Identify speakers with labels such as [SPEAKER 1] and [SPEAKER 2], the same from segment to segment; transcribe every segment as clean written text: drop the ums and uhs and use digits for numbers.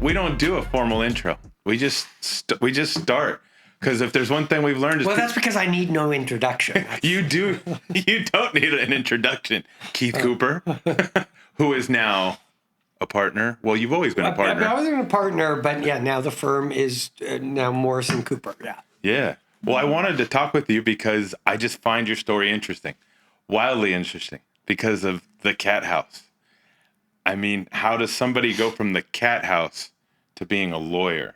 [SPEAKER 1] we don't do a formal intro. We just start. Because if there's one thing we've learned is...
[SPEAKER 2] Well, that's because I need no introduction.
[SPEAKER 1] You don't need an introduction. Keith Cooper, who is now a partner. Well, you've always been a partner.
[SPEAKER 2] I've always been a partner, but yeah, now the firm is now Morrison Cooper. Yeah.
[SPEAKER 1] Yeah. Well, I wanted to talk with you because I just find your story interesting. Wildly interesting. Because of the cat house. I mean, how does somebody go from the cat house to being a lawyer?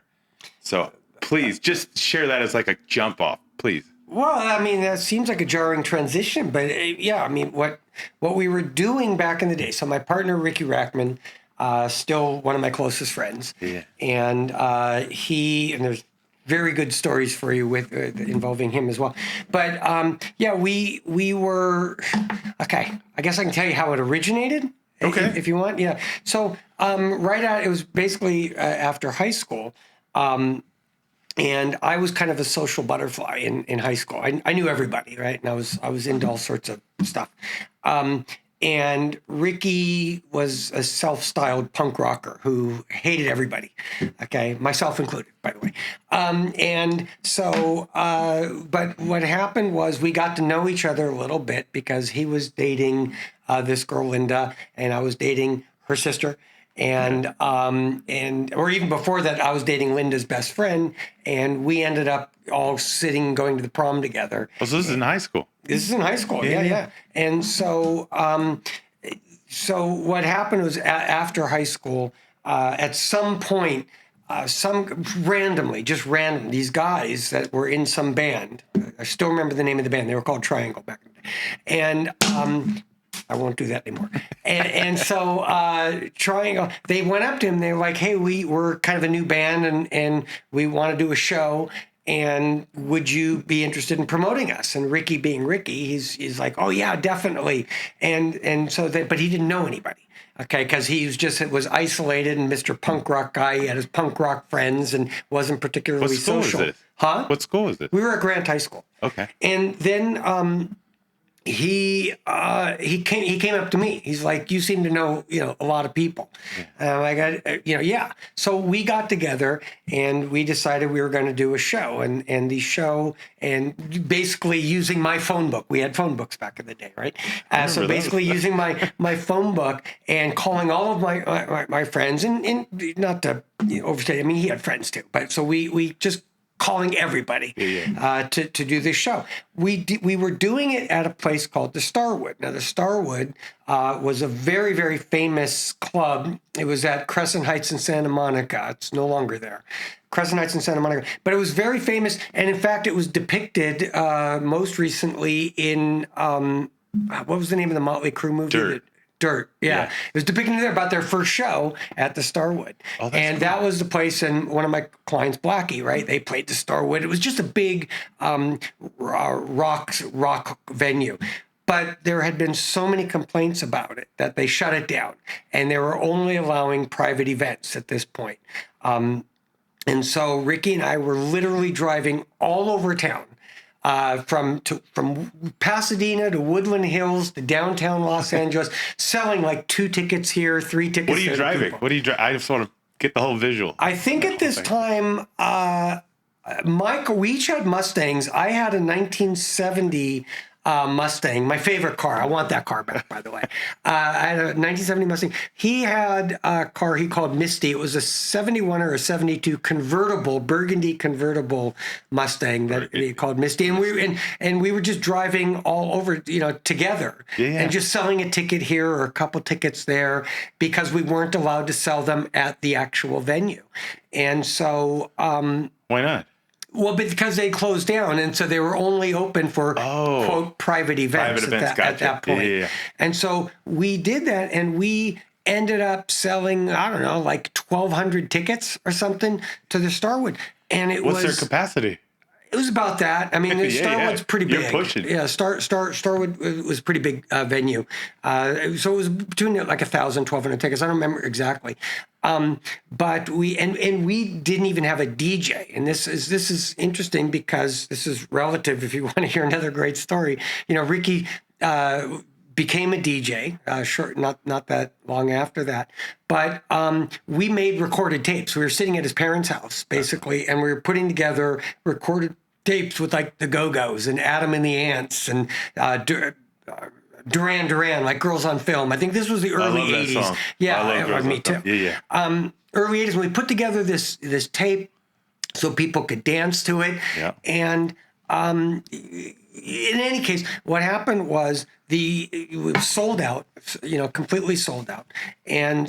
[SPEAKER 1] So please just share that as like a jump off, please.
[SPEAKER 2] Well, I mean, that seems like a jarring transition, but yeah, I mean, what we were doing back in the day. So my partner, Riki Rachtman, still one of my closest friends.
[SPEAKER 1] Yeah.
[SPEAKER 2] And and there's very good stories for you with involving him as well. But yeah, we were, okay, I guess I can tell you how it originated.
[SPEAKER 1] Okay.
[SPEAKER 2] If you want. Yeah. So it was basically after high school. And I was kind of a social butterfly in high school. I knew everybody, right? And I was into all sorts of stuff. And Riki was a self-styled punk rocker who hated everybody, okay? Myself included, by the way. And so, but what happened was we got to know each other a little bit because he was dating this girl, Linda, and I was dating her sister. And or even before that, I was dating Linda's best friend, and we ended up all going to the prom together.
[SPEAKER 1] Oh, so this is in high school.
[SPEAKER 2] This is in high school, yeah. And so, so what happened was after high school, at some point, just random, these guys that were in some band. I still remember the name of the band. They were called Triangle back in the day, and I won't do that anymore. And so Triangle, they went up to him. They were like, hey, we're kind of a new band and we want to do a show. And would you be interested in promoting us? And Riki being Riki, he's like, oh, yeah, definitely. And so but he didn't know anybody. Okay, because he was isolated and Mr. Punk Rock guy. He had his punk rock friends and wasn't particularly social.
[SPEAKER 1] What school is this?
[SPEAKER 2] Huh?
[SPEAKER 1] What school is this?
[SPEAKER 2] We were at Grant High School.
[SPEAKER 1] Okay.
[SPEAKER 2] And then he came up to me. He's like, you seem to know, a lot of people. And I'm like, yeah. So we got together and we decided we were going to do a show and the show and basically using my phone book. We had phone books back in the day, right? So basically using my phone book and calling all of my friends and not to overstate. I mean, he had friends too, but so we just calling everybody to do this show. We were doing it at a place called the Starwood. Now, the Starwood was a very, very famous club. It was at Crescent Heights in Santa Monica. It's no longer there. Crescent Heights in Santa Monica. But it was very famous, and in fact, it was depicted most recently in, what was the name of the Motley Crue movie? Dirt, yeah. It was depicted there about their first show at the Starwood. Oh, and cool. That was the place, and one of my clients, Blackie, right? They played the Starwood. It was just a big rock venue. But there had been so many complaints about it that they shut it down. And they were only allowing private events at this point. And so Riki and I were literally driving all over town. From Pasadena to Woodland Hills to downtown Los Angeles, selling like 2 tickets here, 3 tickets.
[SPEAKER 1] What are you driving? What do you drive? I just want to get the whole visual.
[SPEAKER 2] I think at this time, we each had Mustangs. I had a 1970 Mustang, my favorite car. I want that car back, by the way. I had a 1970 Mustang. He had a car he called Misty. It was a 71 or a 72 convertible, burgundy convertible Mustang that he called Misty. And we were just driving all over, together and just selling a ticket here or a couple tickets there because we weren't allowed to sell them at the actual venue. And so...
[SPEAKER 1] why not?
[SPEAKER 2] Well, because they closed down, and so they were only open for, quote, private events, at that point. Yeah. And so we did that, and we ended up selling, I don't know, like 1,200 tickets or something to the Starwood. And
[SPEAKER 1] What's their capacity?
[SPEAKER 2] It was about that. I mean, Starwood's pretty big.
[SPEAKER 1] You're pushing.
[SPEAKER 2] Yeah, Starwood was a pretty big venue. So it was between like 1,000, 1,200 tickets. I don't remember exactly. But we didn't even have a DJ. And this is interesting because this is relative if you want to hear another great story. Riki became a DJ, short, not that long after that. But we made recorded tapes. We were sitting at his parents' house, basically, and we were putting together recorded tapes with like the Go-Go's and Adam and the Ants and Duran Duran, like Girls on Film. I think this was the early 80s.
[SPEAKER 1] Song.
[SPEAKER 2] Yeah, me too.
[SPEAKER 1] Yeah.
[SPEAKER 2] Early 80s, we put together this tape so people could dance to it.
[SPEAKER 1] Yeah.
[SPEAKER 2] And in any case, what happened was it was sold out, completely sold out. And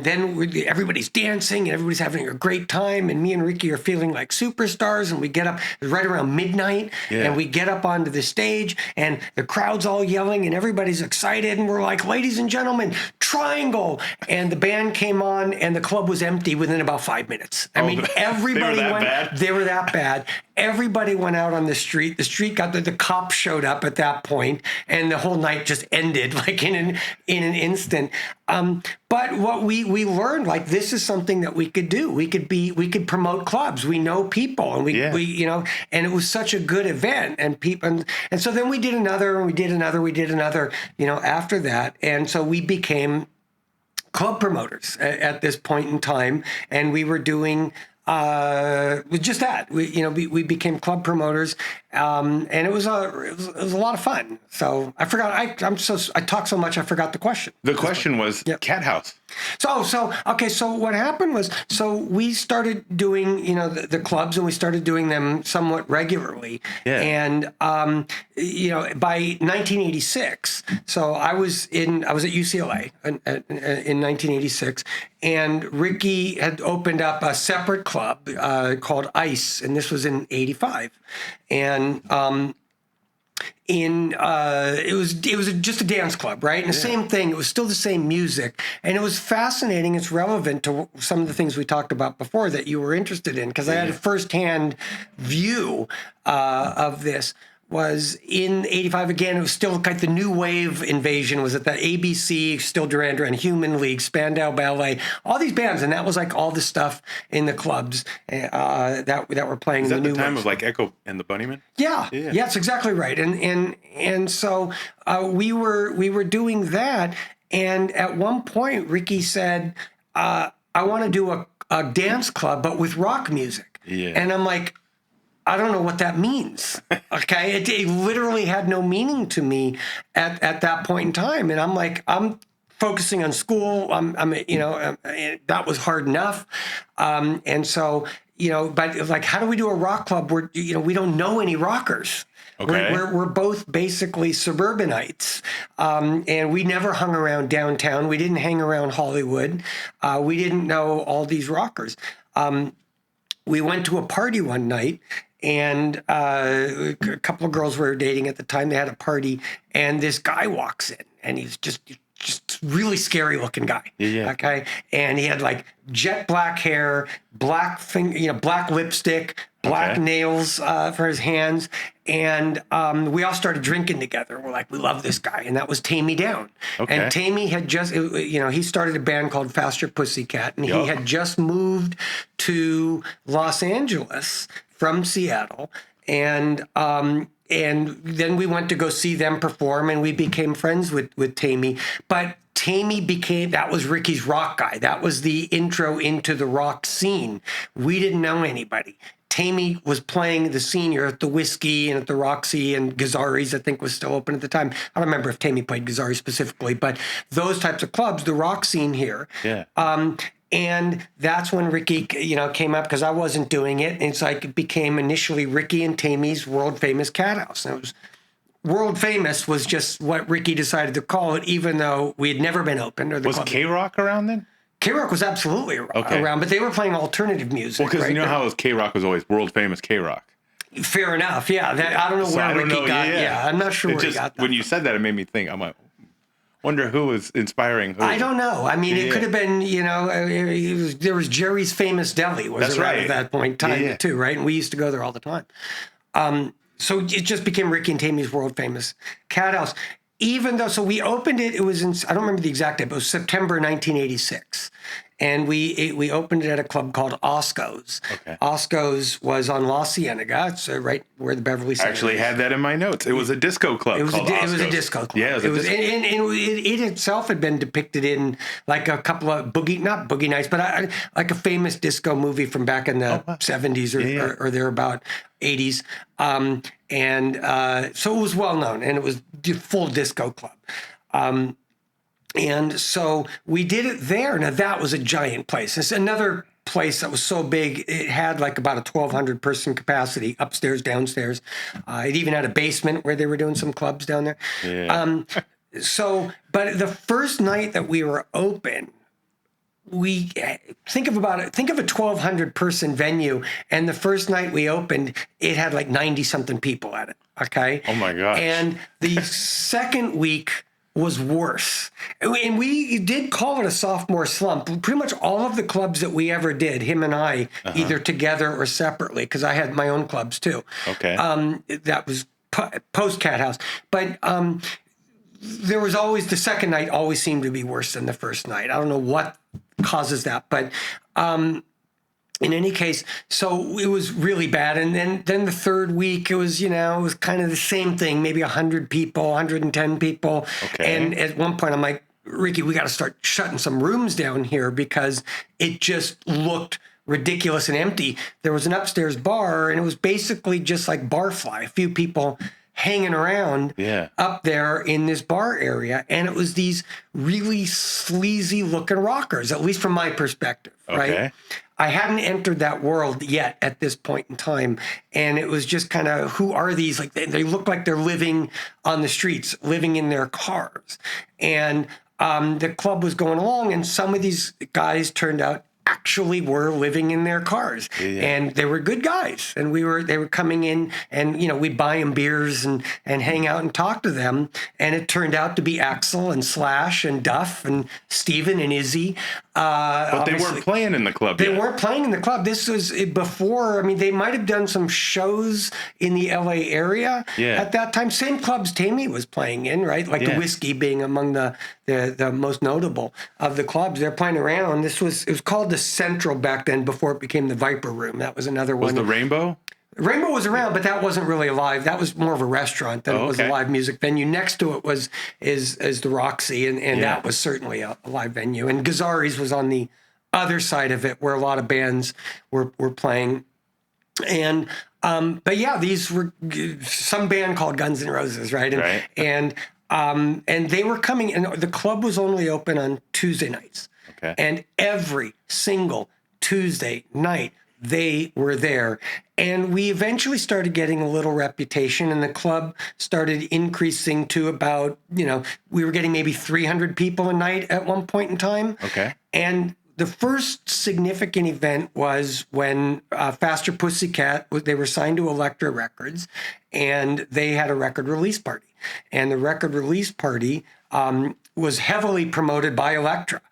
[SPEAKER 2] then everybody's dancing and everybody's having a great time. And me and Riki are feeling like superstars. And we get up right around midnight and we get up onto the stage and the crowd's all yelling and everybody's excited. And we're like, ladies and gentlemen, Triangle. And the band came on and the club was empty within about 5 minutes. I mean, everybody they were that bad. Everybody went out on the street. The street the cops showed up at that point, and the whole night just ended like in an instant. But what we learned, like, this is something that we could do. We could promote clubs. We know people, and we and it was such a good event. And people, and so then we did another, and we did another, after that, and so we became club promoters at this point in time, and we were doing. Just that we became club promoters, and it was a lot of fun. So I forgot. I talk so much I forgot the question.
[SPEAKER 1] The question was Cathouse.
[SPEAKER 2] So what happened was, we started doing the clubs, and we started doing them somewhat regularly. Yeah. And by 1986, so I was at UCLA in 1986, and Riki had opened up a separate club called ICE, and this was in 85. And it was just a dance club, right? And the same thing, it was still the same music, and it was fascinating. It's relevant to some of the things we talked about before that you were interested in, because I had a firsthand view of this. Was in 85 again. It was still like the new wave invasion was at the ABC, still Duran Duran, Human League, Spandau Ballet, all these bands, and that was like all the stuff in the clubs that were playing.
[SPEAKER 1] Is
[SPEAKER 2] in
[SPEAKER 1] that
[SPEAKER 2] the
[SPEAKER 1] the
[SPEAKER 2] new
[SPEAKER 1] time
[SPEAKER 2] wave.
[SPEAKER 1] of like Echo and the Bunnymen?
[SPEAKER 2] Yeah, that's exactly right. And so we were doing that, and at one point Riki said, "I want to do a dance club, but with rock music." Yeah. And I'm like, I don't know what that means. Okay, it literally had no meaning to me at that point in time, and I'm like, I'm focusing on school. That was hard enough, and so but like, how do we do a rock club where we don't know any rockers? Okay. We're both basically suburbanites, and we never hung around downtown. We didn't hang around Hollywood. We didn't know all these rockers. We went to a party one night. And a couple of girls were dating at the time. They had a party, and this guy walks in, and he's just really scary looking guy. Yeah. Okay, and he had like jet black hair, black lipstick, black nails for his hands, and we all started drinking together. We're like, we love this guy, and that was Tammy Down. Okay. And Tammy had just, he started a band called Faster Pussycat, and he had just moved to Los Angeles from Seattle, and then we went to go see them perform, and we became friends with Tammy. But Tammy that was Riki's rock guy. That was the intro into the rock scene. We didn't know anybody. Tammy was playing the senior at the Whiskey and at the Roxy, and Gazzari's, I think, was still open at the time. I don't remember if Tammy played Gazzari specifically, but those types of clubs, the rock scene here. Yeah. And that's when Riki, came up, because I wasn't doing it. And it's like it became initially Riki and Tammy's world famous Cathouse. And it was world famous was just what Riki decided to call it, even though we had never been open.
[SPEAKER 1] Was K-Rock around then?
[SPEAKER 2] K-Rock was absolutely around, but they were playing alternative music.
[SPEAKER 1] Well, because how K-Rock was always world famous K-Rock.
[SPEAKER 2] Fair enough, yeah. I don't know where Riki got. Yeah, I'm not sure where he got that.
[SPEAKER 1] When you said that, it made me think. I'm like, wonder who was inspiring who.
[SPEAKER 2] I don't know. I mean, it could have been, there was Jerry's Famous Deli was around at that point in time too, right? And we used to go there all the time. So it just became Riki and Tammy's world famous Cathouse. Even though, so we opened it, it was in, I don't remember the exact date, but it was September 1986. and we opened it at a club called Osco's.
[SPEAKER 1] Okay.
[SPEAKER 2] Osco's was on La Cienega, it's right where the Beverly Center
[SPEAKER 1] I actually
[SPEAKER 2] is.
[SPEAKER 1] had that in my notes. It was a disco club.
[SPEAKER 2] It was
[SPEAKER 1] called
[SPEAKER 2] it was a
[SPEAKER 1] Osco's.
[SPEAKER 2] disco club.
[SPEAKER 1] Yeah, it was a disco.
[SPEAKER 2] And it itself had been depicted in like a couple of not boogie nights, but like a famous disco movie from back in the 70s or thereabout 80s. So it was well known, and it was a full disco club. And so we did it there. Now that was a giant place. It's another place that was so big, it had like about a 1,200 person capacity upstairs, downstairs. It even had a basement where they were doing some clubs down there.
[SPEAKER 1] Yeah.
[SPEAKER 2] But the first night that we were open, we think of a 1,200 person venue, and the first night we opened, it had like 90 something people at it. Okay.
[SPEAKER 1] Oh my gosh.
[SPEAKER 2] And the second week was worse. And we did call it a sophomore slump. Pretty much all of the clubs that we ever did, him and I, either together or separately, because I had my own clubs too.
[SPEAKER 1] Okay.
[SPEAKER 2] That was post Cathouse. But there was always, the second night always seemed to be worse than the first night. I don't know what causes that, but in any case, so it was really bad. And then the third week, it was kind of the same thing, maybe 100 people, 110 people.
[SPEAKER 1] Okay.
[SPEAKER 2] And at one point I'm like, Ricky, we got to start shutting some rooms down here because it just looked ridiculous and empty. There was an upstairs bar, and it was basically just like barfly, a few people hanging around up there in this bar area. And it was these really sleazy looking rockers, at least from my perspective, right? I hadn't entered that world yet at this point in time. And it was just kind of, who are these? Like they look like they're living on the streets, living in their cars. And the club was going along, and some of these guys turned out actually were living in their cars, and they were good guys, and they were coming in, and we'd buy them beers and hang out and talk to them, and it turned out to be Axel and Slash and Duff and Steven and Izzy.
[SPEAKER 1] But they weren't playing in the club
[SPEAKER 2] They
[SPEAKER 1] yet.
[SPEAKER 2] weren't playing in the club. This was before. I mean, they might have done some shows in the LA area at that time. Same clubs Tammy was playing in, right? Like the Whiskey being among the most notable of the clubs. They're playing around. It was called the Central back then, before it became the Viper Room. That was another one.
[SPEAKER 1] Was the Rainbow?
[SPEAKER 2] Rainbow was around, but that wasn't really live. That was more of a restaurant than it was a live music venue. Next to it is the Roxy, and that was certainly a live venue. And Gazzari's was on the other side of it, where a lot of bands were playing. And but yeah, these were some band called Guns N' Roses, right? And they were coming, and the club was only open on Tuesday nights. Okay. And every single Tuesday night, they were there. And we eventually started getting a little reputation, and the club started increasing to about, we were getting maybe 300 people a night at one point in time. Okay. And the first significant event was when Faster Pussycat, they were signed to Elektra Records, and they had a record release party. And the record release party was heavily promoted by Elektra.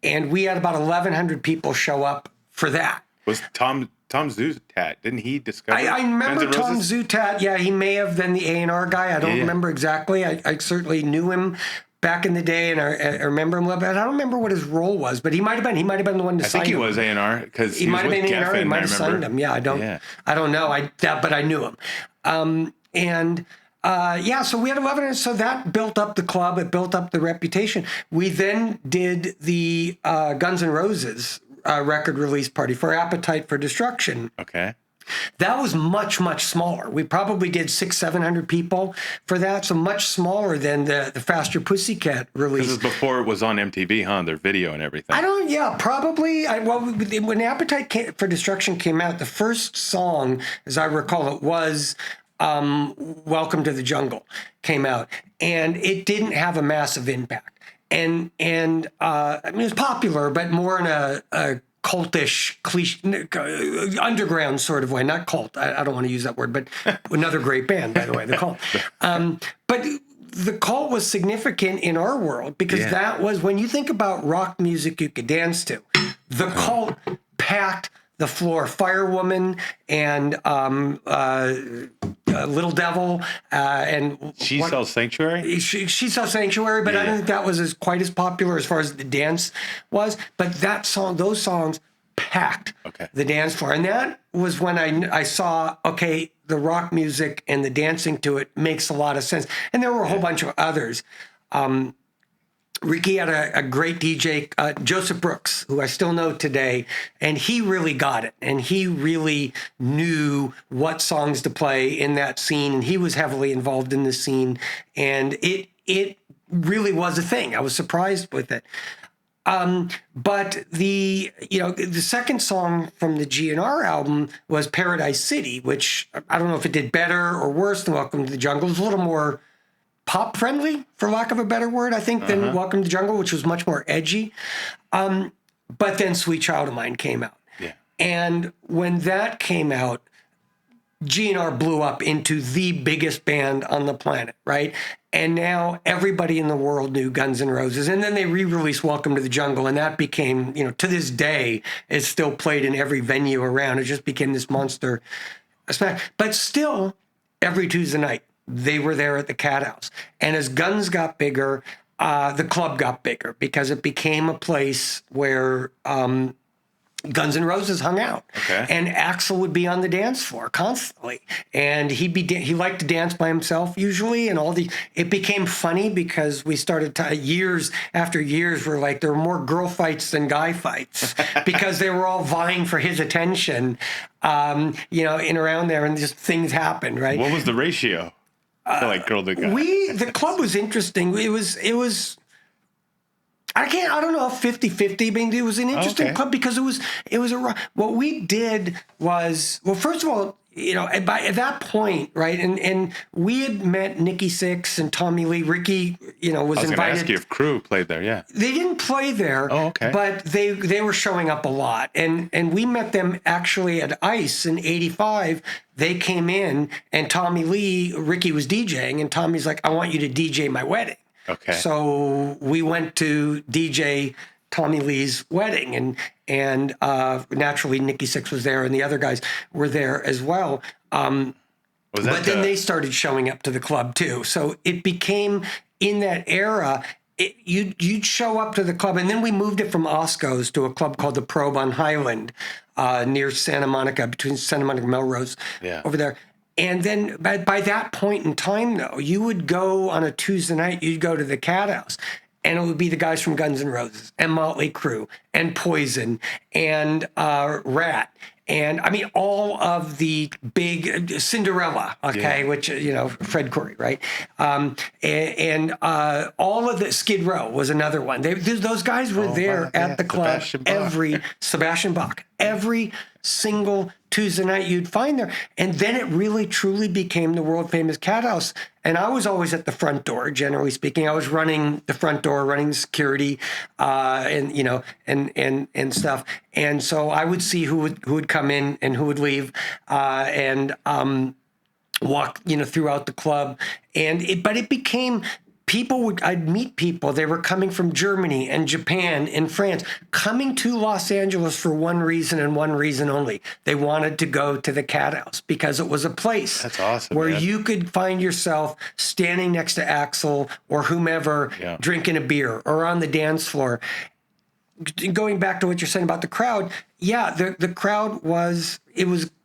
[SPEAKER 2] And we had about 1,100 people show up for that.
[SPEAKER 1] Was Tom Zutat, didn't he discover
[SPEAKER 2] I remember
[SPEAKER 1] Guns N'
[SPEAKER 2] Tom
[SPEAKER 1] Roses?
[SPEAKER 2] Zutat. Yeah, he may have been the A&R guy. I don't remember exactly. I certainly knew him back in the day, and I remember him a little bit. I don't remember what his role was, but he might have been. He might have been the one to sign him.
[SPEAKER 1] I think he was A&R, because
[SPEAKER 2] he might have been A&R. He might have signed him. Yeah, I don't know. But I knew him. So we had 11, so that built up the club. It built up the reputation. We then did the Guns N' Roses record release party for Appetite for Destruction. Okay. That was much, much smaller. We probably did 600-700 people for that, so much smaller than the Faster Pussycat release.
[SPEAKER 1] This is before it was on MTV, huh? Their video and everything.
[SPEAKER 2] Probably. When Appetite for Destruction came out, the first song, as I recall it, was Welcome to the Jungle came out, and it didn't have a massive impact. And I mean, it was popular, but more in a cultish, cliche, underground sort of way. Not cult. I don't want to use that word, but another great band, by the way, the Cult. But the Cult was significant in our world because that was, when you think about rock music you could dance to, the Cult packed the floor. Firewoman and Little Devil, and
[SPEAKER 1] She Sells Sanctuary?
[SPEAKER 2] She Sells Sanctuary, but I don't think that was quite as popular as far as the dance was. But those songs packed the dance floor. And that was when I saw, okay, the rock music and the dancing to it makes a lot of sense. And there were a whole bunch of others. Riki had a great DJ, Joseph Brooks, who I still know today, and he really got it. And he really knew what songs to play in that scene, and he was heavily involved in the scene. And it really was a thing. I was surprised with it. But the second song from the GNR album was Paradise City, which I don't know if it did better or worse than Welcome to the Jungle. It was a little more pop friendly, for lack of a better word, I think, than Welcome to the Jungle, which was much more edgy. But then Sweet Child of Mine came out. Yeah. And when that came out, GNR blew up into the biggest band on the planet, right? And now everybody in the world knew Guns N' Roses. And then they re-released Welcome to the Jungle, and that became, to this day, it's still played in every venue around. It just became this monster smash. But still, every Tuesday night, they were there at the Cathouse. And as Guns got bigger, the club got bigger because it became a place where Guns N' Roses hung out. Okay. And Axl would be on the dance floor constantly. And he liked to dance by himself usually. And it became funny because we started years after years, we're like, there were more girl fights than guy fights because they were all vying for his attention, in around there, and just things happened, right?
[SPEAKER 1] What was the ratio? Like girl to guy.
[SPEAKER 2] The club was interesting. It was I don't know if 50-50. I mean, it was an interesting club because it was what we did was, well, first of all, at that point, right, and we had met Nikki Sixx and Tommy Lee. Riki, was
[SPEAKER 1] I was
[SPEAKER 2] invited.
[SPEAKER 1] going to ask you if Crue played there, yeah.
[SPEAKER 2] They didn't play there, but they were showing up a lot. And we met them actually at ICE in 85. They came in, and Tommy Lee, Riki was DJing, and Tommy's like, I want you to DJ my wedding. Okay. So we went to DJ Tommy Lee's wedding, and naturally Nikki Sixx was there, and the other guys were there as well. But then they started showing up to the club too. So it became, in that era, you'd show up to the club, and then we moved it from Osco's to a club called the Probe on Highland, near Santa Monica, between Santa Monica and Melrose, over there. And then by that point in time, though, you would go on a Tuesday night, you'd go to the Cathouse, and it would be the guys from Guns N' Roses and Motley Crue and Poison and Rat. And I mean, all of the big Cinderella, which, Fred Coury, right? And all of the Skid Row was another one. Those guys were there at the club Sebastian Bach, every single Tuesday night you'd find there. And then it really, truly became the world famous Cathouse. And I was always at the front door, generally speaking. I was running the front door, running the security, and stuff. And so I would see who would come in and who would leave, and walk, throughout the club. But it became, I'd meet people. They were coming from Germany and Japan and France, coming to Los Angeles for one reason and one reason only. They wanted to go to the Cathouse because it was a place where you could find yourself standing next to Axl or whomever, drinking a beer or on the dance floor. Going back to what you're saying about the crowd, the crowd was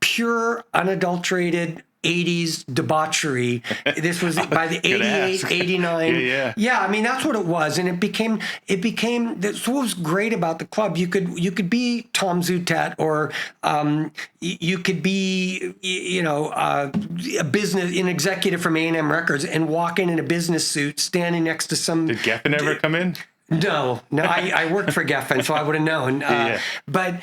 [SPEAKER 2] pure, unadulterated 80s debauchery. This was by the 88, 89. Yeah, I mean, that's what it was. And it became, that's what was great about the club. You could be Tom Zutaut, or you could be, an executive from A&M Records and walk in a business suit, standing next to some...
[SPEAKER 1] Did Geffen ever come in?
[SPEAKER 2] No, I worked for Geffen, so I would have known. But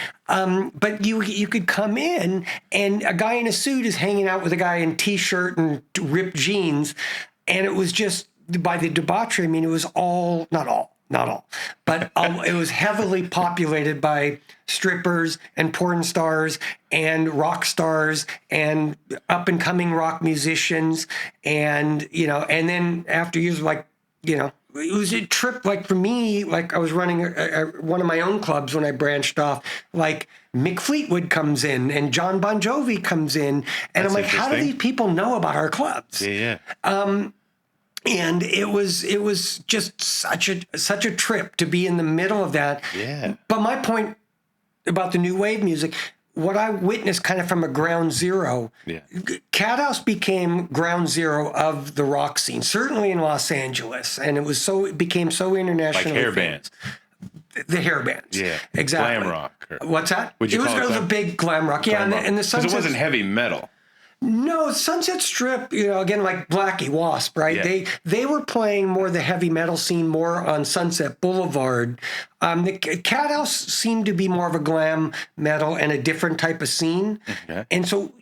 [SPEAKER 2] you could come in, and a guy in a suit is hanging out with a guy in t-shirt and ripped jeans, and it was just, by the debauchery, I mean, it was all, not all, but it was heavily populated by strippers and porn stars and rock stars and up and coming rock musicians, and and then after years, like it was a trip, like for me, like I was running one of my own clubs when I branched off, like Mick Fleetwood comes in and John Bon Jovi comes in. And I'm like, how do these people know about our clubs?
[SPEAKER 1] Yeah.
[SPEAKER 2] And it was just such a trip to be in the middle of that.
[SPEAKER 1] Yeah.
[SPEAKER 2] But my point about the new wave music, what I witnessed kind of from a ground zero, Cathouse became ground zero of the rock scene, certainly in Los Angeles, and it became so international.
[SPEAKER 1] Like hair bands.
[SPEAKER 2] The hair bands.
[SPEAKER 1] Yeah.
[SPEAKER 2] Exactly.
[SPEAKER 1] Glam rock.
[SPEAKER 2] What's that?
[SPEAKER 1] Would you call
[SPEAKER 2] it was a big glam rock. Yeah, and the Sunset.
[SPEAKER 1] Because it wasn't heavy metal.
[SPEAKER 2] No, Sunset Strip, again, like Blackie, Wasp, right?
[SPEAKER 1] Yeah.
[SPEAKER 2] They were playing more the heavy metal scene, more on Sunset Boulevard. The Cathouse seemed to be more of a glam metal and a different type of scene. Okay. And so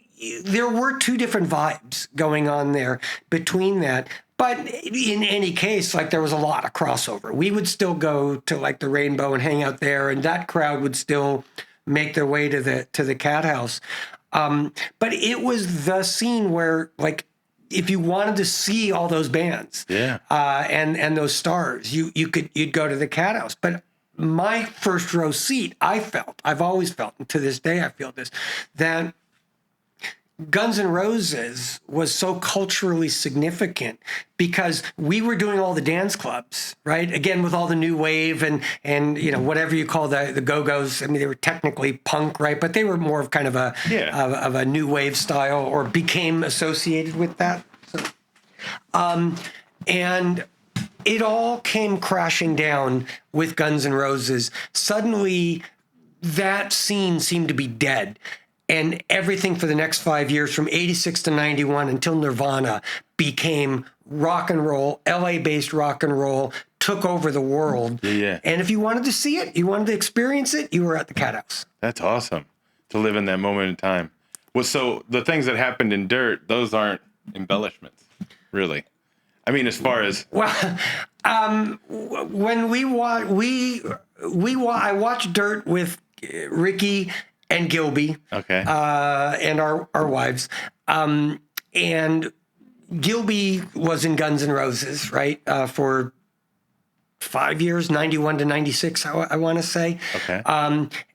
[SPEAKER 2] there were two different vibes going on there between that. But in any case, like there was a lot of crossover. We would still go to like the Rainbow and hang out there, and that crowd would still make their way to the Cathouse. But it was the scene where, like, if you wanted to see all those bands, and those stars, you'd go to the Cathouse. But my first row seat, I've always felt, and to this day I feel this, that Guns N' Roses was so culturally significant because we were doing all the dance clubs, right? Again, with all the new wave and whatever you call the Go-Go's. I mean, they were technically punk, right? But they were more of kind of a new wave style, or became associated with that. So, and it all came crashing down with Guns N' Roses. Suddenly, that scene seemed to be dead. And everything for the next 5 years, from 86 to 91 until Nirvana, became rock and roll, LA-based rock and roll, took over the world.
[SPEAKER 1] Yeah.
[SPEAKER 2] And if you wanted to see it, you wanted to experience it, you were at the Cathouse.
[SPEAKER 1] That's awesome to live in that moment in time. Well, so the things that happened in Dirt, those aren't embellishments, really. I mean, as far as...
[SPEAKER 2] Well, when I watched Dirt with Riki and Gilby,
[SPEAKER 1] okay,
[SPEAKER 2] and our wives, and Gilby was in Guns N' Roses, right, for 5 years, 91 to 96, I want to say.
[SPEAKER 1] Okay.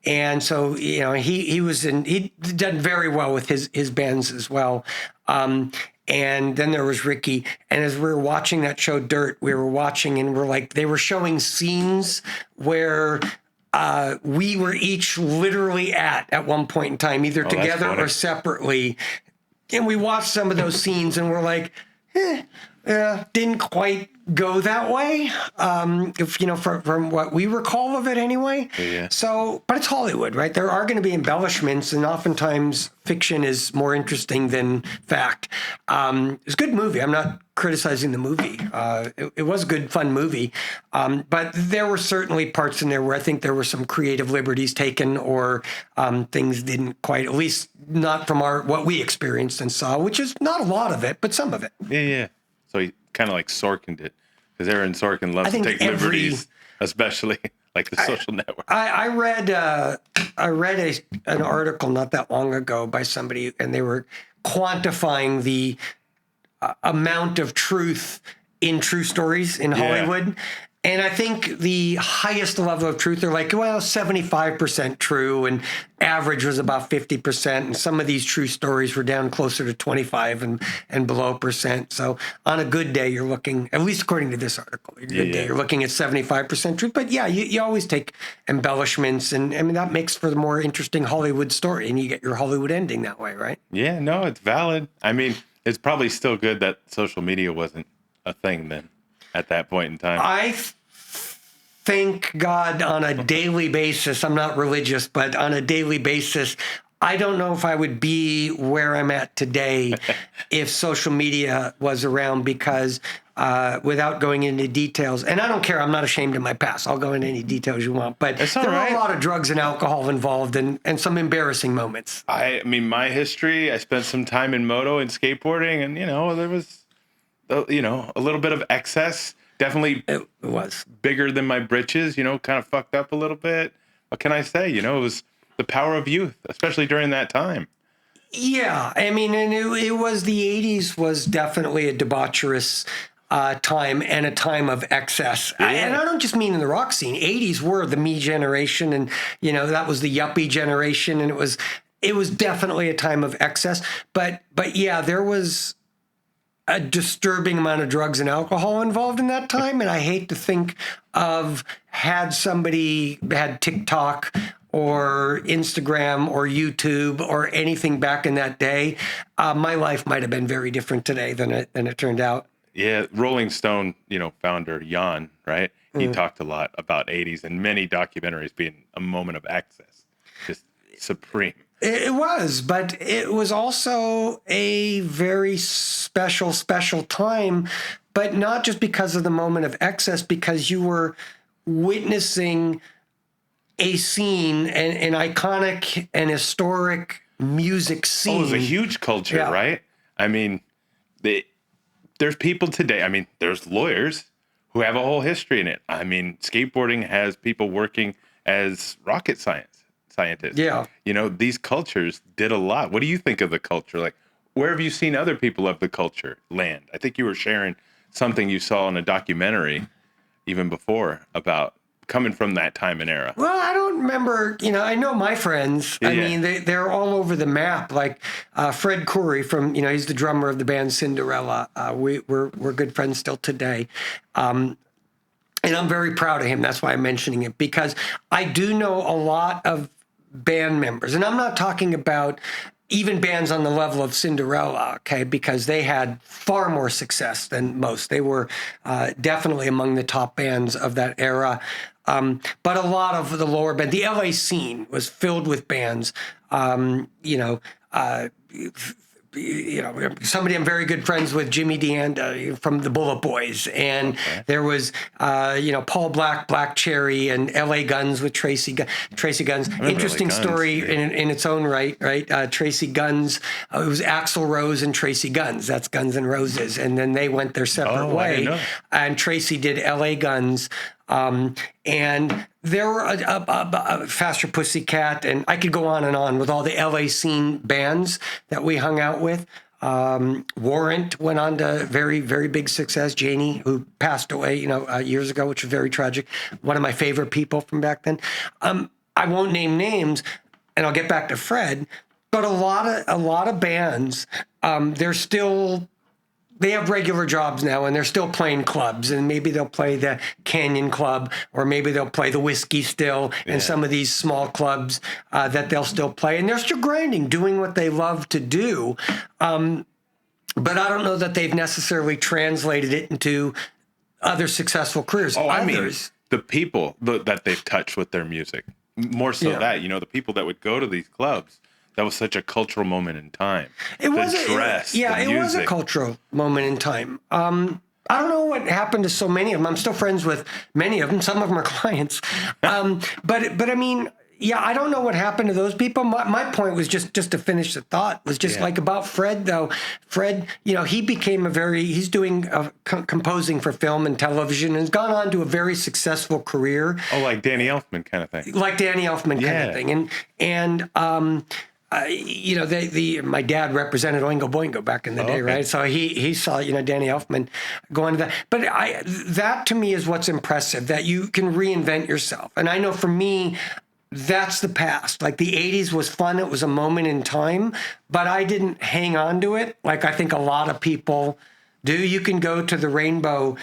[SPEAKER 2] And so he done very well with his bands as well. And then there was Riki. And as we were watching that show Dirt, we were watching, and they were showing scenes where we were each literally at one point in time, either together or separately. And we watched some of those scenes and we're like, didn't quite go that way. From what we recall of it anyway.
[SPEAKER 1] Yeah.
[SPEAKER 2] So, but it's Hollywood, right? There are going to be embellishments, and oftentimes fiction is more interesting than fact. It's a good movie. I'm not criticizing the movie. It was a good, fun movie. But there were certainly parts in there where I think there were some creative liberties taken, or things didn't quite, at least not from what we experienced and saw, which is not a lot of it, but some of it.
[SPEAKER 1] Yeah. So he kind of like Sorkin'd it, because Aaron Sorkin loves to take liberties, especially like the Social Network.
[SPEAKER 2] I read an article not that long ago by somebody, and they were quantifying the amount of truth in true stories in Hollywood. And I think the highest level of truth, they're like, 75% true, and average was about 50%. And some of these true stories were down closer to 25 and below percent. So on a good day, you're looking, at least according to this article, day, you're looking at 75% truth. But you always take embellishments, and I mean, that makes for the more interesting Hollywood story, and you get your Hollywood ending that way, right? Yeah,
[SPEAKER 1] no, it's valid. I mean, it's probably still good that social media wasn't a thing then at that point in time.
[SPEAKER 2] I thank God on a daily basis. I'm not religious, but on a daily basis, I don't know if I would be where I'm at today if social media was around, because without going into details, and I don't care, I'm not ashamed of my past. I'll go into any details you want, but there were a lot of drugs and alcohol involved, and some embarrassing moments.
[SPEAKER 1] I mean, my history, I spent some time in moto and skateboarding, and, there was, a little bit of excess. Definitely
[SPEAKER 2] it was
[SPEAKER 1] bigger than my britches, kind of fucked up a little bit. What can I say? It was the power of youth, especially during that time.
[SPEAKER 2] Yeah. I mean, and it was the 80s was definitely a debaucherous time and a time of excess. And I don't just mean in the rock scene. 80s were the me generation, and that was the yuppie generation, and it was definitely a time of excess. But yeah, there was a disturbing amount of drugs and alcohol involved in that time. And I hate to think of had somebody had TikTok or Instagram or YouTube or anything back in that day, my life might have been very different today than it turned out.
[SPEAKER 1] Yeah, Rolling Stone, founder Jan, right? He talked a lot about 80s and many documentaries being a moment of excess, just supreme.
[SPEAKER 2] It was, but it was also a very special time, but not just because of the moment of excess, because you were witnessing a scene, an iconic and historic music scene.
[SPEAKER 1] Oh, it was a huge culture, right? I mean, there's people today. I mean, there's lawyers who have a whole history in it. I mean, skateboarding has people working as rocket scientists.
[SPEAKER 2] Yeah.
[SPEAKER 1] These cultures did a lot. What do you think of the culture? Like, where have you seen other people of the culture land? I think you were sharing something you saw in a documentary even before about coming from that time and era.
[SPEAKER 2] Well, I don't remember, I know my friends. I mean, they're all over the map. Like Fred Coury from, he's the drummer of the band Cinderella. We're good friends still today. And I'm very proud of him. That's why I'm mentioning it, because I do know a lot of band members, and I'm not talking about even bands on the level of Cinderella, okay, because they had far more success than most. They were definitely among the top bands of that era. But a lot of the lower band, the LA scene was filled with bands, somebody I'm very good friends with, Jimmy DeAnda from the Bullet Boys. And there was, Paul Black, Black Cherry, and LA Guns with Tracy Guns. Interesting story in its own right? Tracy Guns, it was Axl Rose and Tracy Guns. That's Guns N' Roses. And then they went their separate way. And Tracy did LA Guns. And there were a Faster Pussycat, and I could go on with all the LA scene bands that we hung out with. Warrant went on to very, very big success. Janie, who passed away, years ago, which was very tragic. One of my favorite people from back then. I won't name names, and I'll get back to Fred. But a lot of bands, they have regular jobs now, and they're still playing clubs, and maybe they'll play the Canyon Club, or maybe they'll play the Whiskey still, and some of these small clubs that they'll still play, and they're still grinding, doing what they love to do. But I don't know that they've necessarily translated it into other successful careers.
[SPEAKER 1] Oh, I mean, the people that they've touched with their music, more so that, the people that would go to these clubs. That was such a cultural moment in time. It was a
[SPEAKER 2] cultural moment in time. I don't know what happened to so many of them. I'm still friends with many of them. Some of them are clients. But I mean, I don't know what happened to those people. My point was just to finish the thought was just like about Fred though. Fred, he became he's doing composing for film and television, and has gone on to a very successful career.
[SPEAKER 1] Oh, like Danny Elfman kind of thing.
[SPEAKER 2] Like Danny Elfman kind of thing, and. My dad represented Oingo Boingo back in the day, right? So he saw, Danny Elfman going to that. But that to me is what's impressive, that you can reinvent yourself. And I know for me, that's the past. Like the 80s was fun. It was a moment in time, but I didn't hang on to it like I think a lot of people do. You can go to the Rainbow.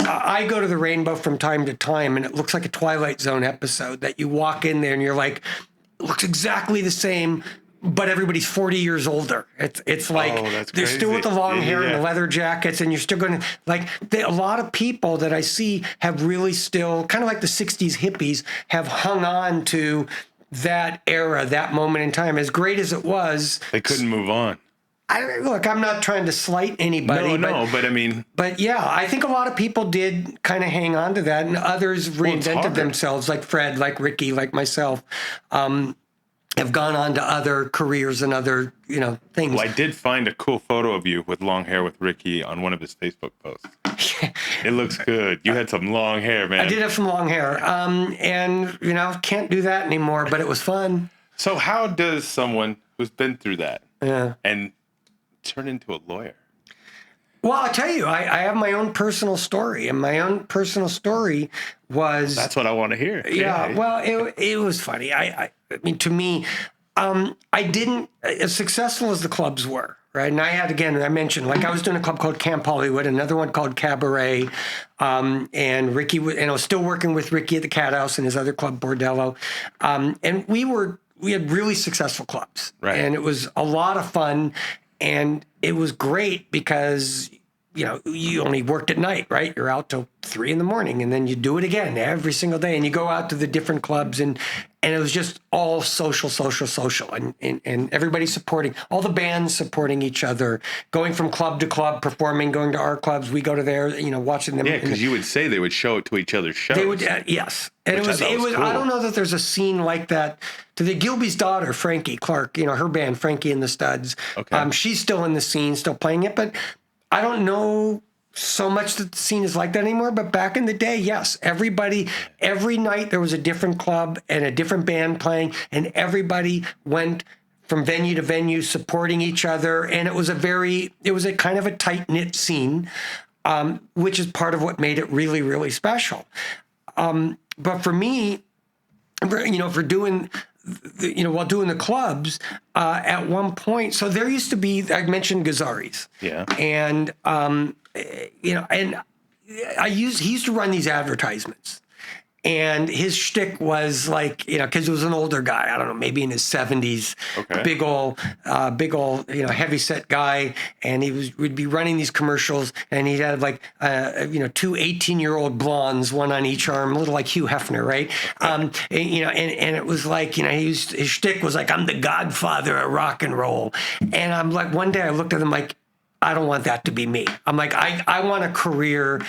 [SPEAKER 2] I go to the Rainbow from time to time, and it looks like a Twilight Zone episode that you walk in there and you're like, looks exactly the same, but everybody's 40 years older. It's like they're still with the long hair and the leather jackets, and you're still going to a lot of people that I see have really still kind of like the 60s hippies have hung on to that era, that moment in time. As great as it was,
[SPEAKER 1] they couldn't move on.
[SPEAKER 2] I'm not trying to slight anybody. But I mean... But I think a lot of people did kind of hang on to that, and others reinvented themselves, like Fred, like Riki, like myself, have gone on to other careers and other, things.
[SPEAKER 1] Well, I did find a cool photo of you with long hair with Riki on one of his Facebook posts. It looks good. You had some long hair, man.
[SPEAKER 2] I did have some long hair, and, can't do that anymore, but it was fun.
[SPEAKER 1] So how does someone who's been through that and turn into a lawyer?
[SPEAKER 2] Well, I'll tell you, I have my own personal story, and my own personal story was...
[SPEAKER 1] That's what I want to hear.
[SPEAKER 2] Yeah, well, it was funny. I mean, to me, I didn't, as successful as the clubs were, right? And I had, again, I mentioned, like I was doing a club called Camp Hollywood, another one called Cabaret, and Riki, and I was still working with Riki at the Cathouse and his other club, Bordello. And we had really successful clubs.
[SPEAKER 1] Right.
[SPEAKER 2] And it was a lot of fun, and it was great because, you know, you only worked at night, right? You're out till 3 a.m, and then you do it again every single day. And you go out to the different clubs, and it was just all social, and everybody supporting, all the bands supporting each other, going from club to club, performing, going to our clubs. We go to theirs, you know, watching them.
[SPEAKER 1] Yeah, because you would say they would show it to each other's shows.
[SPEAKER 2] They would, yes. And it was cool. I don't know that there's a scene like that. To the Gilby's daughter, Frankie Clark, you know, her band, Frankie and the Studs.
[SPEAKER 1] Okay.
[SPEAKER 2] She's still in the scene, still playing it, but I don't know so much that the scene is like that anymore. But back in the day, yes, every night there was a different club and a different band playing, and everybody went from venue to venue supporting each other. And it was a kind of a tight-knit scene, which is part of what made it really, really special. But for me, you know, while doing the clubs, at one point, so there used to be, I mentioned Gazzari's.
[SPEAKER 1] Yeah.
[SPEAKER 2] And, you know, and he used to run these advertisements. And his shtick was like, you know, because he was an older guy, I don't know, maybe in his 70s,
[SPEAKER 1] okay.
[SPEAKER 2] big old, you know, heavy set guy. And would be running these commercials, and he'd have like, you know, 2 18-year-old blondes, one on each arm, a little like Hugh Hefner, right? And, you know, and it was like, you know, his shtick was like, I'm the godfather of rock and roll. And I'm like, one day I looked at him like, I don't want that to be me. I'm like, I want a career.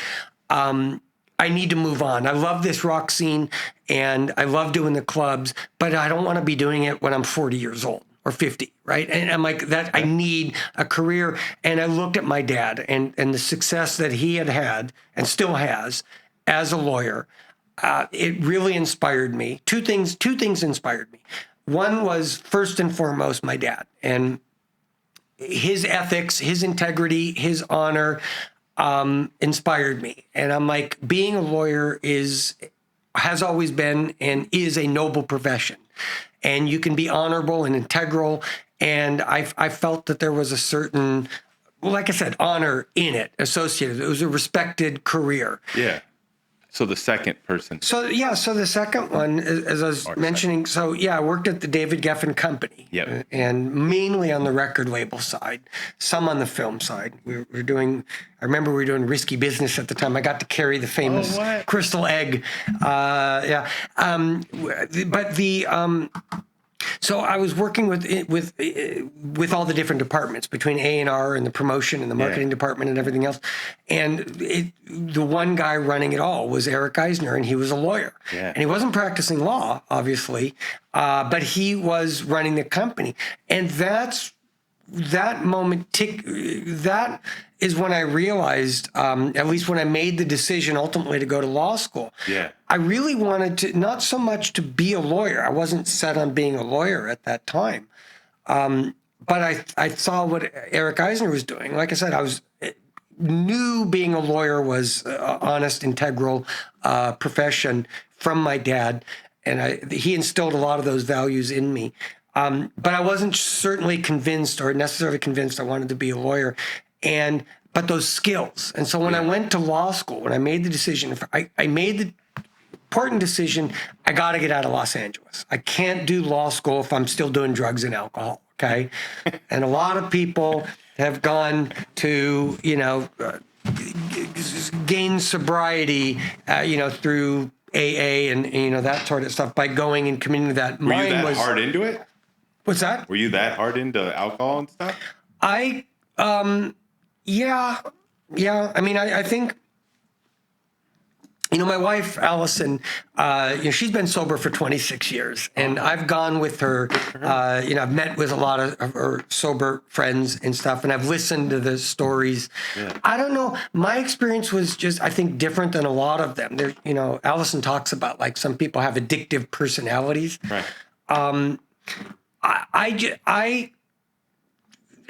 [SPEAKER 2] I need to move on. I love this rock scene, and I love doing the clubs, but I don't want to be doing it when I'm 40 years old or 50, right? And I'm like, that I need a career. And I looked at my dad and the success that he had and still has as a lawyer. It really inspired me. Two things inspired me. One was, first and foremost, my dad and his ethics, his integrity, his honor, inspired me. And I'm like, being a lawyer has always been and is a noble profession. And you can be honorable and integral. And I felt that there was a certain, like I said, honor in it associated. It was a respected career.
[SPEAKER 1] Yeah. So the second person.
[SPEAKER 2] So the second one, as I was mentioning, I worked at the David Geffen Company.
[SPEAKER 1] Yep.
[SPEAKER 2] And mainly on the record label side, some on the film side. I remember we were doing Risky Business at the time. I got to carry the famous Crystal Egg. So I was working with all the different departments between A&R and the promotion and the marketing department and everything else. And the one guy running it all was Eric Eisner, and he was a lawyer.
[SPEAKER 1] Yeah. And
[SPEAKER 2] he wasn't practicing law, obviously, but he was running the company. And that is when I realized, at least when I made the decision ultimately to go to law school, I really wanted to, not so much to be a lawyer. I wasn't set on being a lawyer at that time. But I saw what Eric Eisner was doing. Like I said, knew being a lawyer was an honest, integral profession from my dad. And he instilled a lot of those values in me. But I wasn't certainly convinced or necessarily convinced I wanted to be a lawyer. But those skills. And so when I went to law school, when I made the decision, I made the important decision, I got to get out of Los Angeles. I can't do law school if I'm still doing drugs and alcohol, okay? And a lot of people have gone to, gain sobriety, through AA and, that sort of stuff by going and committing to that.
[SPEAKER 1] Were you that hard into it?
[SPEAKER 2] What's that?
[SPEAKER 1] Were you that hard into alcohol and stuff?
[SPEAKER 2] Yeah. I mean, I think, my wife, Allison, she's been sober for 26 years, and I've gone with her. I've met with a lot of her sober friends and stuff, and I've listened to the stories. Yeah. I don't know. My experience was just, I think, different than a lot of them. There, Allison talks about, like, some people have addictive personalities.
[SPEAKER 1] Right.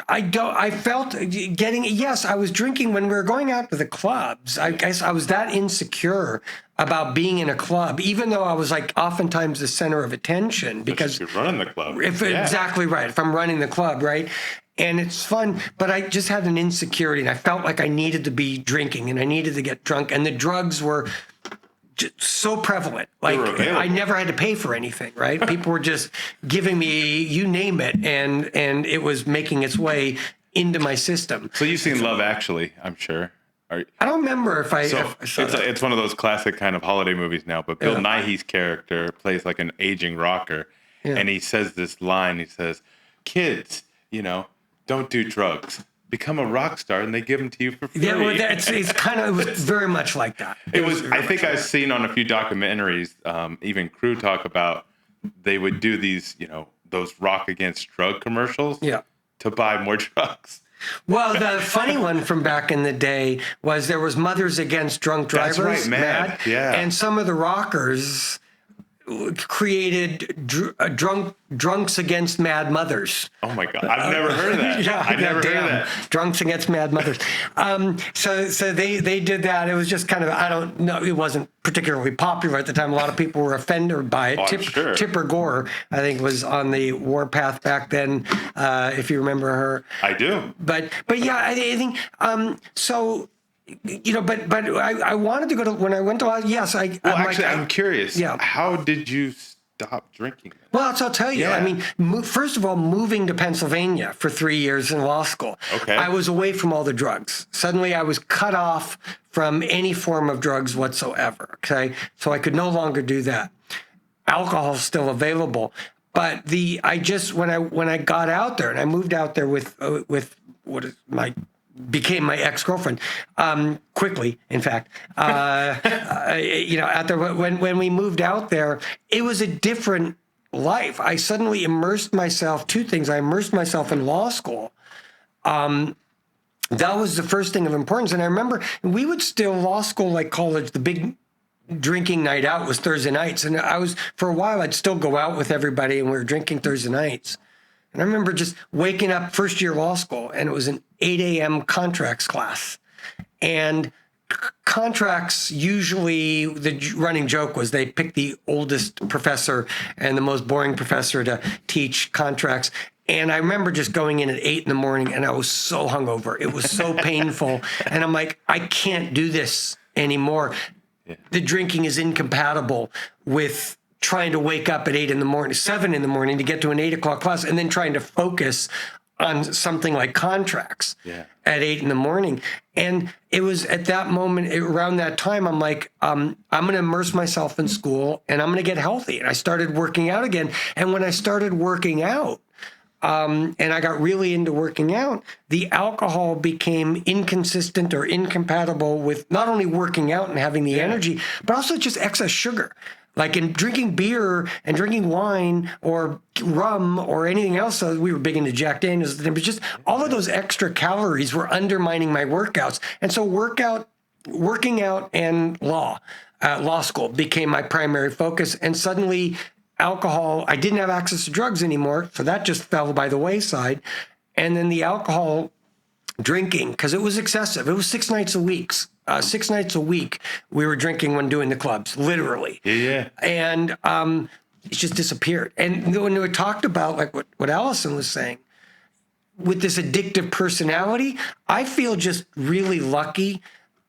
[SPEAKER 2] I felt yes, I was drinking when we were going out to the clubs. I guess I was that insecure about being in a club, even though I was like oftentimes the center of attention because
[SPEAKER 1] you're running the club.
[SPEAKER 2] Exactly right. If I'm running the club, right? And it's fun, but I just had an insecurity and I felt like I needed to be drinking and I needed to get drunk, and the drugs were just so prevalent. Like I never had to pay for anything, right? People were just giving me, you name it, and it was making its way into my system.
[SPEAKER 1] So you've seen Love Actually, I'm sure.
[SPEAKER 2] I don't remember if I saw that.
[SPEAKER 1] It's one of those classic kind of holiday movies now, but Bill Nighy's character plays like an aging rocker, and he says this line, he says, kids, don't do drugs. Become a rock star, and they give them to you for free.
[SPEAKER 2] Yeah, well, it was very much like that.
[SPEAKER 1] I think I've seen on a few documentaries, even Crue talk about they would do these, those rock against drug commercials to buy more drugs.
[SPEAKER 2] Well, the funny one from back in the day was there was Mothers Against Drunk Drivers.
[SPEAKER 1] That's right, MAD. Yeah.
[SPEAKER 2] And some of the rockers created drunks against mad mothers.
[SPEAKER 1] Oh my God, I've never heard of that. I never heard of that.
[SPEAKER 2] Drunks against mad mothers. So they did that. It was just kind of, I don't know, it wasn't particularly popular at the time. A lot of people were offended by it. Tipper Gore, I think, was on the warpath back then, if you remember her.
[SPEAKER 1] I do.
[SPEAKER 2] But yeah, I think so. But I wanted to go to, when I went to,
[SPEAKER 1] I'm curious. Yeah. How did you stop drinking?
[SPEAKER 2] Well, so I'll tell you. Yeah. I mean, first of all, moving to Pennsylvania for 3 years in law school, I was away from all the drugs. Suddenly I was cut off from any form of drugs whatsoever. Okay. So I could no longer do that. Alcohol's still available. But when I got out there and I moved out there with became my ex-girlfriend quickly, in fact. Out there when we moved out there, it was a different life. I suddenly immersed myself. Two things: I immersed myself in law school. That was the first thing of importance. And I remember we would still law school like college. The big drinking night out was Thursday nights, and for a while I'd still go out with everybody, and we were drinking Thursday nights. And I remember just waking up first year law school, and it was an 8 a.m. contracts class. And contracts, usually the running joke was they picked the oldest professor and the most boring professor to teach contracts. And I remember just going in at 8 a.m, and I was so hungover. It was so painful. And I'm like, I can't do this anymore. Yeah. The drinking is incompatible with trying to wake up at 7 a.m. to get to an 8 o'clock class, and then trying to focus on something like contracts at 8 a.m. And it was at that moment, around that time, I'm like, I'm going to immerse myself in school and I'm going to get healthy. And I started working out again. And when I started working out, and I got really into working out, the alcohol became inconsistent or incompatible with not only working out and having the energy, but also just excess sugar. Like in drinking beer and drinking wine or rum or anything else, so we were big into Jack Daniels. It was just all of those extra calories were undermining my workouts. And so working out and law school became my primary focus. And suddenly alcohol, I didn't have access to drugs anymore, so that just fell by the wayside. And then the alcohol drinking, because it was excessive. It was 6 nights a week. 6 nights a week we were drinking when doing the clubs, literally.
[SPEAKER 1] Yeah.
[SPEAKER 2] And it just disappeared. And when we talked about like what Allison was saying, with this addictive personality, I feel just really lucky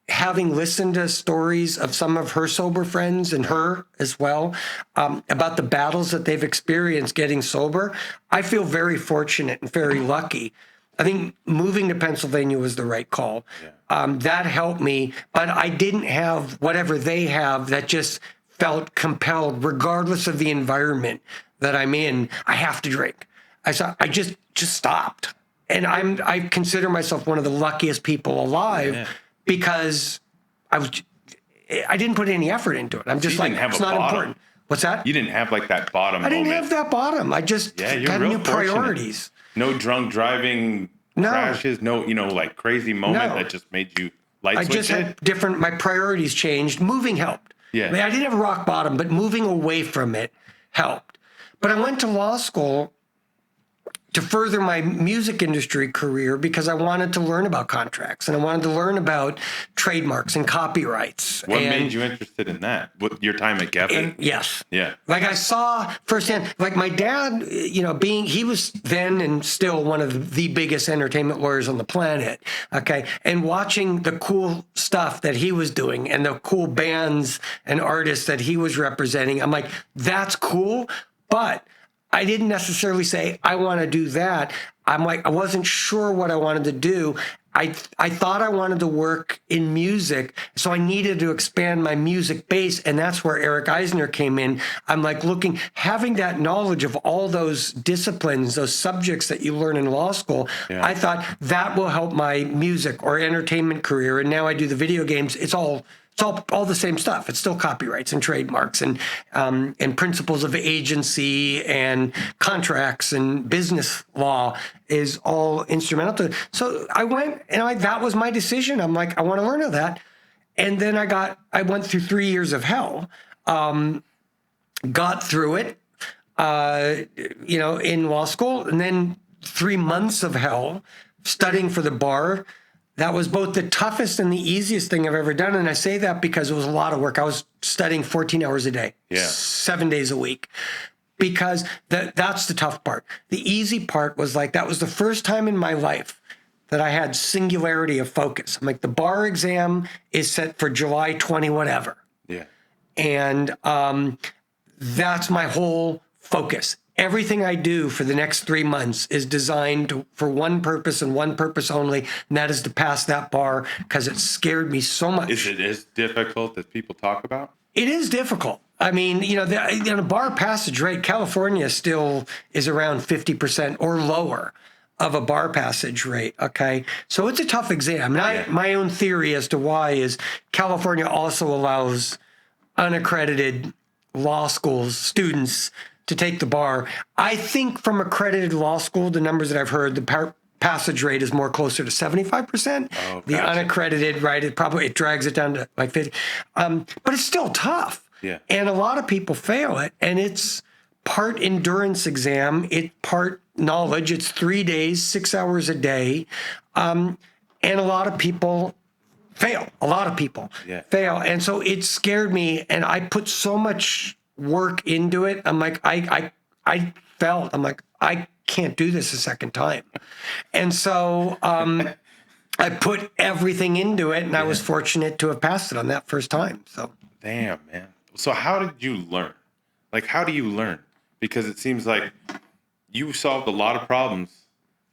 [SPEAKER 2] having listened to stories of some of her sober friends and her as well, about the battles that they've experienced getting sober. I feel very fortunate and very lucky. I think moving to Pennsylvania was the right call. Yeah. That helped me, but I didn't have whatever they have that just felt compelled, regardless of the environment that I'm in. I have to drink. I just stopped, and I consider myself one of the luckiest people alive because I didn't put any effort into it. I'm just like, it's not important. What's that?
[SPEAKER 1] You didn't have like that bottom moment.
[SPEAKER 2] I didn't have that bottom. I just had new priorities.
[SPEAKER 1] No drunk driving crashes, no, like crazy moment that just made you light switch.
[SPEAKER 2] I just had my priorities changed. Moving helped.
[SPEAKER 1] Yeah.
[SPEAKER 2] I mean, I didn't have a rock bottom, but moving away from it helped. But I went to law school to further my music industry career because I wanted to learn about contracts and I wanted to learn about trademarks and copyrights.
[SPEAKER 1] What made you interested in that? What, your time at Geffen?
[SPEAKER 2] Yes.
[SPEAKER 1] Yeah.
[SPEAKER 2] Like I saw firsthand, like my dad, he was then and still one of the biggest entertainment lawyers on the planet. Okay. And watching the cool stuff that he was doing and the cool bands and artists that he was representing, I'm like, that's cool. But I didn't necessarily say, I want to do that. I'm like, I wasn't sure what I wanted to do. I thought I wanted to work in music, so I needed to expand my music base, and that's where Eric Eisner came in. I'm like having that knowledge of all those disciplines, those subjects that you learn in law school, I thought that will help my music or entertainment career, and now I do the video games. It's all the same stuff. It's still copyrights and trademarks and principles of agency and contracts and business law is all instrumental to it. So I went and that was my decision. I'm like, I want to learn all that. And then I went through 3 years of hell, got through it, in law school, and then 3 months of hell studying for the bar. That was both the toughest and the easiest thing I've ever done. And I say that because it was a lot of work. I was studying 14 hours a day, 7 days a week, because that's the tough part. The easy part was that was the first time in my life that I had singularity of focus. I'm like, the bar exam is set for July 20, whatever.
[SPEAKER 1] Yeah.
[SPEAKER 2] And that's my whole focus. Everything I do for the next 3 months is designed for one purpose and one purpose only, and that is to pass that bar because it scared me so much.
[SPEAKER 1] Is it as difficult as people talk about?
[SPEAKER 2] It is difficult. I mean, the bar passage rate, California still is around 50% or lower of a bar passage rate, okay? So it's a tough exam. And my own theory as to why is California also allows unaccredited law schools, students, to take the bar. I think from accredited law school, the numbers that I've heard, the passage rate is more closer to 75%.
[SPEAKER 1] Oh,
[SPEAKER 2] the unaccredited, right, it drags it down to 50. But it's still tough.
[SPEAKER 1] Yeah. And
[SPEAKER 2] a lot of people fail it. And it's part endurance exam, it's part knowledge. It's 3 days, 6 hours a day. And a lot of people fail. A lot of people fail. And so it scared me. And I put so much work into it. I'm like, I can't do this a second time. And so I put everything into it, and I was fortunate to have passed it on that first time. So
[SPEAKER 1] damn, man. So how did you learn? How do you learn? Because it seems like you solved a lot of problems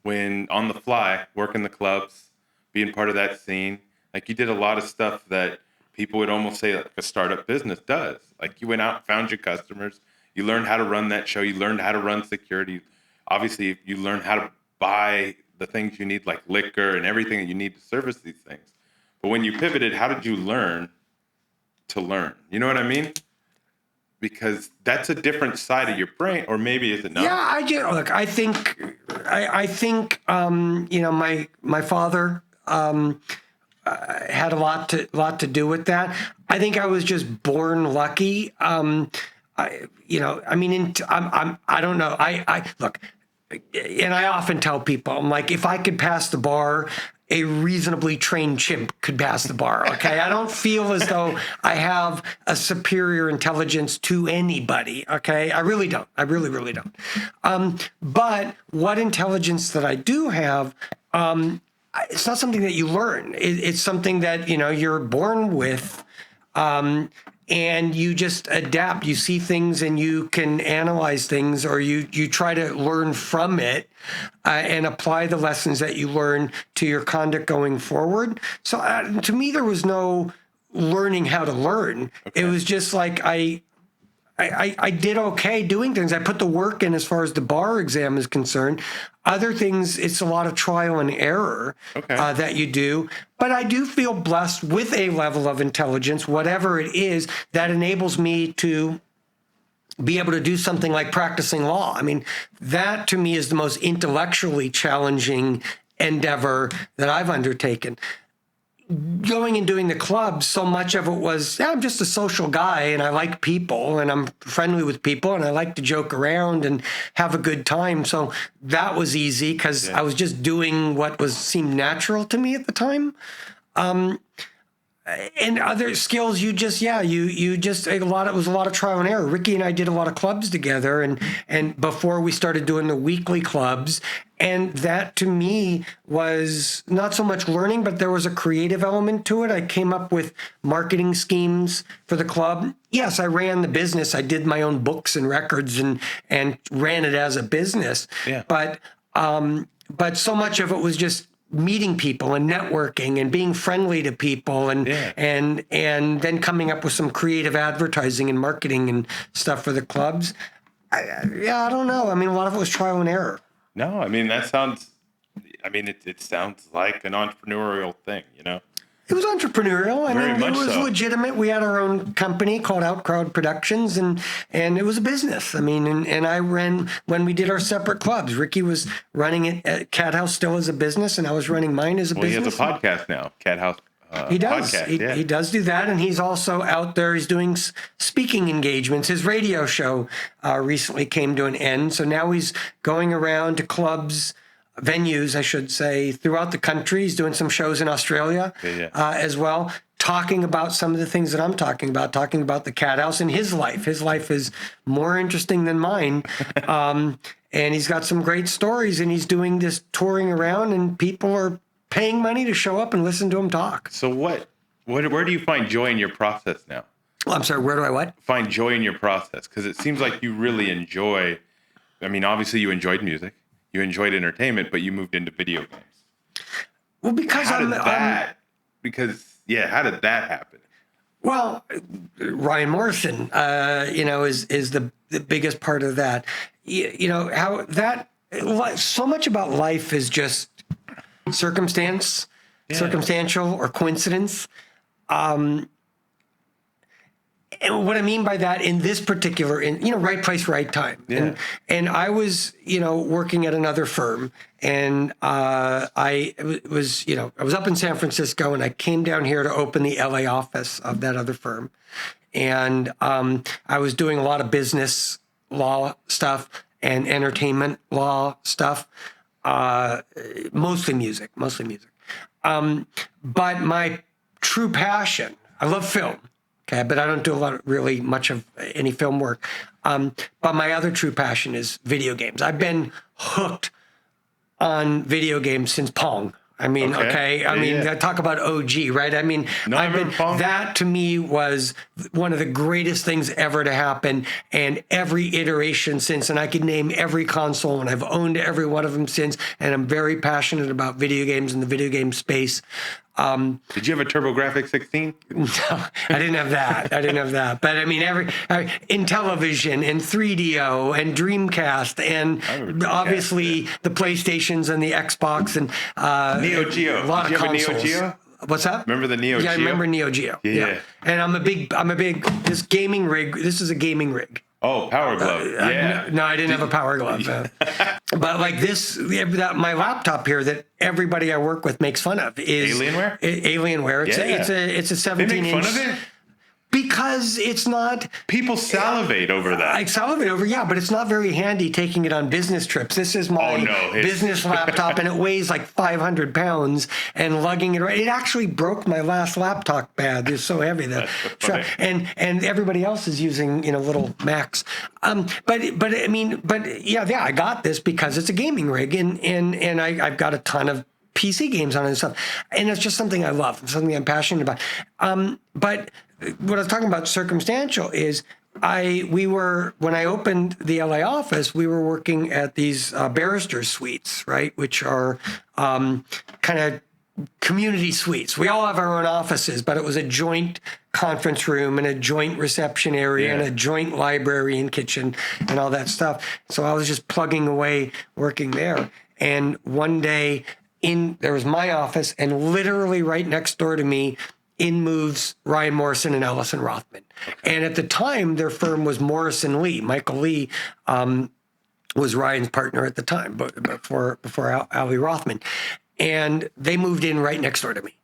[SPEAKER 1] when on the fly, working the clubs, being part of that scene. You did a lot of stuff that people would almost say a startup business does. You went out, found your customers, you learned how to run that show, you learned how to run security. Obviously, you learned how to buy the things you need, like liquor and everything that you need to service these things. But when you pivoted, how did you learn to learn? You know what I mean? Because that's a different side of your brain, or maybe is it not?
[SPEAKER 2] Yeah, I do. Look, I think my father had a lot to do with that. I think I was just born lucky. I don't know. I look, and I often tell people, I'm like, if I could pass the bar, a reasonably trained chimp could pass the bar. Okay, I don't feel as though I have a superior intelligence to anybody. Okay, I really don't. I really, really don't. But what intelligence that I do have, it's not something that you learn. It's something that you're born with, and you just adapt. You see things and you can analyze things, or you try to learn from it and apply the lessons that you learn to your conduct going forward. So to me, there was no learning how to learn. Okay. It was just like I did okay doing things. I put the work in as far as the bar exam is concerned. Other things, it's a lot of trial and error that you do. But I do feel blessed with a level of intelligence, whatever it is, that enables me to be able to do something like practicing law. I mean, that to me is the most intellectually challenging endeavor that I've undertaken. going and doing the clubs, so much of it was, I'm just a social guy and I like people and I'm friendly with people and I like to joke around and have a good time. So that was easy because I was just doing what seemed natural to me at the time. And other skills, it was a lot of trial and error. Riki and I did a lot of clubs together and before we started doing the weekly clubs. And that to me was not so much learning, but there was a creative element to it. I came up with marketing schemes for the club. Yes, I ran the business. I did my own books and records and ran it as a business. Yeah. But so much of it was just meeting people and networking and being friendly to people and then coming up with some creative advertising and marketing and stuff for the clubs. I don't know. I mean, a lot of it was trial and error.
[SPEAKER 1] No, I mean, it sounds like an entrepreneurial thing, you know?
[SPEAKER 2] It was entrepreneurial. I mean, it was legitimate. We had our own company called Outcrowd Productions, and it was a business. I mean, and I ran, when we did our separate clubs, Riki was running it at Cathouse still as a business, and I was running mine as a business.
[SPEAKER 1] He has a podcast now, Cathouse.
[SPEAKER 2] He does. He does do that, and he's also out there. He's doing speaking engagements. His radio show recently came to an end, so now he's going around to clubs, venues, I should say, throughout the country. He's doing some shows in Australia as well, talking about some of the things that I'm talking about the Cathouse and his life. His life is more interesting than mine, and he's got some great stories, and he's doing this touring around, and people are paying money to show up and listen to him talk.
[SPEAKER 1] So where do you find joy in your process now?
[SPEAKER 2] Well, I'm sorry, where do I what?
[SPEAKER 1] Find joy in your process, because it seems like you really enjoy, I mean, obviously you enjoyed music, you enjoyed entertainment, but you moved into video games.
[SPEAKER 2] Well, because
[SPEAKER 1] how did that happen?
[SPEAKER 2] Well, Ryan Morrison, is the biggest part of that. So much about life is just circumstantial or coincidence. And what I mean by that in this particular, right place, right time. Yeah. And I was, working at another firm, and I was up in San Francisco, and I came down here to open the LA office of that other firm. And I was doing a lot of business law stuff and entertainment law stuff, mostly music. But my true passion, I love film. Okay, but I don't do really much of any film work. But my other true passion is video games. I've been hooked on video games since Pong. I mean, I talk about OG, right? I mean, that to me was one of the greatest things ever to happen, and every iteration since, and I could name every console, and I've owned every one of them since, and I'm very passionate about video games and the video game space.
[SPEAKER 1] Did you have a TurboGrafx 16?
[SPEAKER 2] No, I didn't have that. But I mean, in television and 3DO and Dreamcast and obviously the PlayStations and the Xbox and
[SPEAKER 1] Neo Geo.
[SPEAKER 2] A lot
[SPEAKER 1] Did
[SPEAKER 2] of
[SPEAKER 1] you have
[SPEAKER 2] consoles.
[SPEAKER 1] A Neo Geo?
[SPEAKER 2] What's that?
[SPEAKER 1] Remember the Neo Geo?
[SPEAKER 2] Yeah, I remember Neo Geo.
[SPEAKER 1] Yeah.
[SPEAKER 2] And I'm a big this gaming rig. This is a gaming rig.
[SPEAKER 1] Oh, Power Glove.
[SPEAKER 2] No, I didn't have a Power Glove. But like this, my laptop here that everybody I work with makes fun of is
[SPEAKER 1] Alienware.
[SPEAKER 2] Alienware. It's a 17-inch.
[SPEAKER 1] They make fun of it?
[SPEAKER 2] Because it's not...
[SPEAKER 1] People salivate over that.
[SPEAKER 2] I salivate over, but it's not very handy taking it on business trips. This is my business laptop, and it weighs like 500 pounds, and lugging it around. It actually broke my last laptop pad. It's so heavy. And everybody else is using, little Macs. But I got this because it's a gaming rig, and I've got a ton of PC games on it and stuff. And it's just something I love, something I'm passionate about. But what I was talking about circumstantial is when I opened the LA office, we were working at these barrister suites, right, which are kind of community suites. We all have our own offices, but it was a joint conference room and a joint reception area and a joint library and kitchen and all that stuff. So I was just plugging away working there. And one day there was my office, and literally right next door to me, in moves Ryan Morrison and Morrison Rothman. And at the time, their firm was Morrison Lee. Michael Lee was Ryan's partner at the time, but before Ali Rothman. And they moved in right next door to me.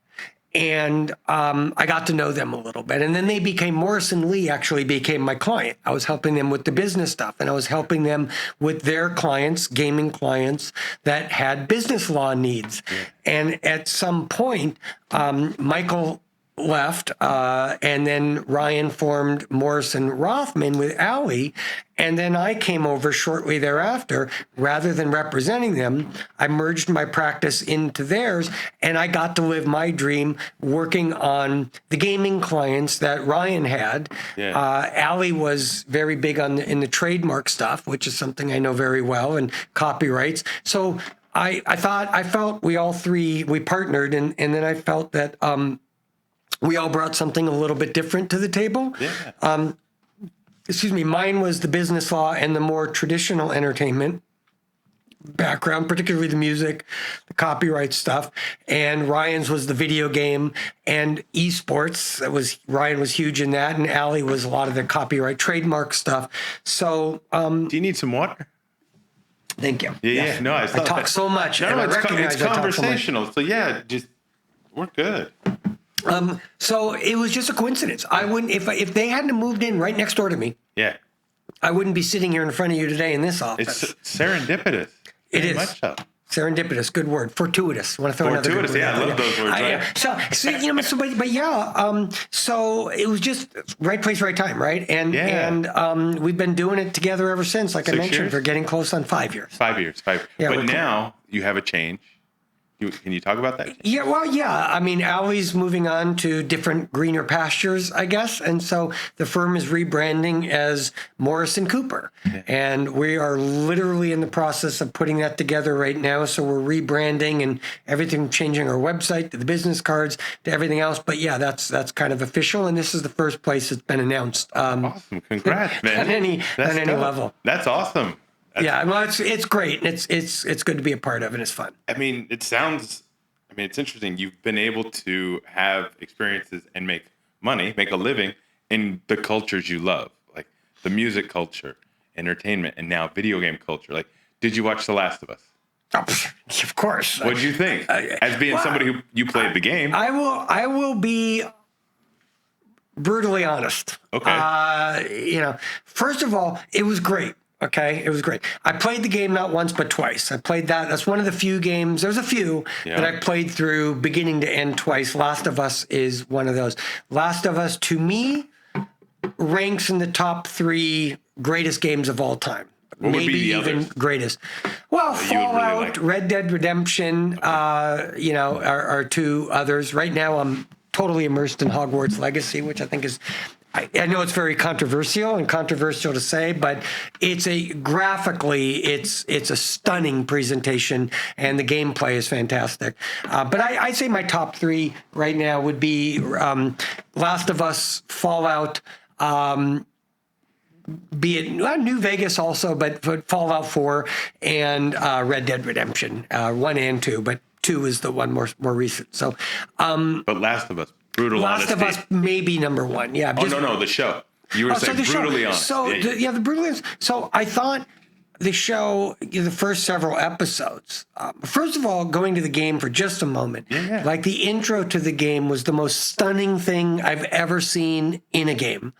[SPEAKER 2] And I got to know them a little bit. And then they became, Morrison Lee actually became my client. I was helping them with the business stuff, and I was helping them with their clients, gaming clients that had business law needs. Yeah. And at some point, Michael left, and then Ryan formed Morrison Rothman with Allie, and then I came over shortly thereafter. Rather than representing them, I merged my practice into theirs, and I got to live my dream working on the gaming clients that Ryan had. Yeah. Allie was very big in the trademark stuff, which is something I know very well, and copyrights. So I felt we all three, we partnered, and then I felt that we all brought something a little bit different to the table. Yeah. Mine was the business law and the more traditional entertainment background, particularly the music, the copyright stuff. And Ryan's was the video game and esports. Ryan was huge in that, and Allie was a lot of the copyright trademark stuff. So,
[SPEAKER 1] do you need some water?
[SPEAKER 2] Thank you.
[SPEAKER 1] Yeah. No, I
[SPEAKER 2] talk so much.
[SPEAKER 1] No, it's conversational. So yeah, we're good.
[SPEAKER 2] So it was just a coincidence. I wouldn't, if they hadn't moved in right next door to me.
[SPEAKER 1] Yeah.
[SPEAKER 2] I wouldn't be sitting here in front of you today in this office.
[SPEAKER 1] It's serendipitous.
[SPEAKER 2] It is. Much so. Serendipitous, good word. Fortuitous. Want to throw another
[SPEAKER 1] fortuitous? Yeah, I love those words.
[SPEAKER 2] Right? So it was just right place, right time, right? And we've been doing it together ever since. Like
[SPEAKER 1] 6
[SPEAKER 2] I mentioned,
[SPEAKER 1] years?
[SPEAKER 2] we're getting close on 5 years.
[SPEAKER 1] 5 years. Yeah, but now you have a change. Can you talk about that?
[SPEAKER 2] Yeah, well, yeah. I mean, Allie's moving on to different greener pastures, I guess. And so the firm is rebranding as Morrison Cooper. Yeah. And we are literally in the process of putting that together right now. So we're rebranding and everything, changing our website to the business cards to everything else. But yeah, that's kind of official. And this is the first place it's been announced.
[SPEAKER 1] Awesome. Congrats, man.
[SPEAKER 2] On any level.
[SPEAKER 1] That's awesome.
[SPEAKER 2] Well, it's great. It's good to be a part of, and it's fun.
[SPEAKER 1] I mean, it's interesting. You've been able to have experiences and make money, make a living in the cultures you love, like the music culture, entertainment, and now video game culture. Like, did you watch The Last of Us?
[SPEAKER 2] Oh, of course.
[SPEAKER 1] What did you think? As being somebody who you played the game.
[SPEAKER 2] I will be brutally honest.
[SPEAKER 1] Okay.
[SPEAKER 2] First of all, it was great. Okay, it was great. I played the game not once but twice. I played that. That's one of the few games. There's a few that I played through beginning to end twice. Last of Us is one of those. Last of Us, to me, ranks in the top 3 greatest games of all time.
[SPEAKER 1] What
[SPEAKER 2] Maybe
[SPEAKER 1] would be the
[SPEAKER 2] even
[SPEAKER 1] others?
[SPEAKER 2] Greatest. Well, Fallout, really like? Red Dead Redemption, are 2 others. Right now, I'm totally immersed in Hogwarts Legacy, which I think is. I know it's very controversial to say, but it's graphically a stunning presentation, and the gameplay is fantastic. But I'd say my top 3 right now would be Last of Us, Fallout, be it New Vegas also, but Fallout 4 and Red Dead Redemption, 1 and 2, but 2 is the one more recent. So,
[SPEAKER 1] but Last of Us. Brutal
[SPEAKER 2] Last
[SPEAKER 1] honesty.
[SPEAKER 2] of Us may be number 1. Yeah.
[SPEAKER 1] No, the show. You were saying brutally honest.
[SPEAKER 2] So the brutally honest. So I thought the show, the first several episodes. First of all, going to the game for just a moment.
[SPEAKER 1] Yeah.
[SPEAKER 2] Like the intro to the game was the most stunning thing I've ever seen in a game.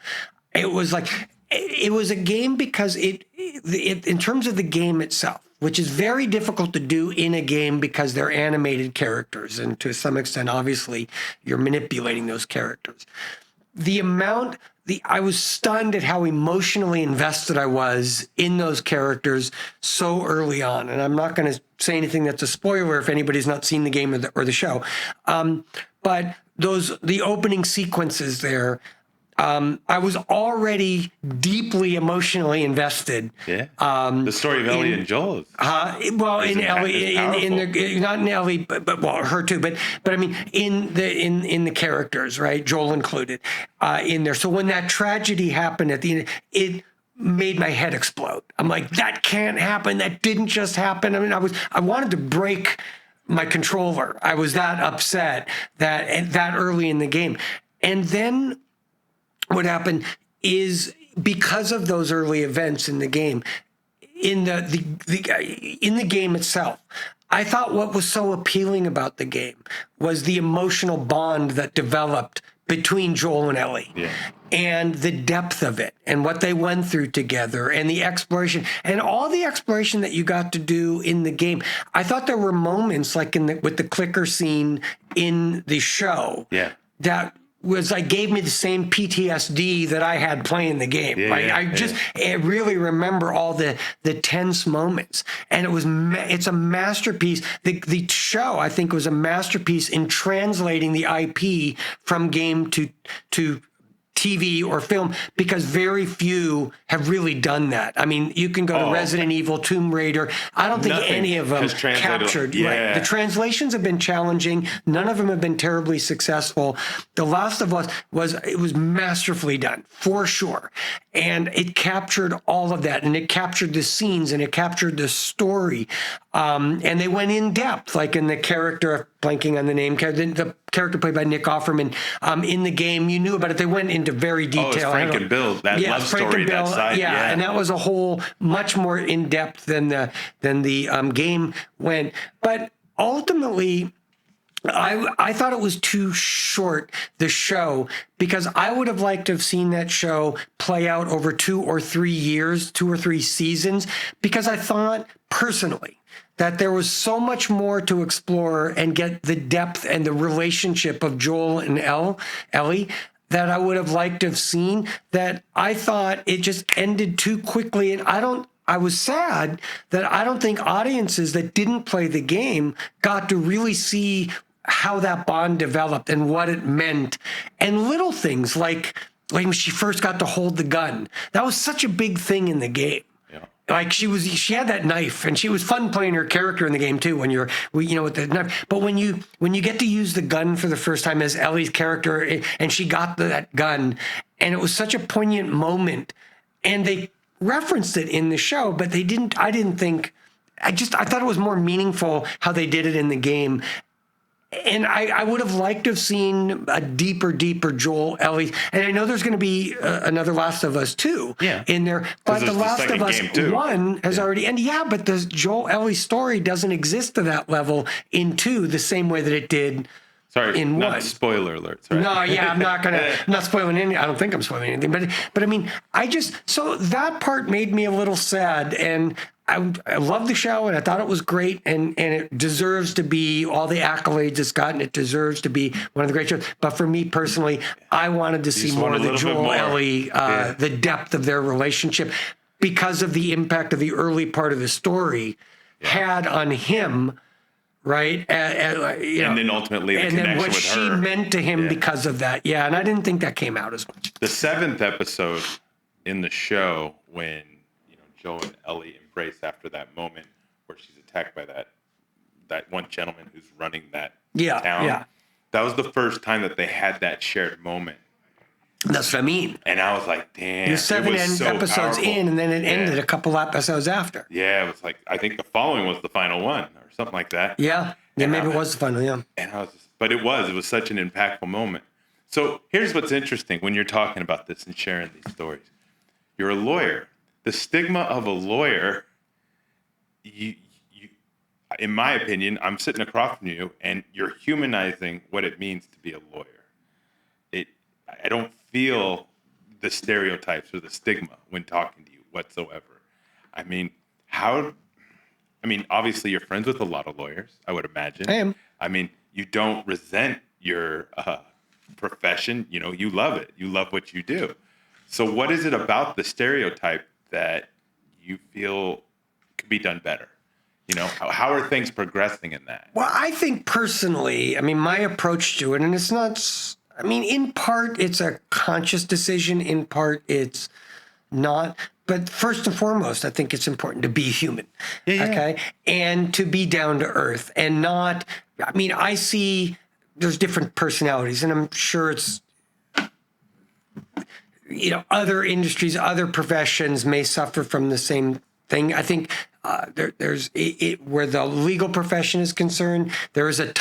[SPEAKER 2] It was a game because it in terms of the game itself, which is very difficult to do in a game because they're animated characters. And to some extent, obviously, you're manipulating those characters. I was stunned at how emotionally invested I was in those characters so early on. And I'm not going to say anything that's a spoiler if anybody's not seen the game or the show. But the opening sequences there, I was already deeply emotionally invested.
[SPEAKER 1] Yeah. The story of Ellie and Joel.
[SPEAKER 2] In Ellie, not in Ellie, but her too. But I mean, in the characters, right? Joel included, in there. So when that tragedy happened at the end, it made my head explode. I'm like, that can't happen. That didn't just happen. I mean, I wanted to break my controller. I was that upset that early in the game, and then. What happened is because of those early events in the game, in the game itself, I thought what was so appealing about the game was the emotional bond that developed between Joel and Ellie.
[SPEAKER 1] Yeah.
[SPEAKER 2] And the depth of it and what they went through together and the exploration and all the exploration that you got to do in the game. I thought there were moments like with the clicker scene in the show that was like gave me the same PTSD that I had playing the game. I really remember all the tense moments, and it's a masterpiece. The show, I think, was a masterpiece in translating the IP from game to TV or film, because very few have really done that. I mean, you can go to Resident Evil, Tomb Raider. I don't think any of them captured. Right. The translations have been challenging. None of them have been terribly successful. The Last of Us was masterfully done, for sure. And it captured all of that, and it captured the scenes, and it captured the story. And they went in depth, like in the character, blanking on the name, the character played by Nick Offerman in the game. You knew about it. They went into very detail.
[SPEAKER 1] It's Frank and Bill, that love story, that side.
[SPEAKER 2] Yeah, and that was a whole much more in depth than the game went. But ultimately, I thought it was too short, the show, because I would have liked to have seen that show play out over 2 or 3 years, 2 or 3 seasons, because I thought personally that there was so much more to explore and get the depth and the relationship of Joel and Ellie that I would have liked to have seen, that I thought it just ended too quickly. And I was sad that I don't think audiences that didn't play the game got to really see how that bond developed and what it meant. And little things like when she first got to hold the gun, that was such a big thing in the game. Like she had that knife, and she was fun playing her character in the game too. When with the knife, but when you get to use the gun for the first time as Ellie's character, and she got that gun, and it was such a poignant moment, and they referenced it in the show, but they didn't. I didn't think. I thought it was more meaningful how they did it in the game. And I would have liked to have seen a deeper Joel, Ellie. And I know there's going to be another Last of Us 2 in there. But The Last of Us 1 has already ended. Yeah, but the Joel, Ellie story doesn't exist to that level in 2 the same way that it did in 1.
[SPEAKER 1] Spoiler alert. Sorry.
[SPEAKER 2] No, yeah, I'm not spoiling anything. I don't think I'm spoiling anything. But I mean, so that part made me a little sad. And I love the show, and I thought it was great, and it deserves to be all the accolades it's gotten. It deserves to be one of the great shows. But for me personally, I wanted to see more of the Joel, Ellie, the depth of their relationship, because of the impact of the early part of the story had on him, right?
[SPEAKER 1] And then ultimately the connection with her. And then what she
[SPEAKER 2] meant to him because of that. Yeah, and I didn't think that came out as much.
[SPEAKER 1] The 7th episode in the show, when Joel and Ellie embrace after that moment where she's attacked by that one gentleman who's running that town. Yeah. That was the first time that they had that shared moment.
[SPEAKER 2] That's what I mean.
[SPEAKER 1] And I was like, damn.
[SPEAKER 2] The 7 episodes powerful. In, and then it ended a couple episodes after.
[SPEAKER 1] Yeah, it was like, I think the following was the final one or something like that.
[SPEAKER 2] Yeah. Maybe it was the final, yeah.
[SPEAKER 1] And but it was such an impactful moment. So here's what's interesting when you're talking about this and sharing these stories. You're a lawyer. The stigma of a lawyer, you, in my opinion, I'm sitting across from you, and you're humanizing what it means to be a lawyer. I don't feel the stereotypes or the stigma when talking to you whatsoever. I mean, obviously you're friends with a lot of lawyers, I would imagine.
[SPEAKER 2] I am.
[SPEAKER 1] I mean, you don't resent your profession. You love it. You love what you do. So what is it about the stereotype that you feel could be done better? How are things progressing in that?
[SPEAKER 2] Well, I think personally, my approach to it, and it's not, in part it's a conscious decision, in part it's not. But first and foremost, I think it's important to be human, okay? And to be down to earth and not, I see there's different personalities, and I'm sure it's, other industries, other professions may suffer from the same thing. I think there's where the legal profession is concerned, there is a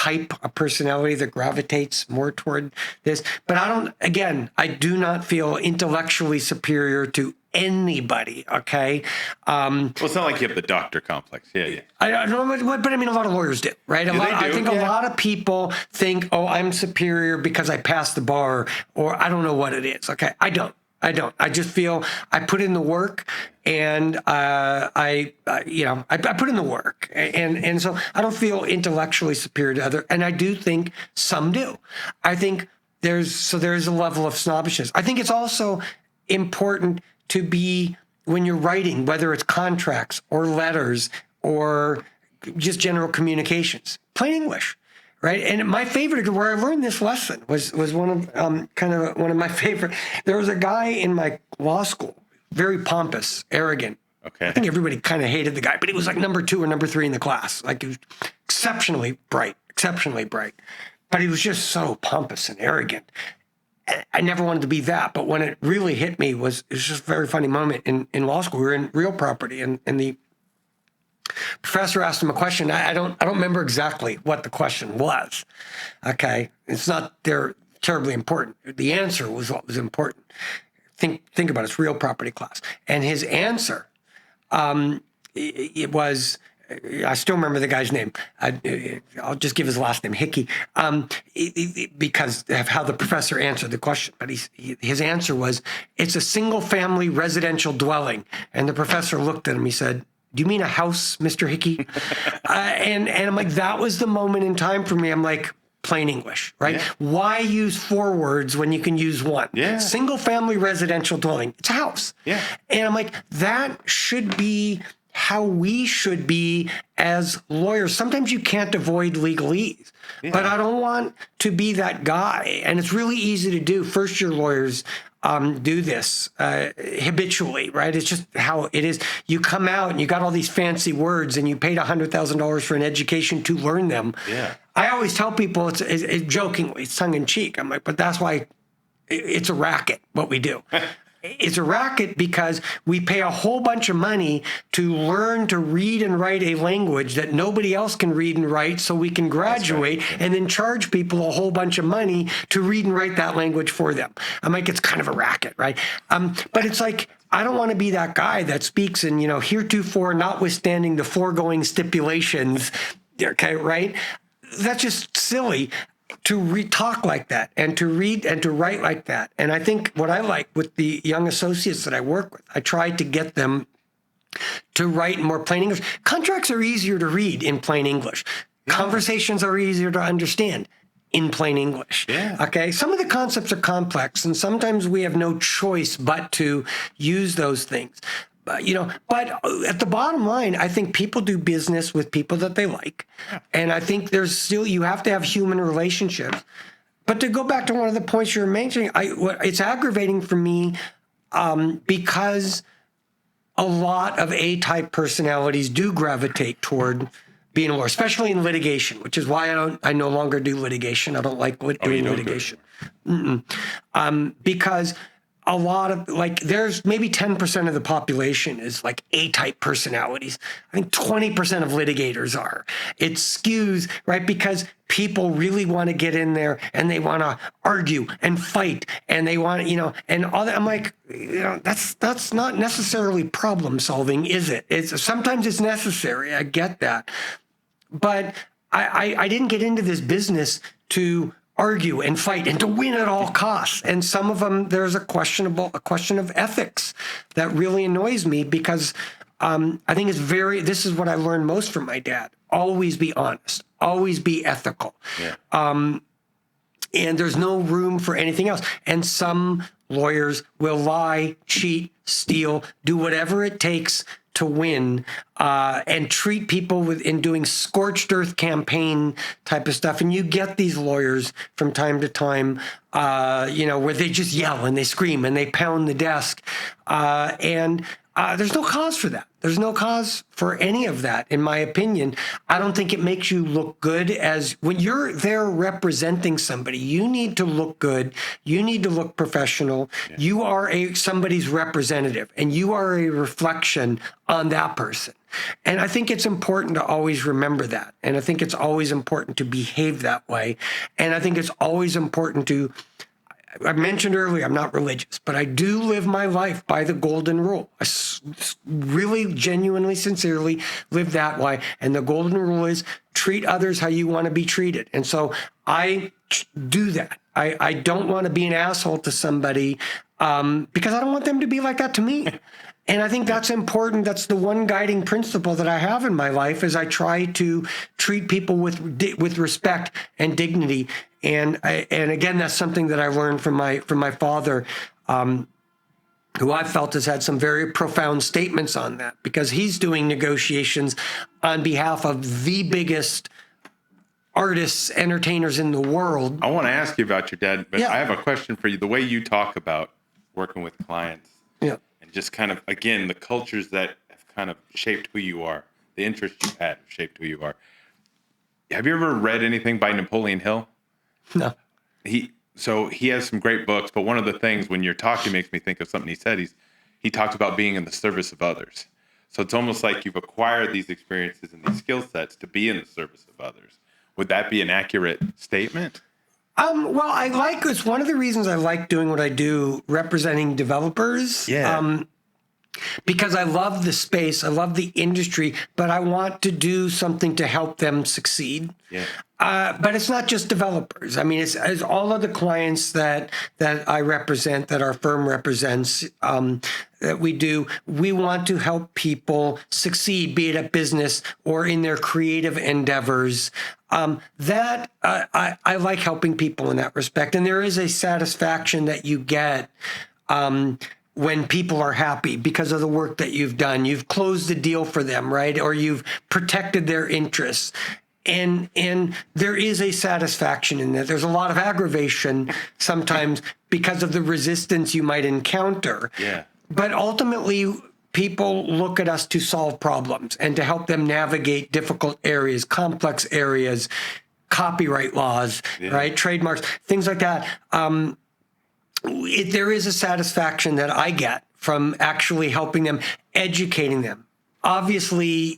[SPEAKER 2] personality that gravitates more toward this. But I do not feel intellectually superior to anybody. Okay.
[SPEAKER 1] Well, it's not like you have the doctor complex. Yeah.
[SPEAKER 2] I don't know, but I mean, a lot of lawyers do, right? I think a lot of people think, oh, I'm superior because I passed the bar, or I don't know what it is. Okay. I don't. I just feel I put in the work, and I put in the work, and so I don't feel intellectually superior to other. And I do think some do. I think there's a level of snobbishness. I think it's also important to be, when you're writing, whether it's contracts or letters or just general communications, plain English. Right. And my favorite, where I learned this lesson was one of my favorite. There was a guy in my law school, very pompous, arrogant.
[SPEAKER 1] Okay.
[SPEAKER 2] I think everybody kind of hated the guy, but he was like number 2 or number 3 in the class. Like, he was exceptionally bright. But he was just so pompous and arrogant. I never wanted to be that. But when it really hit me, it was just a very funny moment in law school. We were in real property, and the professor asked him a question. I don't remember exactly what the question was. Okay, it's not terribly important. The answer was what was important. Think about it. It's real property class, and his answer, it was. I still remember the guy's name. I'll just give his last name, Hickey, because of how the professor answered the question. But his answer was, "It's a single-family residential dwelling." And the professor looked at him. He said, "Do you mean a house, Mr. Hickey?" And I'm like, that was the moment in time for me. I'm like, plain English, right? Yeah. Why use 4 words when you can use 1?
[SPEAKER 1] Yeah.
[SPEAKER 2] Single family residential dwelling. It's a house.
[SPEAKER 1] Yeah.
[SPEAKER 2] And I'm like, that should be how we should be as lawyers. Sometimes you can't avoid legalese, but I don't want to be that guy. And it's really easy to do. First year lawyers do this habitually, right? It's just how it is. You come out and you got all these fancy words, and you paid $100,000 for an education to learn them.
[SPEAKER 1] Yeah.
[SPEAKER 2] I always tell people, it's jokingly, it's tongue in cheek. I'm like, but that's why it's a racket, what we do. It's a racket because we pay a whole bunch of money to learn to read and write a language that nobody else can read and write, so we can graduate and then charge people a whole bunch of money to read and write that language for them. I'm like, it's kind of a racket, right? But it's like, I don't want to be that guy that speaks in, heretofore, notwithstanding the foregoing stipulations, okay, right? That's just silly to talk like that, and to read and to write like that. And I think what I like with the young associates that I work with, I try to get them to write in more plain English. Contracts are easier to read in plain English. Yeah. Conversations are easier to understand in plain English.
[SPEAKER 1] Yeah.
[SPEAKER 2] Okay. Some of the concepts are complex, and sometimes we have no choice but to use those things. But at the bottom line, I think people do business with people that they like. And I think you have to have human relationships. But to go back to one of the points you were mentioning, it's aggravating for me because a lot of A-type personalities do gravitate toward being a lawyer, especially in litigation, which is why I no longer do litigation. I don't like doing litigation. Because a lot of, there's maybe 10% of the population is like A-type personalities. I think 20% of litigators are. It skews, right? Because people really want to get in there and they want to argue and fight, and they want, and all that. I'm like, that's not necessarily problem solving, is it? Sometimes it's necessary. I get that. But I didn't get into this business to argue and fight and to win at all costs. And some of them, there's a question of ethics that really annoys me, because I think this is what I learned most from my dad. Always be honest, always be ethical. Yeah. And there's no room for anything else. And some lawyers will lie, cheat, steal, do whatever it takes to win, and treat people in doing scorched earth campaign type of stuff. And you get these lawyers from time to time, where they just yell and they scream and they pound the desk. And there's no cause for that. There's no cause for any of that, in my opinion. I don't think it makes you look good. When you're there representing somebody, you need to look good. You need to look professional. Yeah. You are somebody's representative, and you are a reflection on that person. And I think it's important to always remember that. And I think it's always important to behave that way. And I think it's always important to I mentioned earlier, I'm not religious, but I do live my life by the golden rule. I really, genuinely, sincerely live that way. And the golden rule is treat others how you want to be treated. And so I do that. I don't want to be an asshole to somebody because I don't want them to be like that to me. And I think that's important. That's the one guiding principle that I have in my life is I try to treat people with respect and dignity. And again, that's something that I learned from my father, who I felt has had some very profound statements on that because he's doing negotiations on behalf of the biggest artists, entertainers in the world.
[SPEAKER 1] I want to ask you about your dad, but
[SPEAKER 2] Yeah.
[SPEAKER 1] I have a question for you. The way you talk about working with clients
[SPEAKER 2] Yeah.
[SPEAKER 1] and just kind of, again, the cultures that have kind of shaped who you are, the interests you've had have shaped who you are. Have you ever read anything by Napoleon Hill?
[SPEAKER 2] No.
[SPEAKER 1] He has some great books, but one of the things when you're talking makes me think of something he said. He talked about being in the service of others. So it's almost like you've acquired these experiences and these skill sets to be in the service of others. Would that be an accurate statement?
[SPEAKER 2] Well, it's one of the reasons I like doing what I do, representing developers.
[SPEAKER 1] Yeah.
[SPEAKER 2] Because I love the space, I love the industry, but I want to do something to help them succeed.
[SPEAKER 1] Yeah.
[SPEAKER 2] But it's not just developers. I mean, it's all of the clients that I represent, that our firm represents, that we do. We want to help people succeed, be it a business or in their creative endeavors. I like helping people in that respect. And there is a satisfaction that you get when people are happy because of the work that you've done. You've closed the deal for them, right? Or you've protected their interests. And there is a satisfaction in that. There's a lot of aggravation sometimes because of the resistance you might encounter.
[SPEAKER 1] Yeah.
[SPEAKER 2] But ultimately, people look at us to solve problems and to help them navigate difficult areas, complex areas, copyright laws, right? Trademarks, things like that. There is a satisfaction that I get from actually helping them, educating them. Obviously,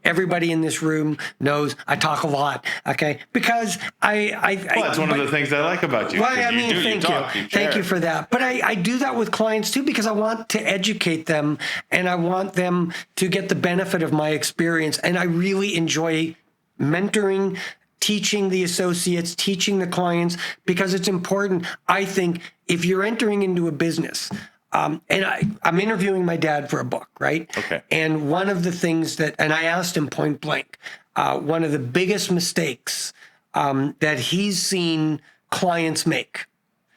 [SPEAKER 2] everybody in this room knows I talk a lot, okay? Because
[SPEAKER 1] That's one of the things I like about you.
[SPEAKER 2] Well, I mean,
[SPEAKER 1] Thank
[SPEAKER 2] Thank you for that. But I do that with clients too because I want to educate them and I want them to get the benefit of my experience. And I really enjoy mentoring, teaching the associates, teaching the clients, because it's important. I think if you're entering into a business, and I'm interviewing my dad for a book, right?
[SPEAKER 1] Okay.
[SPEAKER 2] And one of the things and I asked him point blank, one of the biggest mistakes that he's seen clients make.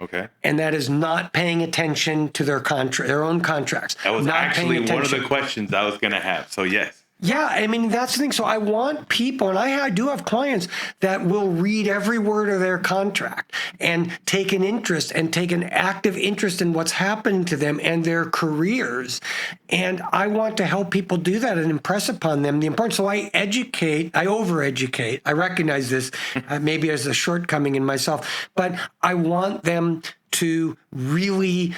[SPEAKER 1] Okay.
[SPEAKER 2] And that is not paying attention to their own contracts.
[SPEAKER 1] That was
[SPEAKER 2] not
[SPEAKER 1] actually
[SPEAKER 2] paying
[SPEAKER 1] one of the
[SPEAKER 2] attention.
[SPEAKER 1] questions I was going to have. So yes.
[SPEAKER 2] Yeah, I mean, that's the thing. So I want people, and I do have clients that will read every word of their contract and take an interest and take an active interest in what's happening to them and their careers. And I want to help people do that and impress upon them the importance. So I over-educate. I recognize this maybe as a shortcoming in myself, but I want them to really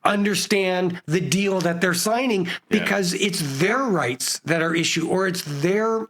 [SPEAKER 2] understand the deal that they're signing because it's their rights that are issued or it's their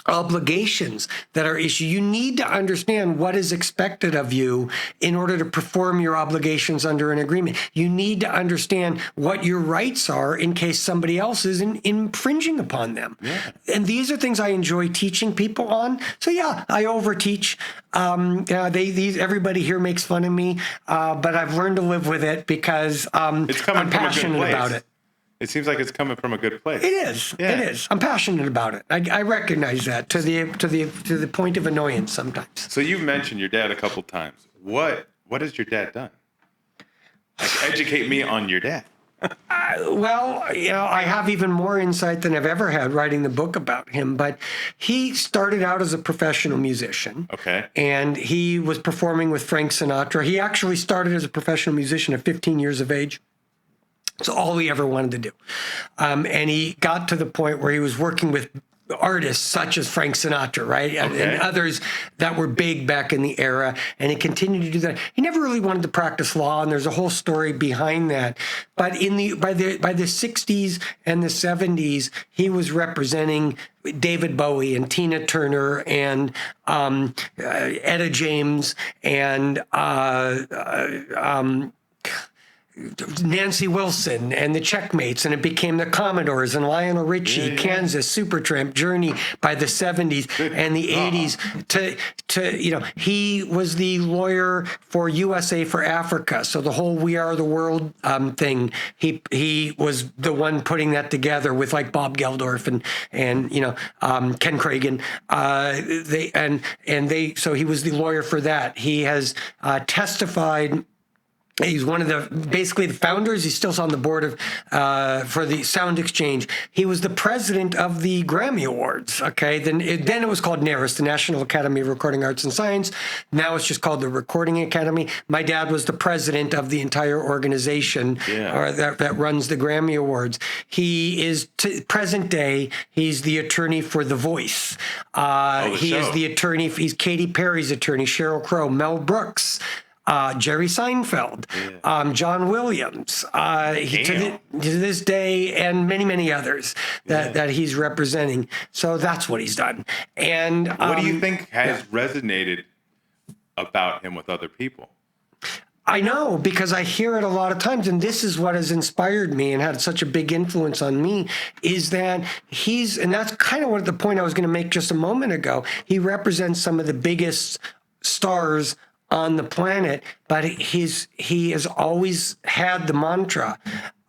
[SPEAKER 2] obligations that are issued. You need to understand what is expected of you in order to perform your obligations under an agreement. You need to understand what your rights are in case somebody else is infringing upon them. Yeah. And these are things I enjoy teaching people on. So yeah, I overteach. Everybody here makes fun of me, but I've learned to live with it because I'm passionate about it.
[SPEAKER 1] It seems like it's coming from a good place.
[SPEAKER 2] It is. Yeah. It is. I'm passionate about it. I recognize that to the point of annoyance sometimes.
[SPEAKER 1] So you've mentioned your dad a couple times. What has your dad done? Like, educate me on your dad.
[SPEAKER 2] I have even more insight than I've ever had writing the book about him. But he started out as a professional musician.
[SPEAKER 1] Okay.
[SPEAKER 2] And he was performing with Frank Sinatra. He actually started as a professional musician at 15 years of age. It's all he ever wanted to do. And he got to the point where he was working with artists such as Frank Sinatra, right? And others that were big back in the era. And he continued to do that. He never really wanted to practice law, and there's a whole story behind that. But by the 60s and the 70s, he was representing David Bowie and Tina Turner and Etta James and Nancy Wilson and the Checkmates, and it became the Commodores and Lionel Richie, Kansas, Supertramp, Journey by the 70s and the 80s. He was the lawyer for USA for Africa. So the whole "We Are the World" thing, he was the one putting that together with like Bob Geldorf and Ken Cragen. So he was the lawyer for that. He has testified. He's one of basically the founders. He's still on the board of for the Sound Exchange. He was the president of the Grammy Awards. Okay, then it was called NARIS, the National Academy of Recording Arts and Science. Now it's just called the Recording Academy. My dad was the president of the entire organization that runs the Grammy Awards. He is present day. He's the attorney for The Voice. He is the attorney. He's Katy Perry's attorney. Sheryl Crow, Mel Brooks. Jerry Seinfeld, John Williams, to this day, and many, many others that he's representing. So that's what he's done. And
[SPEAKER 1] what do you think has resonated about him with other people?
[SPEAKER 2] I know, because I hear it a lot of times, and this is what has inspired me and had such a big influence on me, is that and that's kind of what the point I was going to make just a moment ago. He represents some of the biggest stars on the planet, but he has always had the mantra,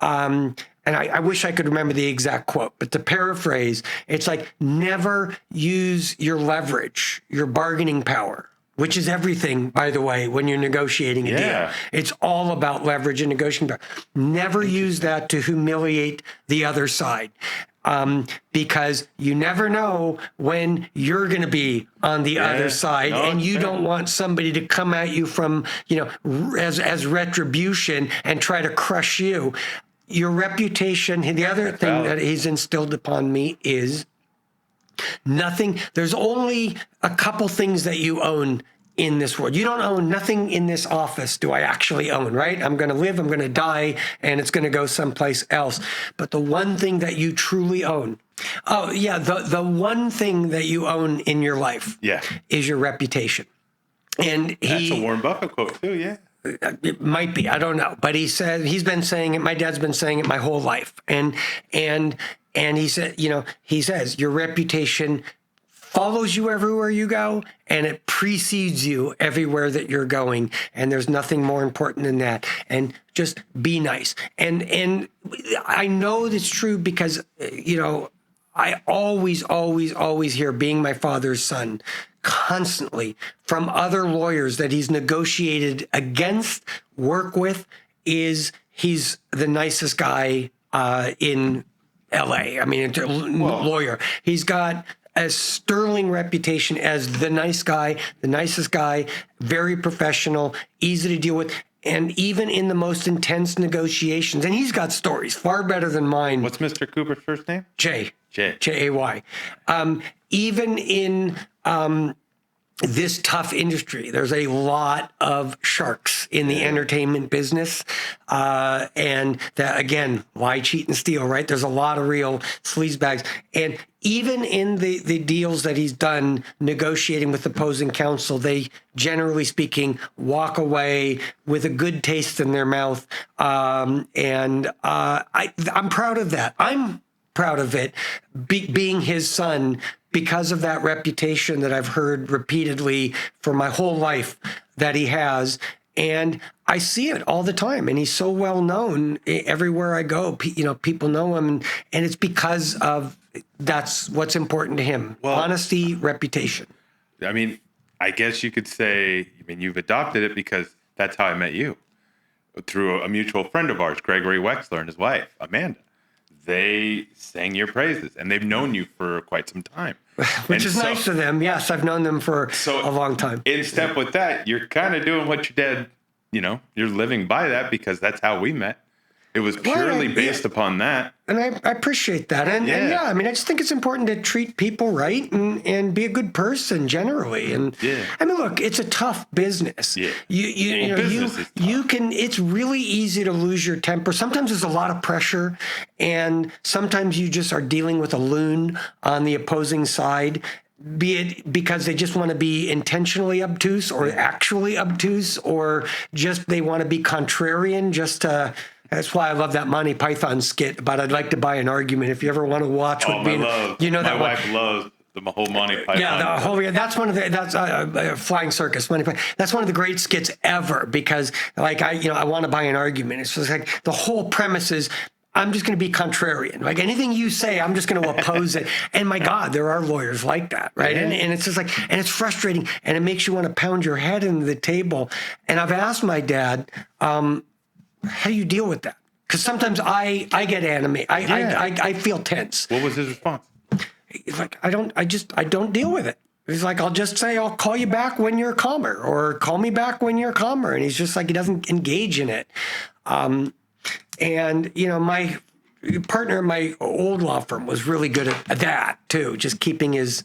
[SPEAKER 2] and I wish I could remember the exact quote, but to paraphrase, it's like, never use your leverage, your bargaining power, which is everything, by the way, when you're negotiating a deal. It's all about leverage and negotiating power. Never use that to humiliate the other side. Because you never know when you're going to be on the other side, and you don't want somebody to come at you from, as retribution and try to crush you. Your reputation. The other thing that he's instilled upon me is there's only a couple things that you own in this world. You don't own nothing in this office. Do I actually own, right? I'm going to live, I'm going to die, and it's going to go someplace else. But the one thing that you truly own, the one thing that you own in your life is your reputation. And
[SPEAKER 1] that's a Warren Buffett quote too,
[SPEAKER 2] It might be, I don't know. But he said, he's been saying it, my dad's been saying it my whole life. And he said, he says, your reputation follows you everywhere you go, and it precedes you everywhere that you're going. And there's nothing more important than that. And just be nice. And I know it's true because, I always hear, being my father's son, constantly from other lawyers that he's negotiated against, work with, he's the nicest guy in LA. I mean, lawyer. He's got a sterling reputation as the nice guy, the nicest guy, very professional, easy to deal with. And even in the most intense negotiations, and he's got stories far better than mine.
[SPEAKER 1] What's Mr. Cooper's first name?
[SPEAKER 2] Jay. J-A-Y. Even in this tough industry, there's a lot of sharks in the entertainment business. And that, again, lie, cheat, and steal, right? There's a lot of real sleazebags. And even in the deals that he's done negotiating with opposing counsel, they, generally speaking, walk away with a good taste in their mouth. I'm proud of that. I'm proud of it, being his son, because of that reputation that I've heard repeatedly for my whole life that he has. And I see it all the time. And he's so well known everywhere I go. People know him. And it's because of that's what's important to him. Well, honesty, reputation.
[SPEAKER 1] I mean, I guess you could say, you've adopted it because that's how I met you. Through a mutual friend of ours, Gregory Wexler, and his wife, Amanda. They sang your praises, and they've known you for quite some time.
[SPEAKER 2] Which is nice of them. Yes, I've known them for a long time.
[SPEAKER 1] In step with that, you're kind of doing what your dad, you're living by that, because that's how we met. It was purely based upon that.
[SPEAKER 2] And I appreciate that. And yeah, I mean, I just think it's important to treat people right and be a good person generally. And I mean, look, it's a tough business. Yeah. You can, it's really easy to lose your temper. Sometimes there's a lot of pressure, and sometimes you just are dealing with a loon on the opposing side, be it because they just want to be intentionally obtuse or actually obtuse, or just they want to be contrarian just to. That's why I love that Monty Python skit about I'd like to buy an argument. If you ever want to watch,
[SPEAKER 1] my wife loves the whole Monty Python.
[SPEAKER 2] Yeah, that's one of the Flying Circus. Monty Python. That's one of the great skits ever, because like I want to buy an argument. It's just like the whole premise is I'm just going to be contrarian. Like anything you say, I'm just going to oppose it. And my God, there are lawyers like that, right? Yeah. And it's just like, and it's frustrating, and it makes you want to pound your head into the table. And I've asked my dad, how do you deal with that? Because sometimes I get animated. I feel tense.
[SPEAKER 1] What was his response?
[SPEAKER 2] He's like, I don't deal with it. He's like, I'll just say, I'll call you back when you're calmer, or call me back when you're calmer. And he's just like, he doesn't engage in it. And, my partner in my old law firm was really good at that too, just keeping his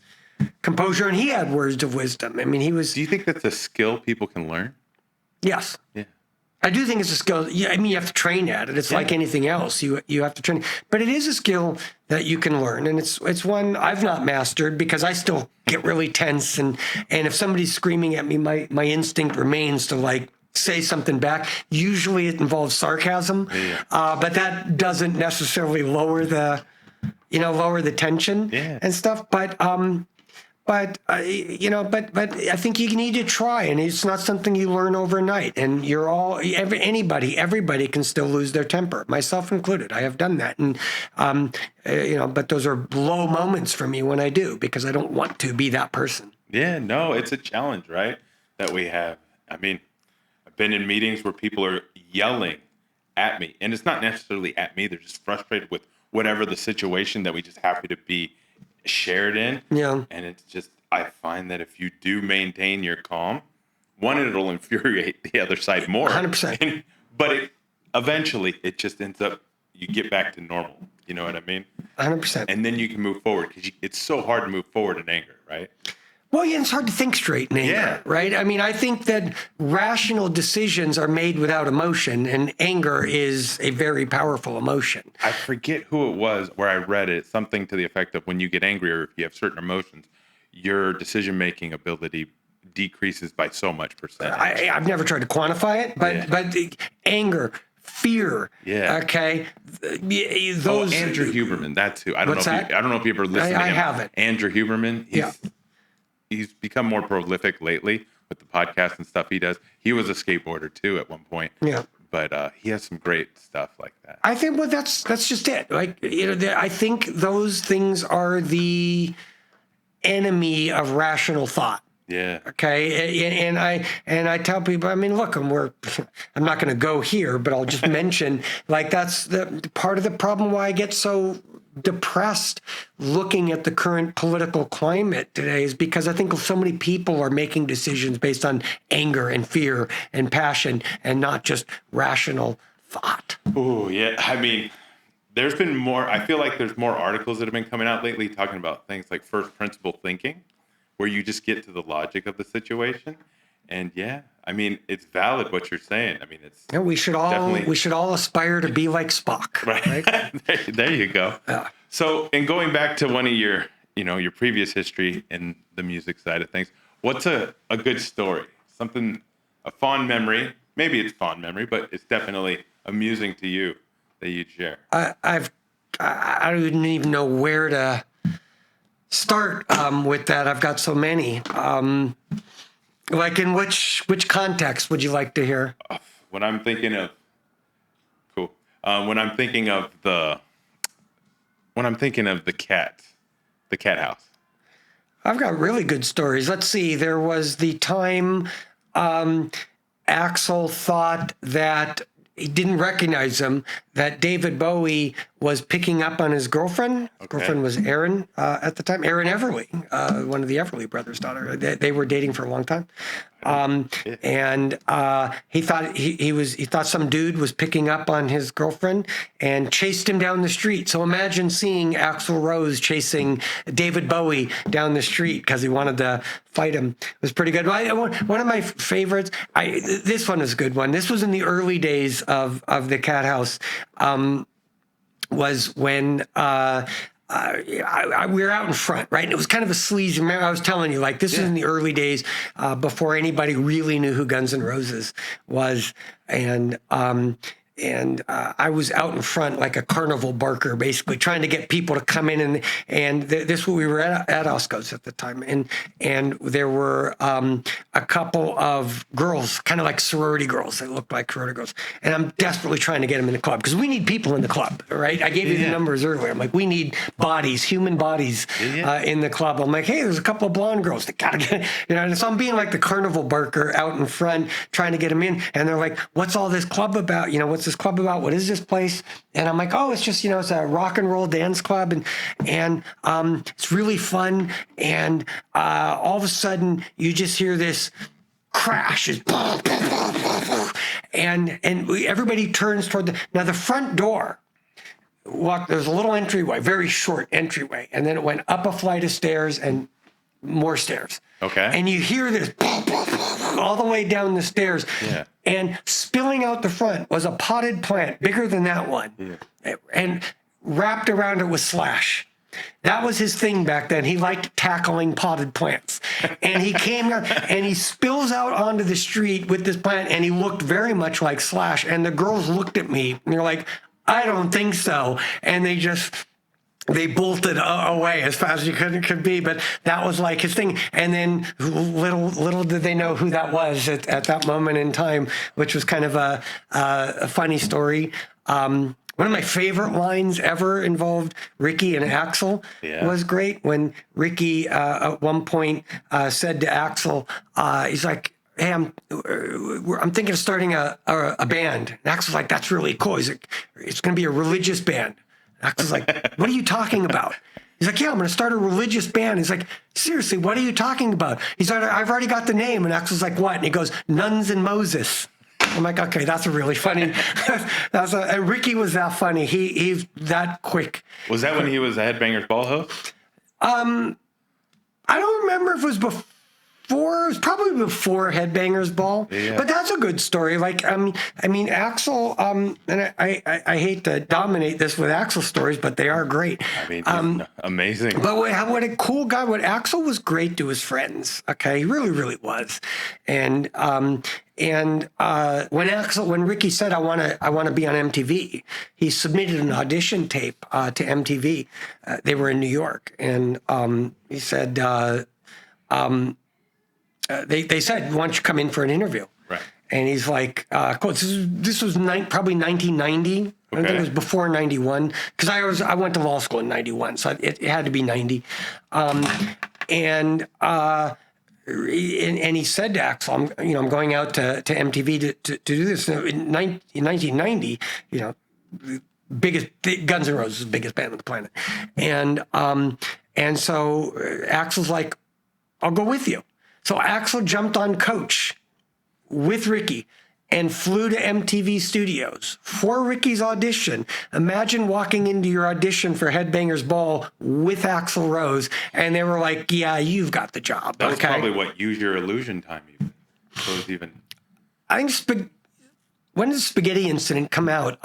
[SPEAKER 2] composure. And he had words of wisdom. I mean, he was.
[SPEAKER 1] Do you think that's a skill people can learn?
[SPEAKER 2] Yes.
[SPEAKER 1] Yeah.
[SPEAKER 2] I do think it's a skill. Yeah, I mean, you have to train at it. It's like anything else. You have to train. But it is a skill that you can learn, and it's one I've not mastered, because I still get really tense. And if somebody's screaming at me, my instinct remains to like say something back. Usually it involves sarcasm, but that doesn't necessarily lower the tension and stuff. But I think you need to try, and it's not something you learn overnight. And everybody can still lose their temper, myself included. I have done that, and but those are low moments for me when I do, because I don't want to be that person.
[SPEAKER 1] Yeah, no, it's a challenge, right? That we have. I mean, I've been in meetings where people are yelling at me, and it's not necessarily at me. They're just frustrated with whatever the situation that we just happen to be shared in. Yeah. And it's just, I find that if you do maintain your calm, one, it'll infuriate the other side more.
[SPEAKER 2] 100%.
[SPEAKER 1] But eventually it just ends up, you get back to normal. You know what I mean?
[SPEAKER 2] 100%.
[SPEAKER 1] And then you can move forward, because it's so hard to move forward in anger, right?
[SPEAKER 2] Well, yeah, it's hard to think straight in anger, right? I mean, I think that rational decisions are made without emotion, and anger is a very powerful emotion.
[SPEAKER 1] I forget who it was where I read it, something to the effect of when you get angry, or if you have certain emotions, your decision-making ability decreases by so much percentage.
[SPEAKER 2] I've never tried to quantify it, but anger, fear. Yeah. Okay.
[SPEAKER 1] Those. Andrew Huberman. That's who. I don't know if you ever listened to him.
[SPEAKER 2] I haven't.
[SPEAKER 1] Andrew Huberman. He's become more prolific lately with the podcast and stuff he does. He was a skateboarder too at one point. Yeah. But he has some great stuff like that.
[SPEAKER 2] I think that's just it. Like, I think those things are the enemy of rational thought.
[SPEAKER 1] Yeah.
[SPEAKER 2] Okay. And I tell people, I mean, look, I'm not going to go here, but I'll just mention, like, that's the part of the problem why I get so depressed looking at the current political climate today, is because I think so many people are making decisions based on anger and fear and passion, and not just rational thought.
[SPEAKER 1] Oh, yeah. I mean, there's been more, I feel like there's more articles that have been coming out lately talking about things like first principle thinking, where you just get to the logic of the situation. And I mean, it's valid what you're saying. I mean, it's
[SPEAKER 2] we should all aspire to be like Spock,
[SPEAKER 1] right? There you go. So, in going back to one of your previous history in the music side of things, what's a good story? Something, a fond memory? Maybe it's fond memory, but it's definitely amusing to you that you'd share.
[SPEAKER 2] I don't even know where to start with that. I've got so many. Like, in which context would you like to hear?
[SPEAKER 1] When I'm thinking of the cat house.
[SPEAKER 2] I've got really good stories. Let's see. There was the time Axl thought that he didn't recognize him, that David Bowie was picking up on his girlfriend. His girlfriend was Erin at the time. Erin Everly, one of the Everly brothers' daughter. They were dating for a long time. And he thought some dude was picking up on his girlfriend and chased him down the street. So imagine seeing Axl Rose chasing David Bowie down the street because he wanted to fight him. It was pretty good. One of my favorites, this one is a good one. This was in the early days of the Cathouse, was when we were out in front, right? And it was kind of a sleazy. Remember, I was telling you, like, this is in the early days before anybody really knew who Guns N' Roses was. And I was out in front like a carnival barker, basically trying to get people to come in. And this we were at Osco's at the time. And there were a couple of girls, kind of like sorority girls. They looked like sorority girls. And I'm desperately trying to get them in the club because we need people in the club, right? I gave you the numbers earlier. I'm like, we need bodies, human bodies in the club. I'm like, hey, there's a couple of blonde girls. They gotta get, and so I'm being like the carnival barker out in front, trying to get them in. And they're like, what's all this club about? What's this club about? What is this place? And I'm like, oh, it's just, it's a rock and roll dance club. And it's really fun. And all of a sudden you just hear this crash. And everybody turns toward the front door. There's a little entryway, very short entryway. And then it went up a flight of stairs and more stairs.
[SPEAKER 1] Okay.
[SPEAKER 2] And you hear this all the way down the stairs.
[SPEAKER 1] Yeah.
[SPEAKER 2] And spilling out the front was a potted plant bigger than that one. Yeah. And wrapped around it was Slash. That was his thing back then. He liked tackling potted plants. And he came down and he spills out onto the street with this plant and he looked very much like Slash. And the girls looked at me and they're like, I don't think so. And they bolted away as fast as you could be, but that was like his thing. And then little did they know who that was at that moment in time, which was kind of a funny story. One of my favorite lines ever involved Riki and Axl. Was great when Riki at one point said to Axl, he's like, hey, I'm thinking of starting a band. And Axl's like, that's really cool. He's like, it's going to be a religious band. Axl's like, what are you talking about? He's like, yeah, I'm going to start a religious band. He's like, seriously, what are you talking about? He's like, I've already got the name. And Axl's like, what? And he goes, Nuns and Moses. I'm like, okay, that's a really funny. And Riki was that funny. He's that quick.
[SPEAKER 1] Was that when he was a Headbangers Ball host?
[SPEAKER 2] I don't remember if it was before. It was probably before Headbangers Ball, but that's a good story. Like, I mean, Axl, and I hate to dominate this with Axl stories, but they are great.
[SPEAKER 1] I mean, amazing.
[SPEAKER 2] But what a cool guy! What Axl was great to his friends. Okay, he really, really was. And when Riki said, I want to be on MTV, he submitted an audition tape to MTV. They were in New York, and he said. They said, why don't you come in for an interview? Right. And he's like, cool. This was probably 1990. Okay. I think it was before 91 because I went to law school in 91, so it had to be 90. And he said to Axl, I'm going out to MTV to do this. In 1990, biggest Guns N' Roses, biggest band on the planet, and so Axl's like, I'll go with you. So Axl jumped on coach with Riki and flew to MTV Studios for Riki's audition. Imagine walking into your audition for Headbangers Ball with Axl Rose, and they were like, yeah, you've got the job.
[SPEAKER 1] That's probably what Use Your Illusion time even. So it was even...
[SPEAKER 2] I think when did the Spaghetti Incident come out?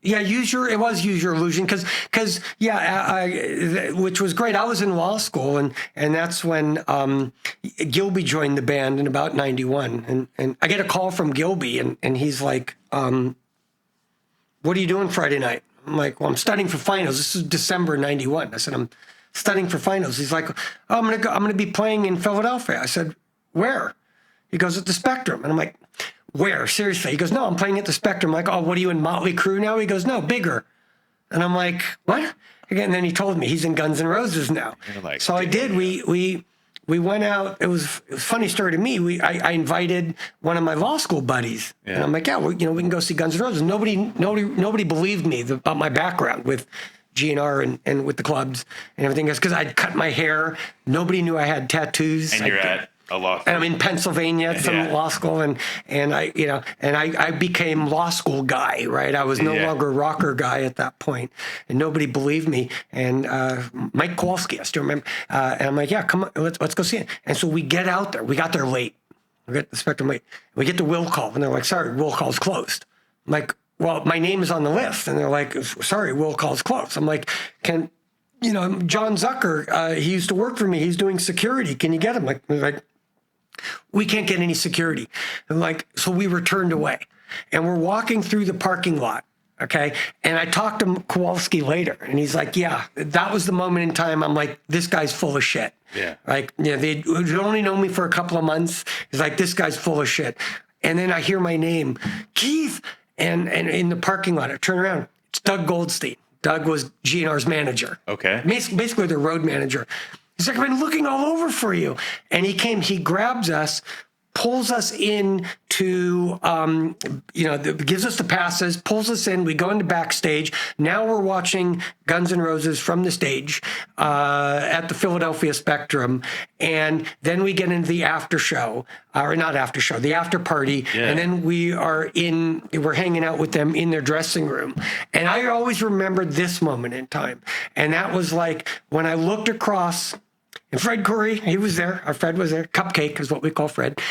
[SPEAKER 2] Use Your Illusion, because which was great. I was in law school, and that's when Gilby joined the band in about 91, and I get a call from Gilby, and he's like, what are you doing Friday night? I'm like, well, I'm studying for finals. This is December 91. I said, I'm studying for finals. He's like, oh, I'm gonna be playing in Philadelphia. I said, where? He goes, at the Spectrum. And I'm like, where? Seriously? He goes, no, I'm playing at the Spectrum. I'm like, oh, what are you in Motley Crue now? He goes, no, bigger. And I'm like, what? Again, then he told me he's in Guns N' Roses now.
[SPEAKER 1] Like,
[SPEAKER 2] so I did. We we went out. It was a funny story to me. I invited one of my law school buddies, and I'm like, yeah, we can go see Guns N' Roses. Nobody believed me about my background with GNR and with the clubs and everything else, because I'd cut my hair. Nobody knew I had tattoos.
[SPEAKER 1] And you're at a law school.
[SPEAKER 2] And I'm in Pennsylvania at some law school, and I became law school guy, right? I was no longer rocker guy at that point, and nobody believed me. And Mike Kowalski, I still remember, and I'm like, yeah, come on, let's go see it. And so we get out there. We got there late. We get the Spectrum late. We get the will call, and they're like, sorry, will call's closed. I'm like, well, my name is on the list. And they're like, sorry, will call's closed. I'm like, John Zucker, he used to work for me. He's doing security. Can you get him? Like, we can't get any security. And like, so we were turned away. And we're walking through the parking lot, okay? And I talked to Kowalski later, and he's like, yeah, that was the moment in time. I'm like, this guy's full of shit.
[SPEAKER 1] Yeah.
[SPEAKER 2] Like, they'd only known me for a couple of months. He's like, this guy's full of shit. And then I hear my name, Keith. And in the parking lot, I turn around. It's Doug Goldstein. Doug was GNR's manager.
[SPEAKER 1] Okay.
[SPEAKER 2] Basically, the road manager. He's like, I've been looking all over for you. And he grabs us, pulls us in to, gives us the passes, pulls us in. We go into backstage. Now we're watching Guns N' Roses from the stage at the Philadelphia Spectrum. And then we get into the after show, or not after show, the after party. Yeah. And then we're hanging out with them in their dressing room. And I always remember this moment in time. And that was like when I looked across. And Fred Curry, he was there. Our Fred was there. Cupcake is what we call Fred.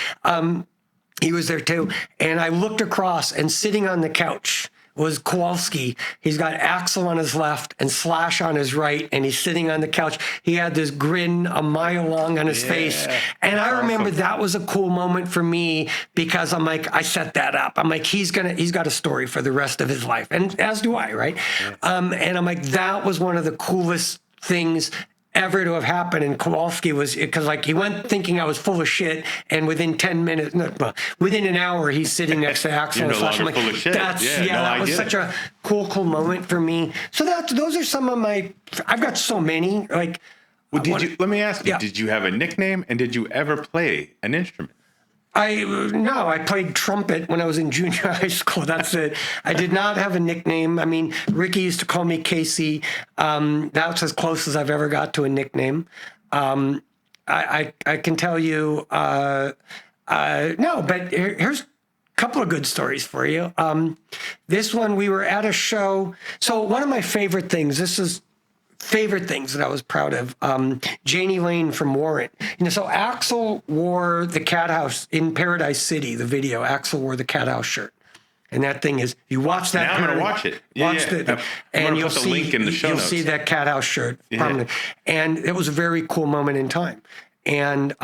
[SPEAKER 2] He was there too. And I looked across, and sitting on the couch was Kowalski. He's got Axel on his left and Slash on his right, and he's sitting on the couch. He had this grin a mile long on his face. And I remember that was a cool moment for me, because I'm like, I set that up. I'm like, he's got a story for the rest of his life. And as do I, right? Yeah. And I'm like, that was one of the coolest things ever to have happened. And Kowalski was, because like he went thinking I was full of shit, and within 10 minutes, within an hour, he's sitting next to Axel.
[SPEAKER 1] You're no longer full of shit.
[SPEAKER 2] That was such a cool moment for me. So those are some of I've got so many. Like,
[SPEAKER 1] well, let me ask you, did you have a nickname, and did you ever play an instrument?
[SPEAKER 2] I played trumpet when I was in junior high school. That's it. I did not have a nickname. I mean, Ricky used to call me Casey. That's as close as I've ever got to a nickname. I can tell you, no, but here's a couple of good stories for you. This one, we were at a show. So one of my favorite things that I was proud of, Janie Lane from Warrant. So Axel wore the Cathouse in Paradise City, the video. Axel wore the Cathouse shirt. And that thing is, you watch that.
[SPEAKER 1] Now I'm going to watch it.
[SPEAKER 2] And you'll
[SPEAKER 1] put the link in the show notes.
[SPEAKER 2] See that Cathouse shirt. Yeah. And it was a very cool moment in time. And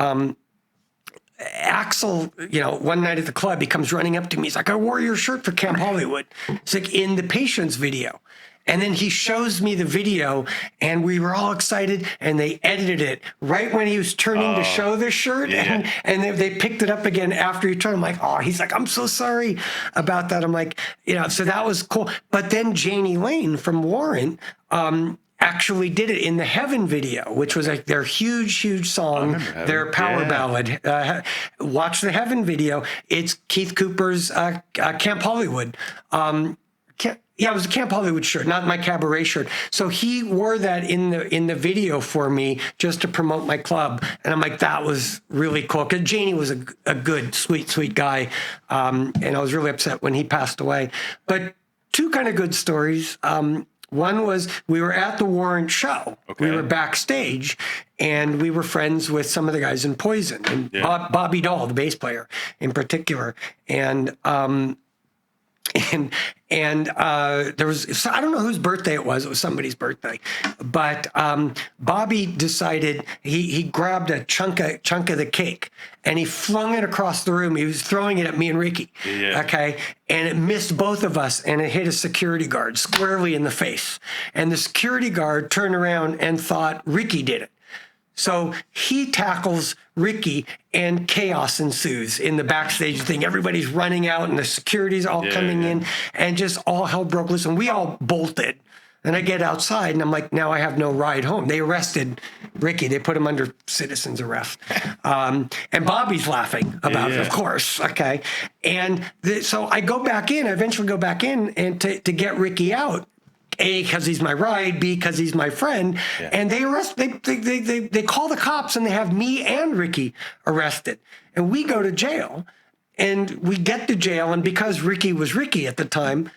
[SPEAKER 2] Axel, one night at the club, he comes running up to me. He's like, I wore your shirt for Camp Hollywood. It's like in the Patience video. And then he shows me the video, and we were all excited, and they edited it right when he was turning to show the shirt. Yeah. And they picked it up again after he turned. I'm like, he's like, I'm so sorry about that. I'm like, so that was cool. But then Janie Lane from Warrant actually did it in the Heaven video, which was like their huge song, their power ballad. Watch the Heaven video. It's Keith Cooper's Camp Hollywood. It was a Camp Hollywood shirt, not my cabaret shirt. So he wore that in the video for me just to promote my club. And I'm like, that was really cool. Because Janie was a good, sweet guy. And I was really upset when he passed away. But two kind of good stories. One was we were at the Warrant show. Okay. We were backstage, and we were friends with some of the guys in Poison. And Bobby Dahl, the bass player in particular. And there was, I don't know whose birthday it was somebody's birthday, but Bobby decided he grabbed a chunk of the cake, and he flung it across the room. He was throwing it at me and Ricky, okay, and it missed both of us, and it hit a security guard squarely in the face, and the security guard turned around and thought Ricky did it. So he tackles Ricky, and chaos ensues in the backstage thing. Everybody's running out, and the security's all coming in, and just all hell broke loose. And we all bolted. And I get outside and I'm like, now I have no ride home. They arrested Riki. They put him under citizen's arrest. And Bobby's laughing about it, of course. Okay. And so I go back in, I eventually go back in and to get Riki out. A, because he's my ride, B, because he's my friend. Yeah. And they call the cops and they have me and Riki arrested. And we go to jail and we get to jail. And because Riki was Riki at the time,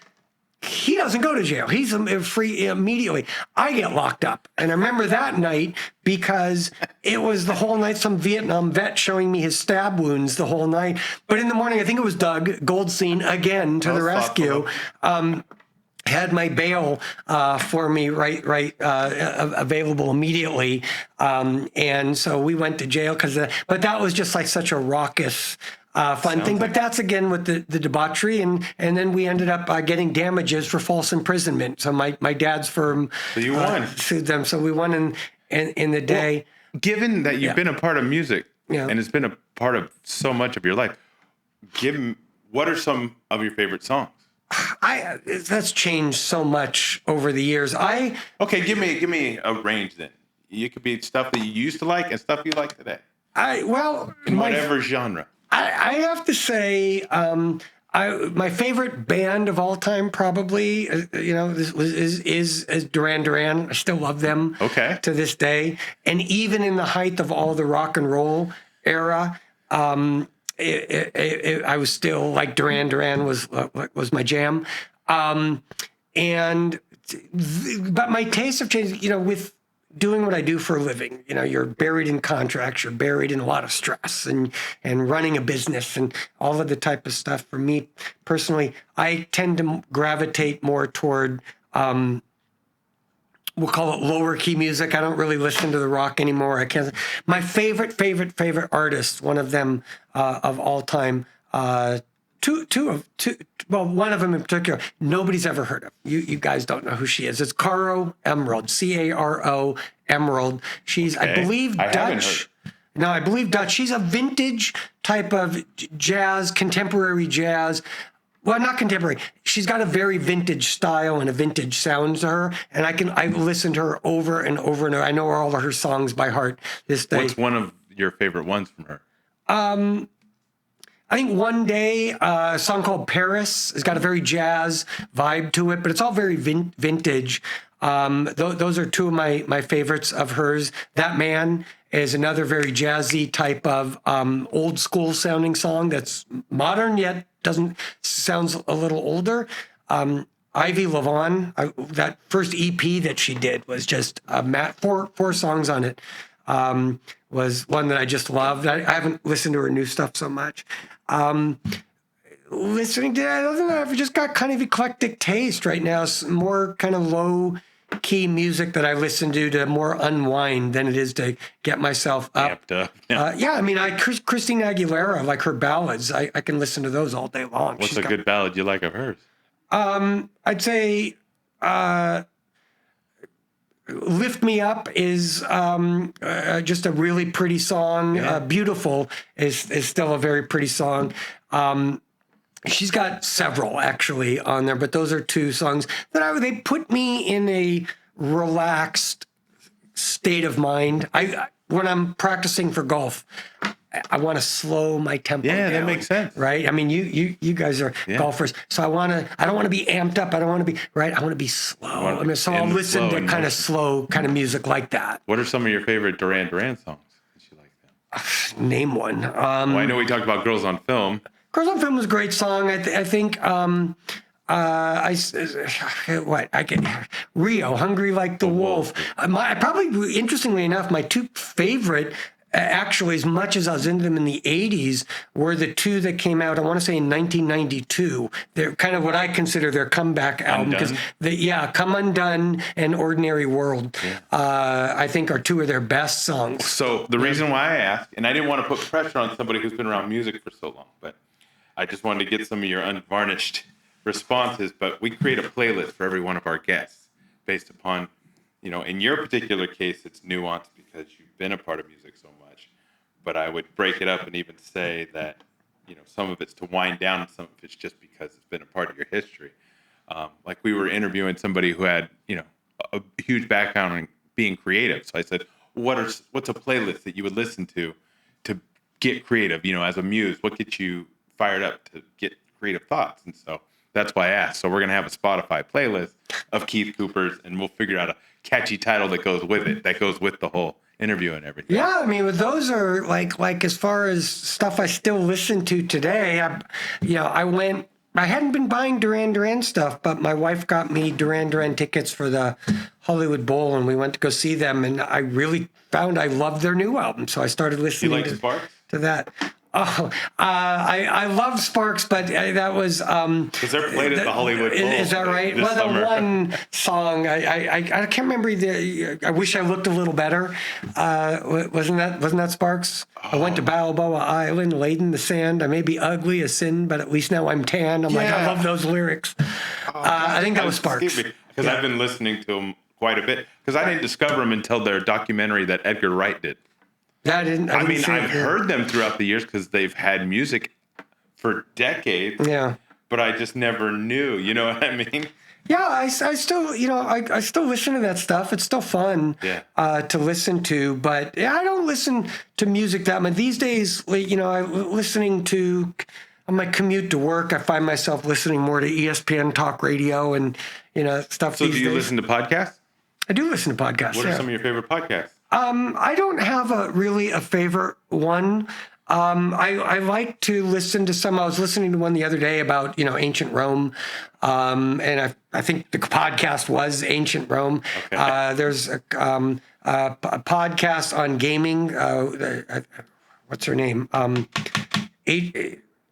[SPEAKER 2] he doesn't go to jail. He's free immediately. I get locked up. And I remember that night because it was the whole night, some Vietnam vet showing me his stab wounds the whole night. But in the morning, I think it was Doug Goldstein again to the rescue. Had my bail for me available immediately. And so we went to jail but that was just like such a raucous fun thing. But that's again with the debauchery. And then we ended up getting damages for false imprisonment. So my dad's firm sued them. So we won in the day.
[SPEAKER 1] Well, given that you've been a part of music and it's been a part of so much of your life, what are some of your favorite songs?
[SPEAKER 2] That's changed so much over the years.
[SPEAKER 1] Okay, give me a range then. It could be stuff that you used to like and stuff you like today.
[SPEAKER 2] Whatever
[SPEAKER 1] genre.
[SPEAKER 2] I have to say, my favorite band of all time probably, is Duran Duran. I still love them.
[SPEAKER 1] Okay.
[SPEAKER 2] To this day, and even in the height of all the rock and roll era. I was still like Duran Duran was my jam, but my tastes have changed. With doing what I do for a living, you're buried in contracts, you're buried in a lot of stress, and running a business and all of the type of stuff. For me personally, I tend to gravitate more toward. We'll call it lower key music. I don't really listen to the rock anymore. I can't. My favorite artist, one of them of all time, one of them in particular, nobody's ever heard of. You guys don't know who she is. It's Caro Emerald, Caro Emerald. She's, okay. I believe, Dutch. No, I believe Dutch. She's a vintage type of jazz, contemporary jazz. Well, not contemporary. She's got a very vintage style and a vintage sound to her, and I listened to her over and over and over. I know all of her songs by heart this day.
[SPEAKER 1] What's one of your favorite ones from her?
[SPEAKER 2] I think One Day, a song called Paris, has got a very jazz vibe to it, but it's all very vintage. Those are two of my favorites of hers. That Man is another very jazzy type of old school sounding song that's modern yet sounds a little older. Ivy Lavon, that first EP that she did was just four songs on it. Was one that I just loved. I haven't listened to her new stuff so much. Listening to that, other than that, I've just got kind of eclectic taste right now. It's more kind of low key music that I listen to more unwind than it is to get myself up. Yeah. Christina Aguilera, like her ballads, I can listen to those all day long.
[SPEAKER 1] What's good ballad you like of hers?
[SPEAKER 2] I'd say Lift Me Up is just a really pretty song. Yeah. Beautiful is still a very pretty song. She's got several actually on there, but those are two songs that they put me in a relaxed state of mind. When I'm practicing for golf, I want to slow my tempo down.
[SPEAKER 1] Yeah, that makes sense.
[SPEAKER 2] Right? I mean, you guys are golfers, so I don't want to be amped up. I don't want to be, right? I want to be slow. I'll listen to kind of slow kind of music like that.
[SPEAKER 1] What are some of your favorite Duran Duran songs that you like them?
[SPEAKER 2] Name one.
[SPEAKER 1] I know we talked about Girls on Film.
[SPEAKER 2] Girls on Film was a great song. I think Rio, Hungry Like the Wolf. Interestingly enough, my two favorite, actually, as much as I was into them in the 80s, were the two that came out, I want to say in 1992. They're kind of what I consider their comeback album. Because Come Undone and Ordinary World, I think are two of their best songs.
[SPEAKER 1] So the reason why I asked, and I didn't want to put pressure on somebody who's been around music for so long, but I just wanted to get some of your unvarnished responses. But we create a playlist for every one of our guests based upon, in your particular case, it's nuanced because you've been a part of music so much. But I would break it up and even say that, some of it's to wind down and some of it's just because it's been a part of your history. Like we were interviewing somebody who had, a huge background in being creative. So I said, what's a playlist that you would listen to get creative, as a muse? What gets you fired up to get creative thoughts? And so that's why I asked. So we're going to have a Spotify playlist of Keith Cooper's, and we'll figure out a catchy title that goes with it, that goes with the whole interview and everything.
[SPEAKER 2] Yeah, I mean, those are like as far as stuff I still listen to today. I hadn't been buying Duran Duran stuff, but my wife got me Duran Duran tickets for the Hollywood Bowl, and we went to go see them. And I really found I loved their new album, so I started listening to that. Oh, I love Sparks, but that was
[SPEAKER 1] because they're played at the Hollywood Bowl.
[SPEAKER 2] Is that right? Well,
[SPEAKER 1] summer.
[SPEAKER 2] The one song I can't remember. I wish I looked a little better. Wasn't that Sparks? Oh. I went to Balboa Island, laid in the sand. I may be ugly, a sin, but at least now I'm tan. I'm like, I love those lyrics. I think that was Sparks.
[SPEAKER 1] Because I've been listening to them quite a bit. Because I didn't discover them until their documentary that Edgar Wright did.
[SPEAKER 2] I didn't
[SPEAKER 1] I've heard them throughout the years because they've had music for decades.
[SPEAKER 2] Yeah.
[SPEAKER 1] But I just never knew. You know what I mean?
[SPEAKER 2] Yeah, I still, I still listen to that stuff. It's still fun to listen to. But I don't listen to music that much. These days, I'm listening to, on my commute to work, I find myself listening more to ESPN talk radio and, stuff
[SPEAKER 1] So
[SPEAKER 2] these
[SPEAKER 1] do you
[SPEAKER 2] days.
[SPEAKER 1] listen to podcasts?
[SPEAKER 2] I do listen to podcasts.
[SPEAKER 1] What are some of your favorite podcasts?
[SPEAKER 2] I don't have a favorite one. I like to listen to some. I was listening to one the other day about, ancient Rome. And I think the podcast was Ancient Rome. Okay. There's a podcast on gaming. What's her name?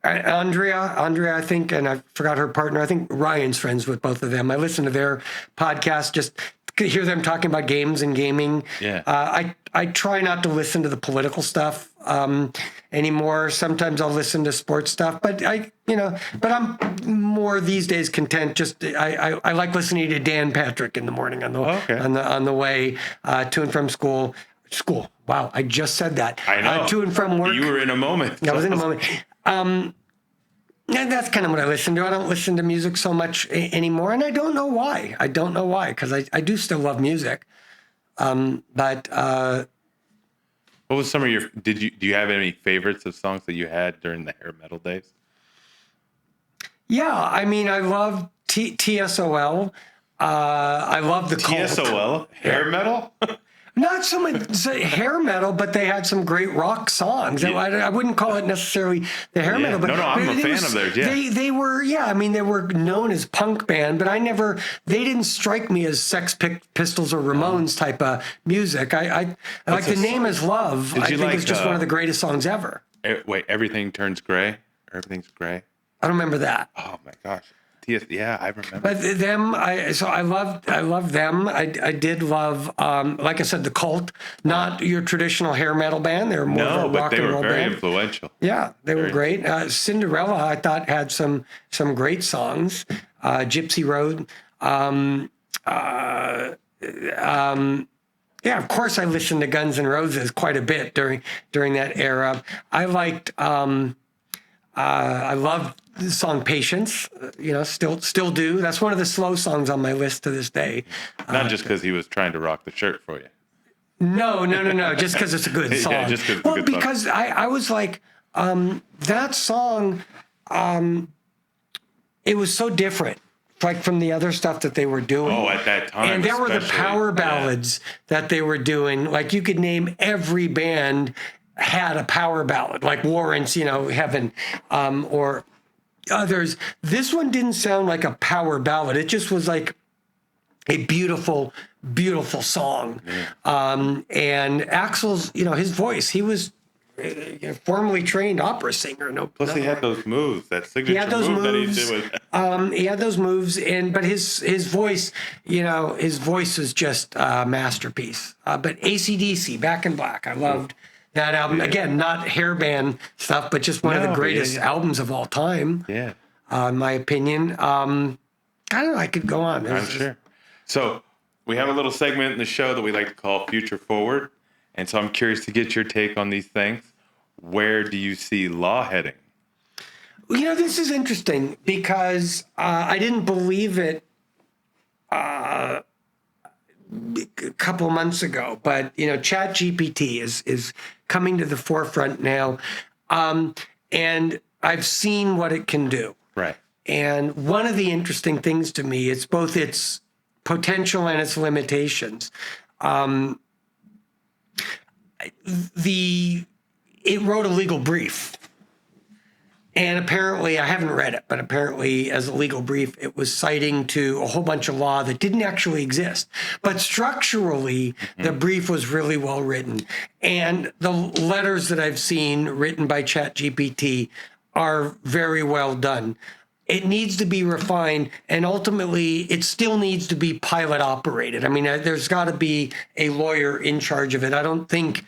[SPEAKER 2] Andrea, I think, and I forgot her partner. I think Ryan's friends with both of them. I listen to their podcast, just to hear them talking about games and gaming.
[SPEAKER 1] Yeah.
[SPEAKER 2] I try not to listen to the political stuff anymore. Sometimes I'll listen to sports stuff, but I'm more these days content. Just I like listening to Dan Patrick in the morning on the way to and from school. Wow, I just said that.
[SPEAKER 1] I know.
[SPEAKER 2] To and from work.
[SPEAKER 1] You were in a moment.
[SPEAKER 2] I was in a moment. And that's kind of what I listen to. I don't listen to music so much anymore, and I don't know why. Because I do still love music. But
[SPEAKER 1] what was some of your? Do you have any favorites of songs that you had during the hair metal days?
[SPEAKER 2] Yeah, I mean, I love TSOL. I love the Cult.
[SPEAKER 1] TSOL hair metal.
[SPEAKER 2] Not so much hair metal, but they had some great rock songs. Yeah. I wouldn't call it necessarily the hair metal, but
[SPEAKER 1] no, I'm a fan of theirs. Yeah,
[SPEAKER 2] they were. Yeah, I mean, they were known as punk band, but they didn't strike me as Sex Pistols or Ramones type of music. I like The Name Is Love. I think it's just one of the greatest songs ever.
[SPEAKER 1] Wait, Everything Turns Gray. Everything's Gray.
[SPEAKER 2] I don't remember that.
[SPEAKER 1] Oh my gosh. Yeah, I remember.
[SPEAKER 2] But them, I loved them. I did love, like I said, the Cult. Not your traditional hair metal band. They were more of a rock and roll band.
[SPEAKER 1] They were very influential.
[SPEAKER 2] Yeah, they were great. Cinderella, I thought, had some great songs. Gypsy Road. Yeah, of course, I listened to Guns N' Roses quite a bit during that era. I liked. I love the song Patience, still do. That's one of the slow songs on my list to this day.
[SPEAKER 1] Not just because he was trying to rock the shirt for you.
[SPEAKER 2] No. Just because it's a good song.
[SPEAKER 1] Yeah, just because
[SPEAKER 2] I was like, that song, it was so different, like from the other stuff that they were doing.
[SPEAKER 1] Oh, at that time.
[SPEAKER 2] And there were the power ballads that they were doing. Like you could name every band had a power ballad, like Warrant's, Heaven, or others. This one didn't sound like a power ballad. It just was like a beautiful, beautiful song. Yeah. And Axl's, his voice, he was formerly trained opera singer.
[SPEAKER 1] Plus he had those moves, that signature move that he did with.
[SPEAKER 2] He had those moves, but his voice, his voice was just a masterpiece. But AC/DC, Back in Black, I loved that album. Yeah. Again, not hair band stuff, but just one of the greatest albums of all time.
[SPEAKER 1] Yeah.
[SPEAKER 2] In my opinion. I don't know, I could go on.
[SPEAKER 1] I'm sure. So we have a little segment in the show that we like to call Future Forward. And so I'm curious to get your take on these things. Where do you see law heading?
[SPEAKER 2] This is interesting because I didn't believe it a couple months ago, but Chat GPT is coming to the forefront now, and I've seen what it can do.
[SPEAKER 1] Right.
[SPEAKER 2] And one of the interesting things to me, it's both its potential and its limitations. It wrote a legal brief. And apparently, I haven't read it, but apparently as a legal brief, it was citing to a whole bunch of law that didn't actually exist. But structurally, the brief was really well written. And the letters that I've seen written by ChatGPT are very well done. It needs to be refined, and ultimately, it still needs to be pilot operated. I mean, there's got to be a lawyer in charge of it. I don't think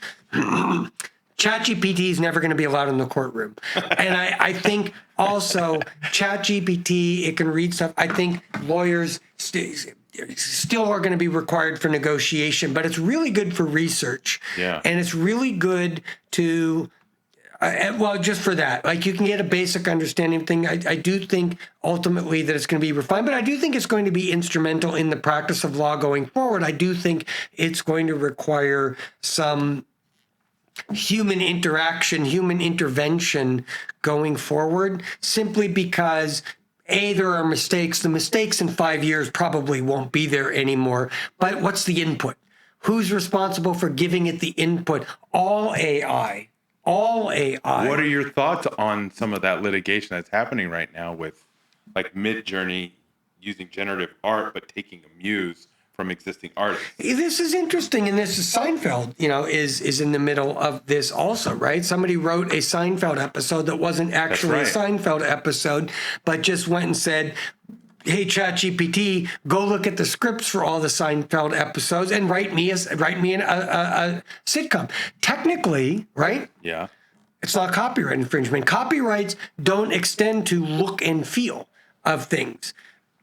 [SPEAKER 2] ChatGPT is never going to be allowed in the courtroom. And I think also ChatGPT, it can read stuff. I think lawyers still are going to be required for negotiation, but it's really good for research.
[SPEAKER 1] Yeah.
[SPEAKER 2] And it's really good to, just for that. Like, you can get a basic understanding of things. I do think ultimately that it's going to be refined, but I do think it's going to be instrumental in the practice of law going forward. I do think it's going to require some human interaction, human intervention going forward, simply because there are mistakes. The mistakes in 5 years probably won't be there anymore. But what's the input? Who's responsible for giving it the input? All AI. What
[SPEAKER 1] are your thoughts on some of that litigation that's happening right now with like Mid-Journey using generative art, but taking a muse from existing artists?
[SPEAKER 2] This is interesting, and this is Seinfeld, is in the middle of this also, right? Somebody wrote a Seinfeld episode that wasn't actually a Seinfeld episode, but just went and said, hey, ChatGPT, go look at the scripts for all the Seinfeld episodes and write me a sitcom. Technically, right?
[SPEAKER 1] Yeah.
[SPEAKER 2] It's not copyright infringement. Copyrights don't extend to look and feel of things.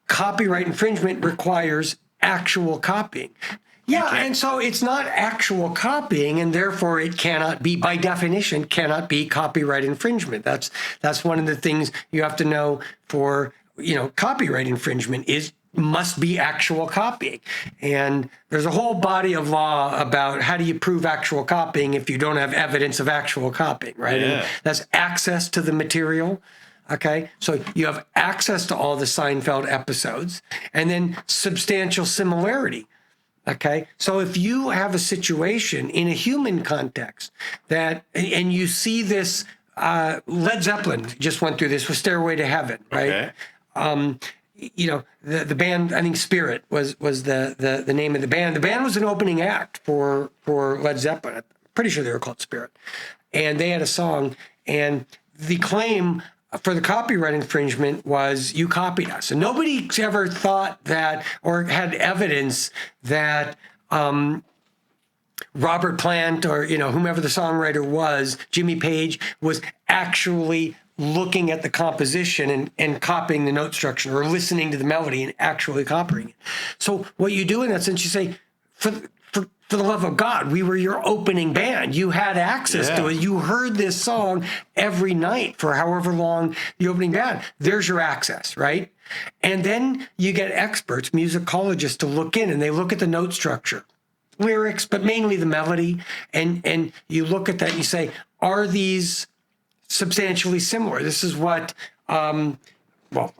[SPEAKER 2] Copyright infringement requires actual copying. Yeah, and so it's not actual copying, and therefore it cannot be, by definition, cannot be copyright infringement. That's one of the things you have to know for, copyright infringement must be actual copying. And there's a whole body of law about how do you prove actual copying if you don't have evidence of actual copying, right?
[SPEAKER 1] Yeah.
[SPEAKER 2] And that's access to the material. Okay, so you have access to all the Seinfeld episodes, and then substantial similarity. Okay, so if you have a situation in a human context and you see this, Led Zeppelin just went through this with Stairway to Heaven, right?
[SPEAKER 1] Okay.
[SPEAKER 2] The band, I think Spirit was the name of the band. The band was an opening act for Led Zeppelin. I'm pretty sure they were called Spirit, and they had a song, and the claim for the copyright infringement was you copied us. And nobody ever thought that or had evidence that Robert Plant or, whomever the songwriter was, Jimmy Page, was actually looking at the composition and copying the note structure or listening to the melody and actually copying it. So what you do in that sense, you say, for the love of God, we were your opening band. You had access to it. You heard this song every night for however long the opening band. There's your access, right? And then you get experts, musicologists, to look in, and they look at the note structure, lyrics, but mainly the melody. And you look at that and you say, are these substantially similar? This is what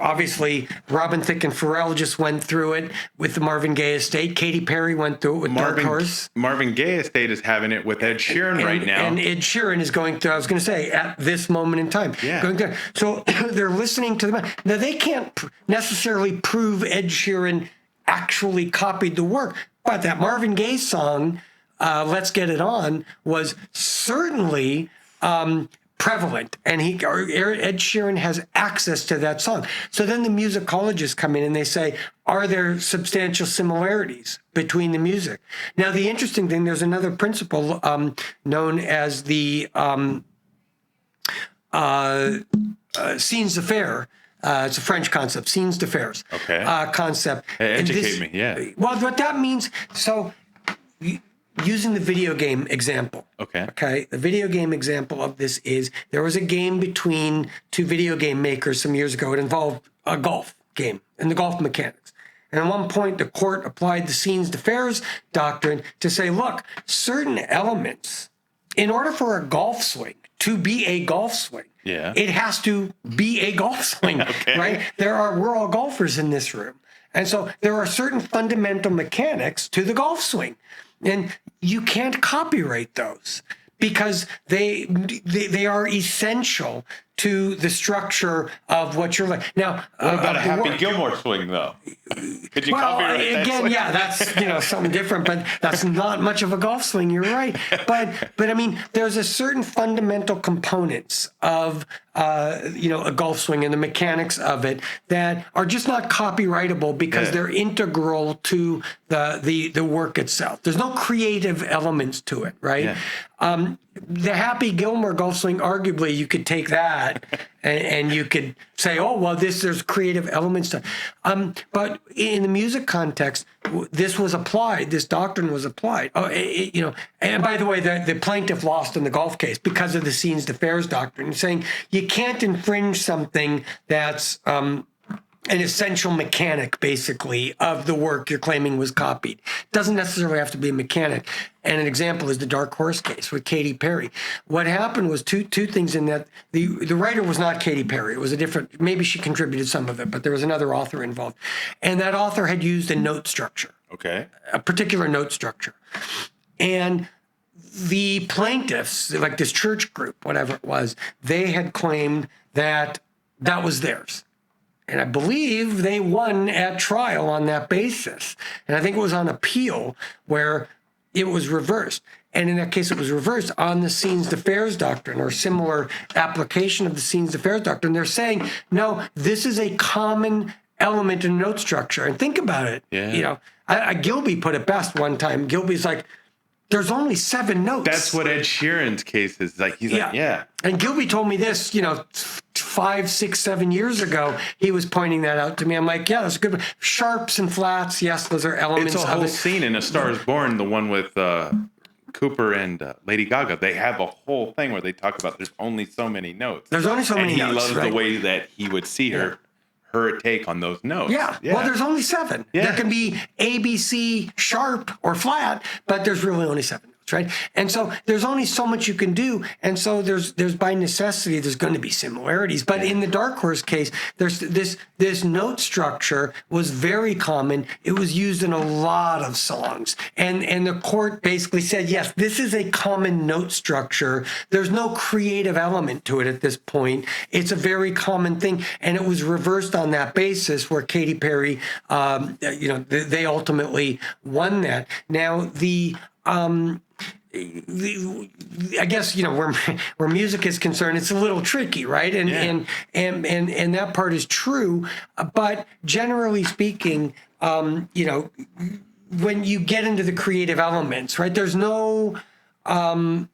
[SPEAKER 2] obviously, Robin Thicke and Pharrell just went through it with the Marvin Gaye estate. Katy Perry went through it with Dark Horse.
[SPEAKER 1] Marvin Gaye estate is having it with Ed Sheeran right now.
[SPEAKER 2] And Ed Sheeran is going through, I was going to say, at this moment in time.
[SPEAKER 1] Yeah.
[SPEAKER 2] Going through. So they're listening to them. Now, they can't necessarily prove Ed Sheeran actually copied the work, but that Marvin Gaye song, Let's Get It On, was certainly prevalent, and Ed Sheeran has access to that song. So then the musicologists come in and they say, are there substantial similarities between the music? Now, the interesting thing, there's another principle known as the scenes de faire. It's a French concept, scenes de faire.
[SPEAKER 1] Okay.
[SPEAKER 2] Concept.
[SPEAKER 1] Educate me, yeah.
[SPEAKER 2] Well, what that means, so using the video game example. Okay. The video game example of this is there was a game between two video game makers some years ago. It involved a golf game and the golf mechanics. And at one point, the court applied the scenes defers doctrine to say, look, certain elements, in order for a golf swing to be a golf swing, it has to be a golf swing, right? We're all golfers in this room. And so there are certain fundamental mechanics to the golf swing. And you can't copyright those because they are essential to the structure of what you're like. Now,
[SPEAKER 1] what about a Happy Gilmore swing, though? Could you copyright that
[SPEAKER 2] again,
[SPEAKER 1] swing?
[SPEAKER 2] yeah, that's something different, but that's not much of a golf swing. You're right, but I mean, there's a certain fundamental components of a golf swing and the mechanics of it that are just not copyrightable because they're integral to the work itself. There's no creative elements to it, right? The Happy Gilmore golf swing, arguably, you could take that and you could say, oh, well, there's creative elements to it. But in the music context, this doctrine was applied. And by the way, the plaintiff lost in the golf case because of the scenes defers doctrine, saying you can't infringe something that's an essential mechanic, basically, of the work you're claiming was copied. Doesn't necessarily have to be a mechanic. And an example is the Dark Horse case with Katy Perry. What happened was two things in that. The writer was not Katy Perry. It was a different, maybe she contributed some of it, but there was another author involved. And that author had used a note structure. A particular note structure. And the plaintiffs, like this church group, whatever it was, they had claimed that was theirs. And I believe they won at trial on that basis. And I think it was on appeal where it was reversed. And in that case, it was reversed on the scenes defers doctrine or similar application of the scenes defers doctrine. They're saying, no, this is a common element in note structure. And think about it. Gilby put it best one time. Gilby's like, there's only 7 notes.
[SPEAKER 1] That's what Ed Sheeran's case is like. He's like,
[SPEAKER 2] And Gilby told me this, 5, 6, 7 years ago. He was pointing that out to me. I'm like, yeah, that's good. Sharps and flats, yes, those are elements of it.
[SPEAKER 1] It's a whole scene in A Star Is Born, the one with Cooper and Lady Gaga. They have a whole thing where they talk about there's only so many notes.
[SPEAKER 2] There's only so many notes,
[SPEAKER 1] and he loves the way that he would see her take on those notes.
[SPEAKER 2] Well, there's only 7. There can be A, B, C, sharp, or flat, but there's really only 7 notes, right? And so there's only so much you can do, and so there's by necessity there's going to be similarities. But in the Dark Horse case, there's this note structure was very common. It was used in a lot of songs, and the court basically said, yes, this is a common note structure. There's no creative element to it at this point. It's a very common thing, and it was reversed on that basis where Katy Perry, they ultimately won that. Now I guess where music is concerned, it's a little tricky, right? And that part is true. But generally speaking, when you get into the creative elements, right? There's no rule.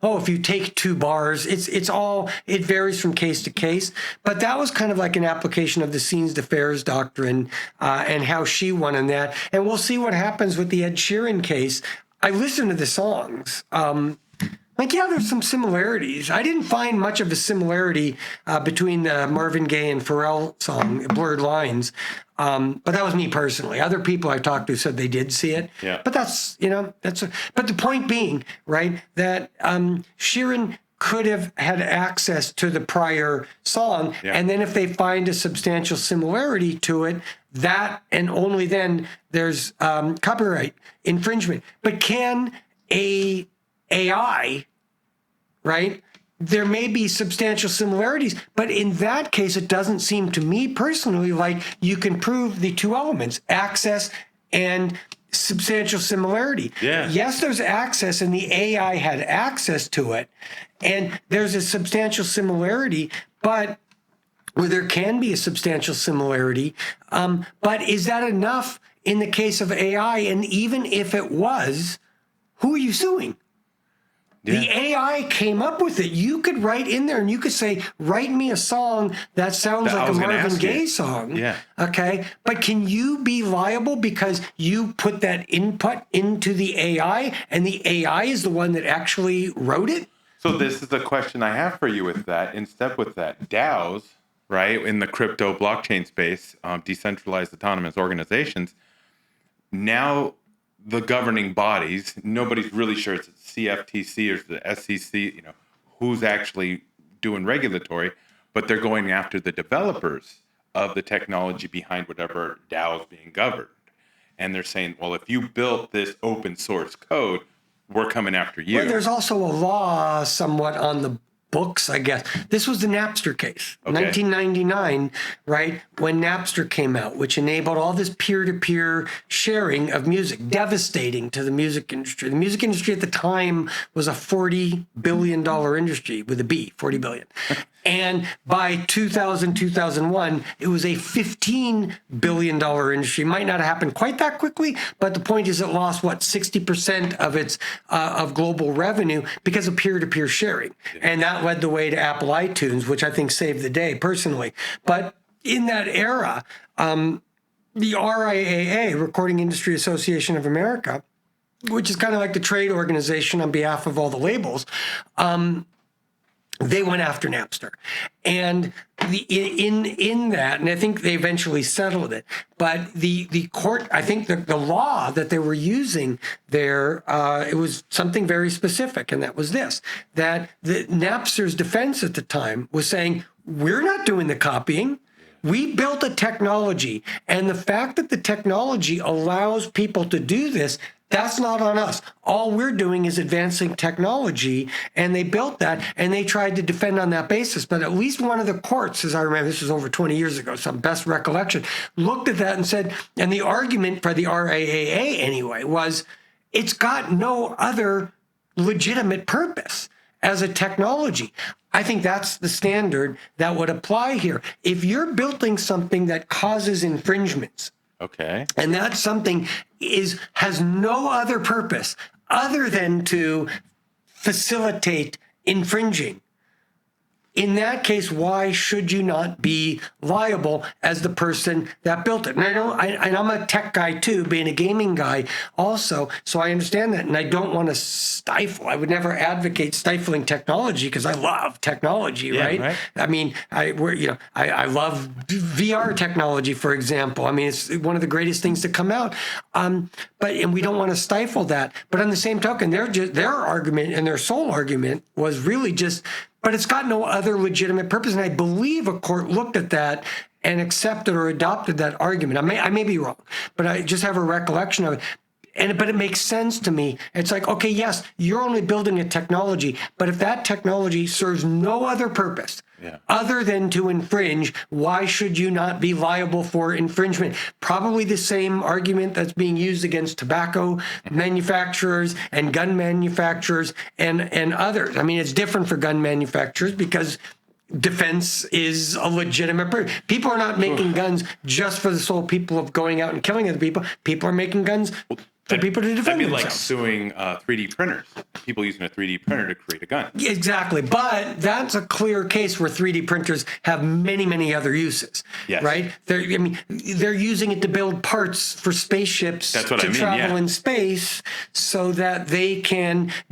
[SPEAKER 2] Oh, if you take 2 bars, it varies from case to case. But that was kind of like an application of the scenes defers doctrine and how she won in that. And we'll see what happens with the Ed Sheeran case. I listened to the songs. There's some similarities. I didn't find much of a similarity between the Marvin Gaye and Pharrell song, Blurred Lines. But that was me personally. Other people I talked to said they did see it.
[SPEAKER 1] Yeah.
[SPEAKER 2] But but the point being, right, that Sheeran could have had access to the prior song. Yeah. And then if they find a substantial similarity to it, that and only then there's copyright infringement. But can a AI, right? There may be substantial similarities, but in that case, it doesn't seem to me personally like you can prove the 2 elements, access and substantial similarity.
[SPEAKER 1] Yeah.
[SPEAKER 2] Yes, there's access and the AI had access to it, and there's a substantial similarity, but where there can be a substantial similarity, but is that enough in the case of AI? And even if it was, who are you suing? The AI came up with it. You could write in there and you could say, write me a song that sounds like a Marvin Gaye song.
[SPEAKER 1] Yeah.
[SPEAKER 2] Okay. But can you be liable because you put that input into the AI and the AI is the one that actually wrote it?
[SPEAKER 1] So this is the question I have for you with that, in step with that. DAOs, right, in the crypto blockchain space, decentralized autonomous organizations, now the governing bodies, nobody's really sure it's CFTC or the SEC, who's actually doing regulatory, but they're going after the developers of the technology behind whatever DAO is being governed. And they're saying, well, if you built this open source code, we're coming after you.
[SPEAKER 2] Well, there's also a law somewhat on the books, I guess. This was the Napster case, 1999, right? When Napster came out, which enabled all this peer-to-peer sharing of music, devastating to the music industry. The music industry at the time was a $40 billion industry with a B, 40 billion. And by 2000, 2001, it was a $15 billion industry. Might not have happened quite that quickly, but the point is it lost, 60% of its of global revenue because of peer-to-peer sharing. And that led the way to Apple iTunes, which I think saved the day personally. But in that era, the RIAA, Recording Industry Association of America, which is kind of like the trade organization on behalf of all the labels, they went after Napster. And in that, and I think they eventually settled it, but the court, I think the law that they were using there, it was something very specific, and that was this, that the Napster's defense at the time was saying, we're not doing the copying. We built a technology, and the fact that the technology allows people to do this, that's not on us. All we're doing is advancing technology, and they built that, and they tried to defend on that basis. But at least one of the courts, as I remember, this was over 20 years ago, some best recollection, looked at that and said, and the argument for the RIAA anyway was, it's got no other legitimate purpose as a technology. I think that's the standard that would apply here. If you're building something that causes infringements,
[SPEAKER 1] okay,
[SPEAKER 2] and that something has no other purpose other than to facilitate infringing, in that case, why should you not be liable as the person that built it? And I'm a tech guy too, being a gaming guy also, so I understand that, and I don't want to stifle. I would never advocate stifling technology because I love technology, right? I mean, I love VR technology, for example. I mean, it's one of the greatest things to come out. And we don't want to stifle that. But on the same token, their argument and their sole argument was really just, but it's got no other legitimate purpose. And I believe a court looked at that and accepted or adopted that argument. I may be wrong, but I just have a recollection of it. But it makes sense to me. It's like, okay, yes, you're only building a technology, but if that technology serves no other purpose other than to infringe, why should you not be liable for infringement? Probably the same argument that's being used against tobacco manufacturers and gun manufacturers and others. I mean, it's different for gun manufacturers because defense is a legitimate purpose. People are not making guns just for the sole people of going out and killing other people. People are making guns for people to defend themselves.
[SPEAKER 1] Like suing 3D printers. People using a 3D printer to create a gun.
[SPEAKER 2] Exactly. But that's a clear case where 3D printers have many, many other uses. Yes. Right? They're using it to build parts for spaceships to travel in space so that they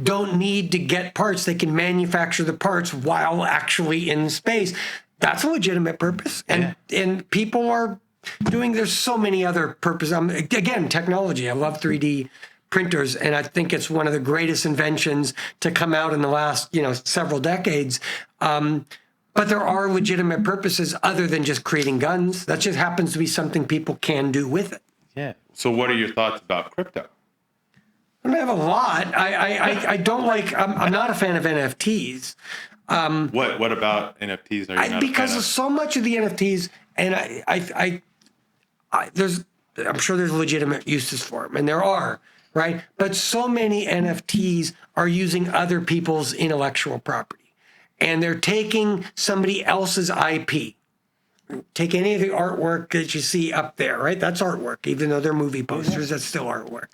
[SPEAKER 2] don't need to get parts. They can manufacture the parts while actually in space. That's a legitimate purpose. And people are there's so many other purposes. Again, technology. I love 3D printers, and I think it's one of the greatest inventions to come out in the last, several decades. But there are legitimate purposes other than just creating guns. That just happens to be something people can do with it.
[SPEAKER 1] Yeah. So what are your thoughts about crypto?
[SPEAKER 2] I have a lot. I don't like, I'm not a fan of NFTs.
[SPEAKER 1] What about NFTs are you not
[SPEAKER 2] because of so much of the NFTs, and I'm sure there's legitimate uses for them, and there are, right? But so many NFTs are using other people's intellectual property, and they're taking somebody else's IP. Take any of the artwork that you see up there, right? That's artwork, even though they're movie posters, that's still artwork.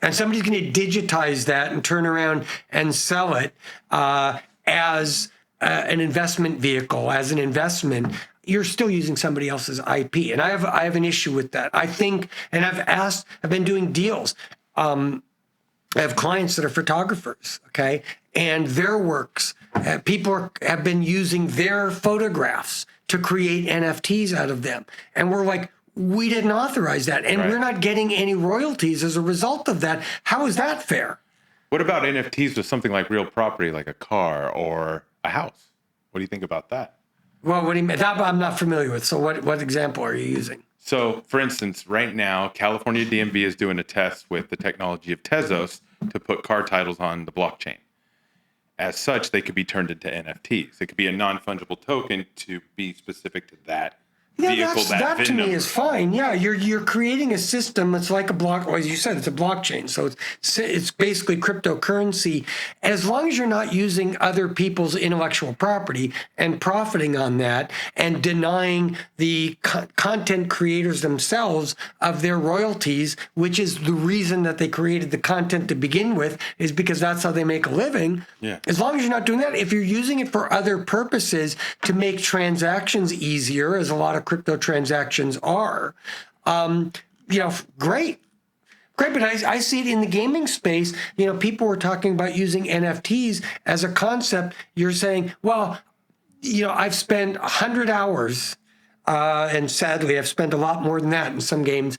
[SPEAKER 2] and somebody's going to digitize that and turn around and sell it as an investment vehicle, as an investment, you're still using somebody else's IP. And I have an issue with that. I think, and I've been doing deals. I have clients that are photographers, okay? And their works, have been using their photographs to create NFTs out of them. And we're like, we didn't authorize that. And we're not getting any royalties as a result of that. How is that fair?
[SPEAKER 1] What about NFTs with something like real property, like a car or a house? What do you think about that?
[SPEAKER 2] Well, what do you mean? That I'm not familiar with. So what example are you using?
[SPEAKER 1] So, for instance, right now, California DMV is doing a test with the technology of Tezos to put car titles on the blockchain. As such, they could be turned into NFTs. It could be a non-fungible token to be specific to that vehicle, that VIN
[SPEAKER 2] to me
[SPEAKER 1] number.
[SPEAKER 2] is fine. Yeah, you're creating a system. It's like a block, well, as you said, it's a blockchain. So it's basically cryptocurrency. As long as you're not using other people's intellectual property and profiting on that and denying the content creators themselves of their royalties, which is the reason that they created the content to begin with, is because that's how they make a living.
[SPEAKER 1] Yeah.
[SPEAKER 2] As long as you're not doing that, if you're using it for other purposes to make transactions easier, as a lot of crypto transactions are, great. But I see it in the gaming space. People were talking about using NFTs as a concept. You're saying, well, I've spent 100 hours, and sadly, I've spent a lot more than that in some games,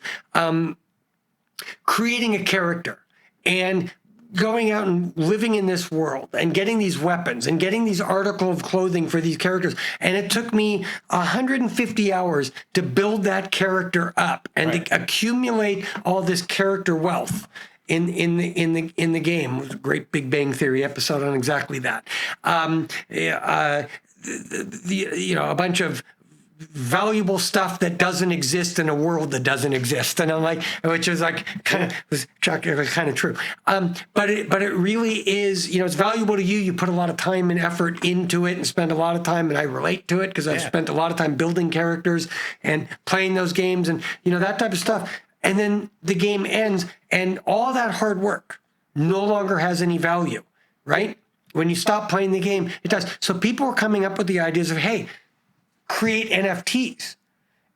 [SPEAKER 2] creating a character and going out and living in this world and getting these weapons and getting these articles of clothing for these characters. And it took me 150 hours to build that character up and to accumulate all this character wealth in the game. It was a great Big Bang Theory episode on exactly that. A bunch of valuable stuff that doesn't exist in a world that doesn't exist, and I'm like, which is like kind of true. But it really is, it's valuable to you. You put a lot of time and effort into it, and spend a lot of time, and I relate to it because I've spent a lot of time building characters and playing those games, and that type of stuff. And then the game ends, and all that hard work no longer has any value, right? When you stop playing the game, it does. So people are coming up with the ideas of, hey, create NFTs,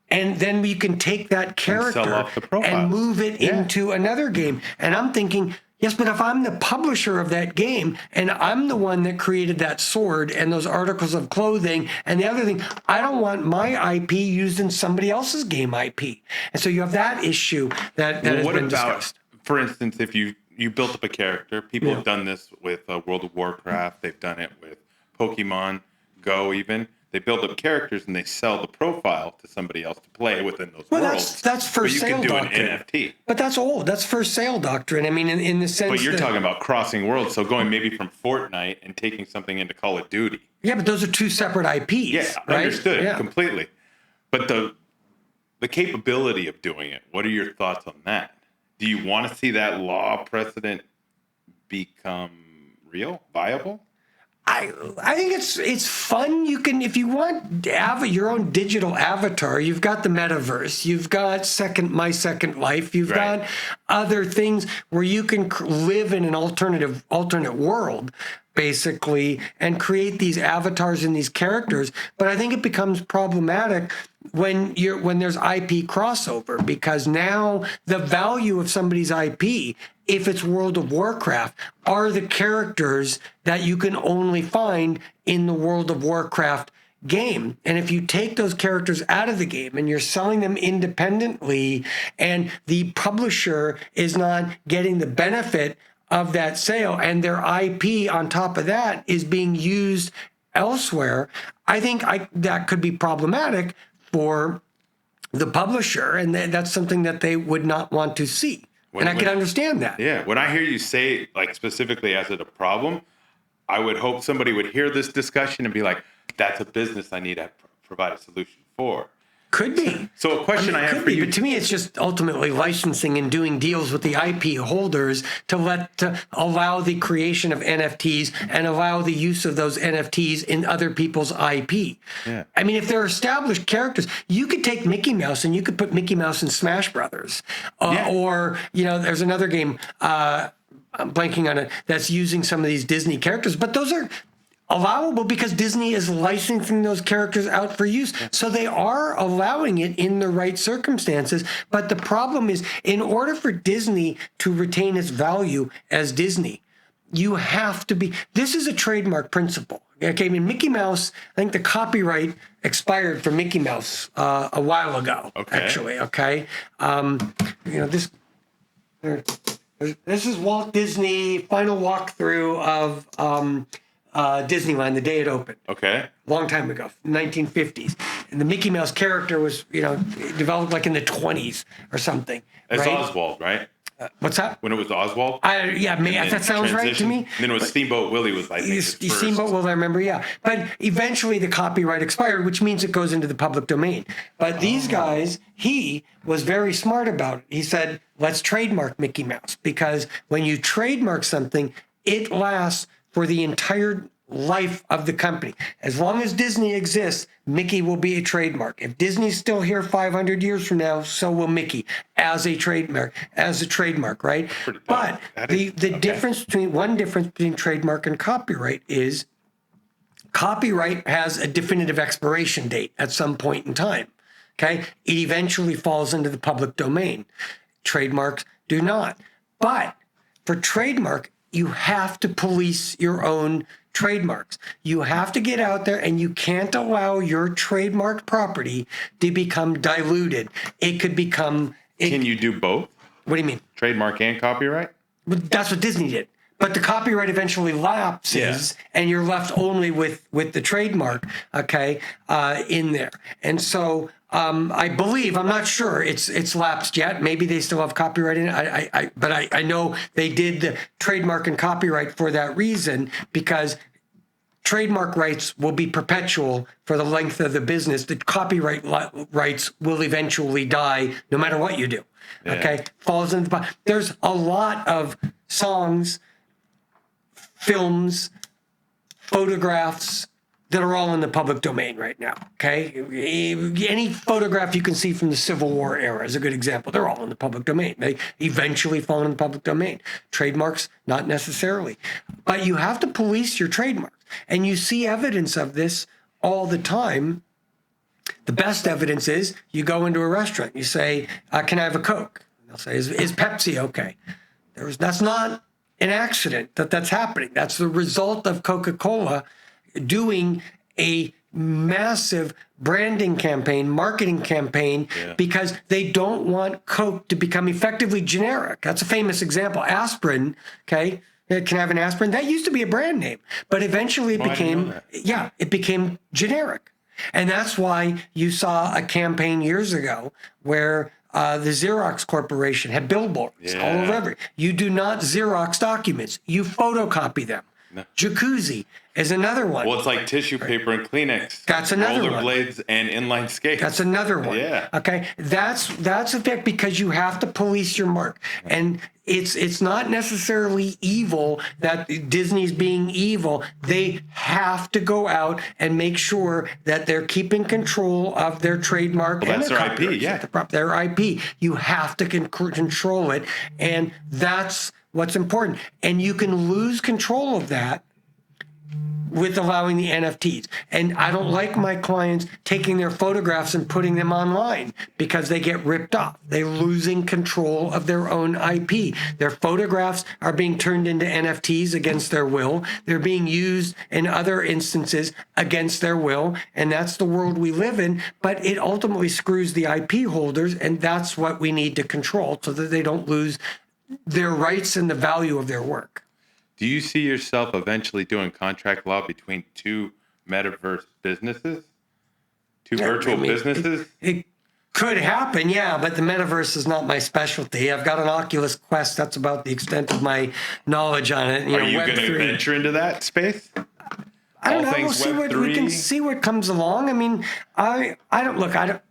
[SPEAKER 2] and then you can take that character and move it into another game. And I'm thinking, yes, but if I'm the publisher of that game and I'm the one that created that sword and those articles of clothing and the other thing, I don't want my IP used in somebody else's game IP. And so you have that issue that has been discussed.
[SPEAKER 1] For instance, if you built up a character, people have done this with World of Warcraft. They've done it with Pokemon Go even. They build up characters and they sell the profile to somebody else to play within those worlds.
[SPEAKER 2] That's for sale doctrine.
[SPEAKER 1] You can do an NFT.
[SPEAKER 2] But that's old. That's for sale doctrine. I mean, in the sense.
[SPEAKER 1] But you're talking about crossing worlds, so going maybe from Fortnite and taking something into Call of Duty.
[SPEAKER 2] Yeah, but those are two separate IPs.
[SPEAKER 1] Yeah,
[SPEAKER 2] right?
[SPEAKER 1] Understood completely. But the capability of doing it. What are your thoughts on that? Do you want to see that law precedent become real, viable?
[SPEAKER 2] I think it's fun. You can, if you want to have your own digital avatar, you've got the metaverse, you've got My Second Life, you've got other things where you can live in an alternate world, basically, and create these avatars and these characters. But I think it becomes problematic when there's IP crossover, because now the value of somebody's IP, if it's World of Warcraft, are the characters that you can only find in the World of Warcraft game. And if you take those characters out of the game and you're selling them independently, and the publisher is not getting the benefit of that sale, and their IP on top of that is being used elsewhere, I think that could be problematic for the publisher, and that's something that they would not want to see. And I can understand that.
[SPEAKER 1] Yeah. When I hear you say, like, specifically as it a problem, I would hope somebody would hear this discussion and be like, that's a business I need to provide a solution for.
[SPEAKER 2] Could be.
[SPEAKER 1] So a question I have for you.
[SPEAKER 2] But to me, it's just ultimately licensing and doing deals with the IP holders to allow the creation of NFTs and allow the use of those NFTs in other people's IP.
[SPEAKER 1] Yeah.
[SPEAKER 2] I mean, if they're established characters, you could take Mickey Mouse and you could put Mickey Mouse in Smash Brothers. Or, there's another game, I'm blanking on it, that's using some of these Disney characters, but those are allowable because Disney is licensing those characters out for use. So they are allowing it in the right circumstances. But the problem is, in order for Disney to retain its value as Disney, you have to be, this is a trademark principle. Okay, I mean, Mickey Mouse, I think the copyright expired for Mickey Mouse a while ago, actually, okay? This is Walt Disney final walkthrough of Disneyland the day it opened.
[SPEAKER 1] Okay.
[SPEAKER 2] Long time ago, 1950s. And the Mickey Mouse character was, developed like in the 20s or something.
[SPEAKER 1] It's
[SPEAKER 2] right?
[SPEAKER 1] Oswald, right?
[SPEAKER 2] What's that?
[SPEAKER 1] When it was Oswald?
[SPEAKER 2] That sounds right to me.
[SPEAKER 1] And then it was Steamboat Willie was, I think, his first.
[SPEAKER 2] Steamboat Willie, I remember, yeah. But eventually the copyright expired, which means it goes into the public domain. But these guys, he was very smart about it. He said, let's trademark Mickey Mouse. Because when you trademark something, it lasts for the entire life of the company. As long as Disney exists, Mickey will be a trademark. If Disney's still here 500 years from now, so will Mickey as a trademark, right? But the difference between trademark and copyright is copyright has a definitive expiration date at some point in time. Okay? It eventually falls into the public domain. Trademarks do not. But for trademark, you have to police your own trademarks. You have to get out there and you can't allow your trademark property to become diluted. It could become...
[SPEAKER 1] Can you do both?
[SPEAKER 2] What do you mean?
[SPEAKER 1] Trademark and copyright?
[SPEAKER 2] That's what Disney did. But the copyright eventually lapses and you're left only with the trademark, in there. And so I believe, I'm not sure it's lapsed yet. Maybe they still have copyright in it. But I know they did the trademark and copyright for that reason, because trademark rights will be perpetual for the length of the business. The copyright rights will eventually die no matter what you do. Yeah. Okay? Falls into the... There's a lot of songs, films, photographs that are all in the public domain right now, okay? Any photograph you can see from the Civil War era is a good example. They're all in the public domain. They eventually fall in the public domain. Trademarks, not necessarily. But you have to police your trademarks. And you see evidence of this all the time. The best evidence is you go into a restaurant, you say, can I have a Coke? And they'll say, is Pepsi okay? That's not an accident that's happening. That's the result of Coca-Cola doing a massive branding campaign, marketing campaign, because they don't want Coke to become effectively generic. That's a famous example. Aspirin, okay? Can I have an aspirin? That used to be a brand name, but eventually it became generic. And that's why you saw a campaign years ago where the Xerox Corporation had billboards all over. You do not Xerox documents. You photocopy them. No. Jacuzzi is another one.
[SPEAKER 1] Well, it's like tissue paper and Kleenex.
[SPEAKER 2] That's another one.
[SPEAKER 1] Rollerblades and inline skates.
[SPEAKER 2] That's another one.
[SPEAKER 1] Yeah.
[SPEAKER 2] Okay. That's a fact, because you have to police your mark. And it's not necessarily evil that Disney's being evil. They have to go out and make sure that they're keeping control of their trademark and
[SPEAKER 1] that's their IP,
[SPEAKER 2] their IP. You have to control it. And that's what's important. And you can lose control of that with allowing the NFTs. And I don't like my clients taking their photographs and putting them online because they get ripped off. They're losing control of their own IP. Their photographs are being turned into NFTs against their will. They're being used in other instances against their will. And that's the world we live in. But it ultimately screws the IP holders. And that's what we need to control so that they don't lose their rights and the value of their work.
[SPEAKER 1] Do you see yourself eventually doing contract law between two metaverse businesses? Two virtual businesses?
[SPEAKER 2] It could happen, but the metaverse is not my specialty. I've got an Oculus Quest. That's about the extent of my knowledge on it.
[SPEAKER 1] Are you going to venture into that space?
[SPEAKER 2] I don't know. We'll see we can see what comes along. I mean, I don't.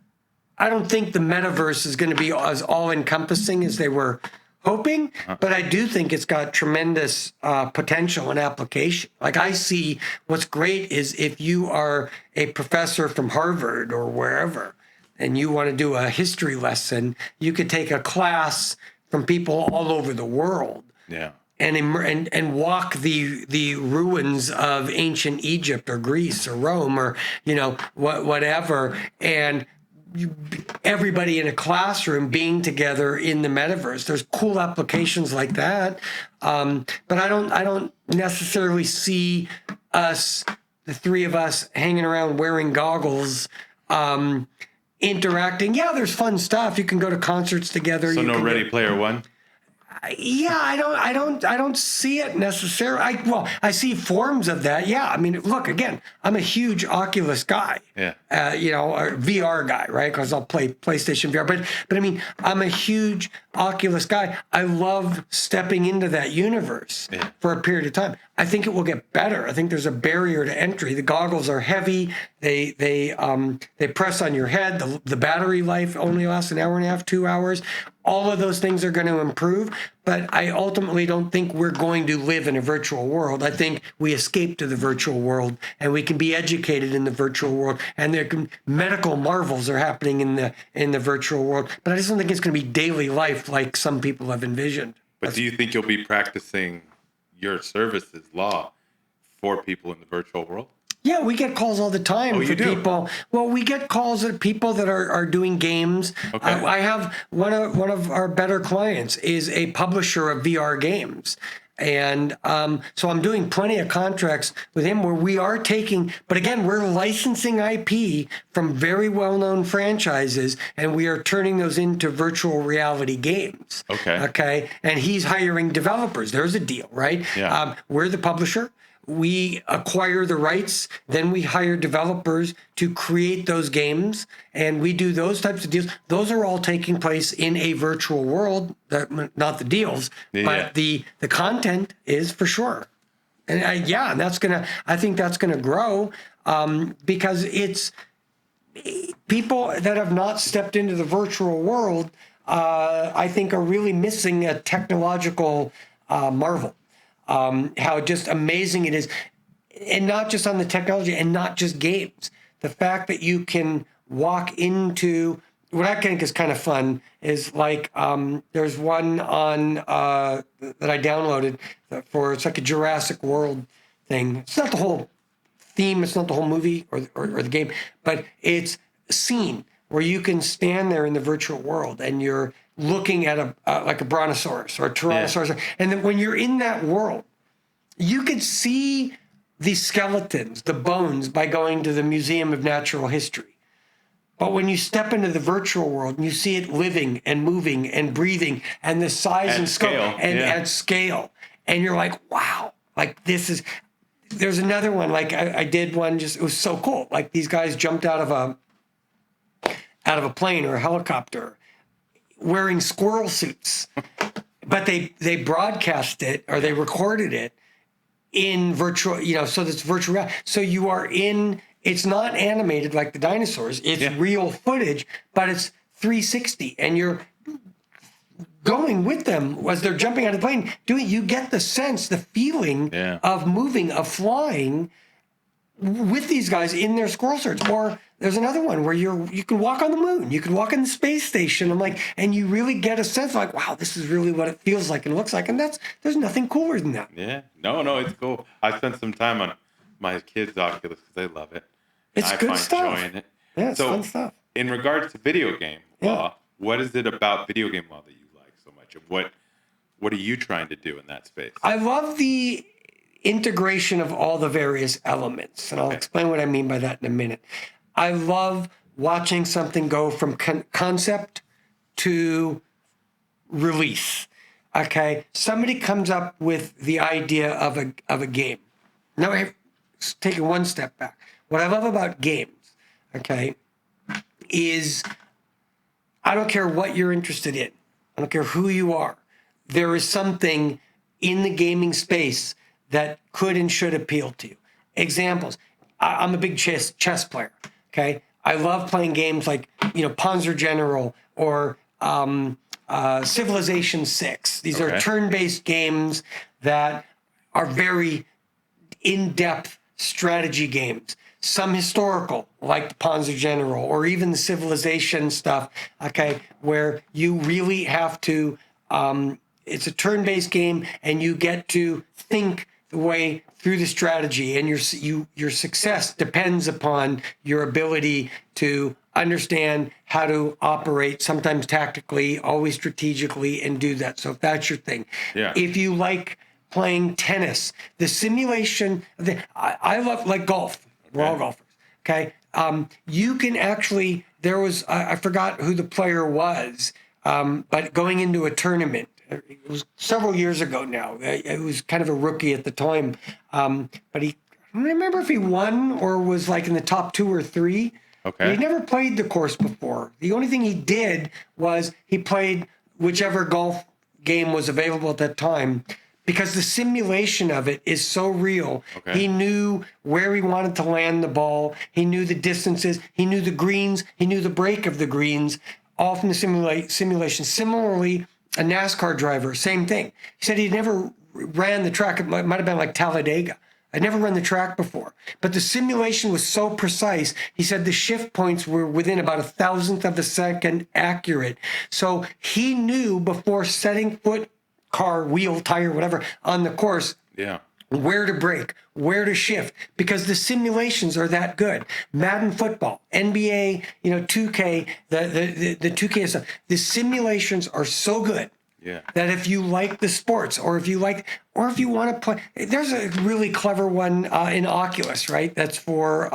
[SPEAKER 2] I don't think the metaverse is going to be as all-encompassing as they were hoping, but I do think it's got tremendous potential and application. Like, I see what's great is if you are a professor from Harvard or wherever, and you want to do a history lesson, you could take a class from people all over the world.
[SPEAKER 1] Yeah.
[SPEAKER 2] And walk the ruins of ancient Egypt or Greece or Rome or whatever, and everybody in a classroom being together in the metaverse. There's cool applications like that, but I don't necessarily see us, the three of us, hanging around wearing goggles, interacting. Yeah, there's fun stuff. You can go to concerts together.
[SPEAKER 1] So no Ready Player One.
[SPEAKER 2] Yeah, I don't see it necessarily. I see forms of that. Yeah, I mean, look, again, I'm a huge Oculus guy.
[SPEAKER 1] Yeah.
[SPEAKER 2] A VR guy, right? Because I'll play PlayStation VR. But I mean, I'm a huge Oculus guy. I love stepping into that universe for a period of time. I think it will get better. I think there's a barrier to entry. The goggles are heavy. They press on your head. The battery life only lasts an hour and a half, 2 hours. All of those things are going to improve, but I ultimately don't think we're going to live in a virtual world. I think we escape to the virtual world, and we can be educated in the virtual world, and medical marvels are happening in the virtual world. But I just don't think it's going to be daily life like some people have envisioned.
[SPEAKER 1] But do you think you'll be practicing your services law for people in the virtual world?
[SPEAKER 2] Yeah, we get calls all the time for people. Well, we get calls at people that are doing games.
[SPEAKER 1] Okay.
[SPEAKER 2] I have one of our better clients is a publisher of VR games. And so I'm doing plenty of contracts with him where we are taking, but again, we're licensing IP from very well-known franchises, and we are turning those into virtual reality games. Okay. And he's hiring developers. There's a deal, right?
[SPEAKER 1] Yeah.
[SPEAKER 2] We're the publisher. We acquire the rights, then we hire developers to create those games, and we do those types of deals. Those are all taking place in a virtual world, not the deals, but the content is for sure. And and I think that's gonna grow because it's people that have not stepped into the virtual world, I think are really missing a technological marvel. How just amazing it is, and not just on the technology and not just games. The fact that you can walk into, what I think is kind of fun is like, there's one on that I downloaded it's like a Jurassic World thing. It's not the whole theme, it's not the whole movie or the game, but it's a scene where you can stand there in the virtual world and you're looking at like a brontosaurus or a tyrannosaurus. Yeah. And then when you're in that world, you could see the skeletons, the bones, by going to the Museum of Natural History. But when you step into the virtual world and you see it living and moving and breathing and the size and scope and at scale, and you're like, wow, like there's another one, like I did one, it was so cool. Like these guys jumped out of a plane or a helicopter wearing squirrel suits, but they broadcast it or they recorded it in virtual, so that's virtual reality. So you are it's not animated like the dinosaurs. It's real footage, but it's 360 and you're going with them as they're jumping out of the plane. You get the sense, the feeling of moving, of flying with these guys in their squirrel suits. Or there's another one where you can walk on the moon, you can walk in the space station. And you really get a sense like, wow, this is really what it feels like and looks like. And there's nothing cooler than that.
[SPEAKER 1] Yeah, no, it's cool. I spent some time on my kids' Oculus because they love it.
[SPEAKER 2] It's good stuff.
[SPEAKER 1] Enjoying it.
[SPEAKER 2] Yeah, it's fun stuff.
[SPEAKER 1] In regards to video game law, what is it about video game law that you like so much? And what are you trying to do in that space?
[SPEAKER 2] I love the integration of all the various elements, and I'll explain what I mean by that in a minute. I love watching something go from concept to release. Okay, somebody comes up with the idea of a game. Now I've taken one step back. What I love about games, okay, is I don't care what you're interested in. I don't care who you are. There is something in the gaming space that could and should appeal to you. Examples. I'm a big chess player, okay? I love playing games like, Panzer General or Civilization 6. These are turn-based games that are very in-depth strategy games. Some historical, like the Panzer General, or even the Civilization stuff, okay, where you really have to, it's a turn-based game, and you get to think the way through the strategy, and your success depends upon your ability to understand how to operate, sometimes tactically, always strategically, and do that. So if that's your thing.
[SPEAKER 1] Yeah.
[SPEAKER 2] If you like playing tennis, the simulation, I love, like, golf. We're all golfers, okay? You can actually, there was, I forgot who the player was, but going into a tournament, it was several years ago now. It was kind of a rookie at the time, but I don't remember if he won or was like in the top 2 or 3.
[SPEAKER 1] Okay.
[SPEAKER 2] He'd never played the course before. The only thing he did was he played whichever golf game was available at that time, because the simulation of it is so real.
[SPEAKER 1] Okay.
[SPEAKER 2] He knew where he wanted to land the ball. He knew the distances. He knew the greens. He knew the break of the greens, all from the simulation. Similarly, a NASCAR driver, same thing. He said he'd never ran the track. It might have been like Talladega. I'd never run the track before, but the simulation was so precise. He said the shift points were within about 1,000th of a second accurate. So he knew before setting foot, car, wheel, tire, whatever, on the course, where to brake, where to shift, because the simulations are that good. Madden football, NBA, 2K, the 2K stuff. The simulations are so good.
[SPEAKER 1] Yeah.
[SPEAKER 2] That if you like the sports, or if you want to play, there's a really clever one in Oculus, right? That's for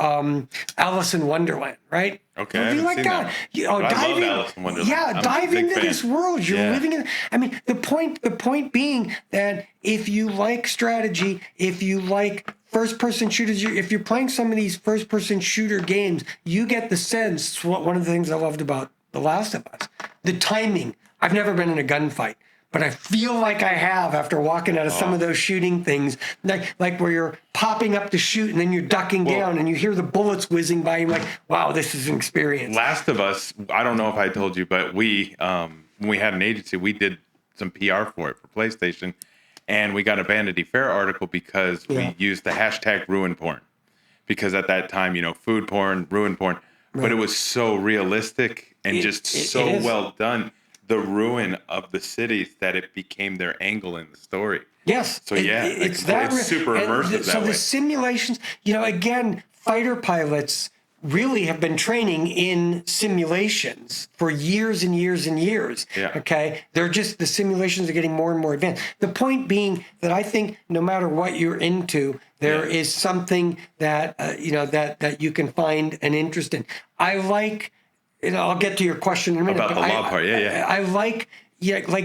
[SPEAKER 2] Alice in Wonderland, right?
[SPEAKER 1] Okay.
[SPEAKER 2] If you like that, dive in. Alice in Wonderland. Yeah, dive into this world. You're living in. I mean, the point being that if you like strategy, if you like first-person shooters, if you're playing some of these first-person shooter games, you get the sense. One of the things I loved about The Last of Us, the timing. I've never been in a gunfight, but I feel like I have after walking out of some of those shooting things, like where you're popping up to shoot and then you're ducking down and you hear the bullets whizzing by. You're like, wow, this is an experience.
[SPEAKER 1] Last of Us, I don't know if I told you, but we, when we had an agency, we did some PR for it for PlayStation, and we got a Vanity Fair article because we used the hashtag ruin porn. Because at that time, food porn, ruin porn, but it was so realistic and just so well done. The ruin of the cities that it became their angle in the story.
[SPEAKER 2] Yes.
[SPEAKER 1] So it's super immersive that way. So
[SPEAKER 2] the simulations, again, fighter pilots really have been training in simulations for years and years and years.
[SPEAKER 1] Yeah.
[SPEAKER 2] Okay. The simulations are getting more and more advanced. The point being that I think no matter what you're into, there is something that, that you can find an interest in. I like, I'll get to your question in a minute.
[SPEAKER 1] About the law part,
[SPEAKER 2] I like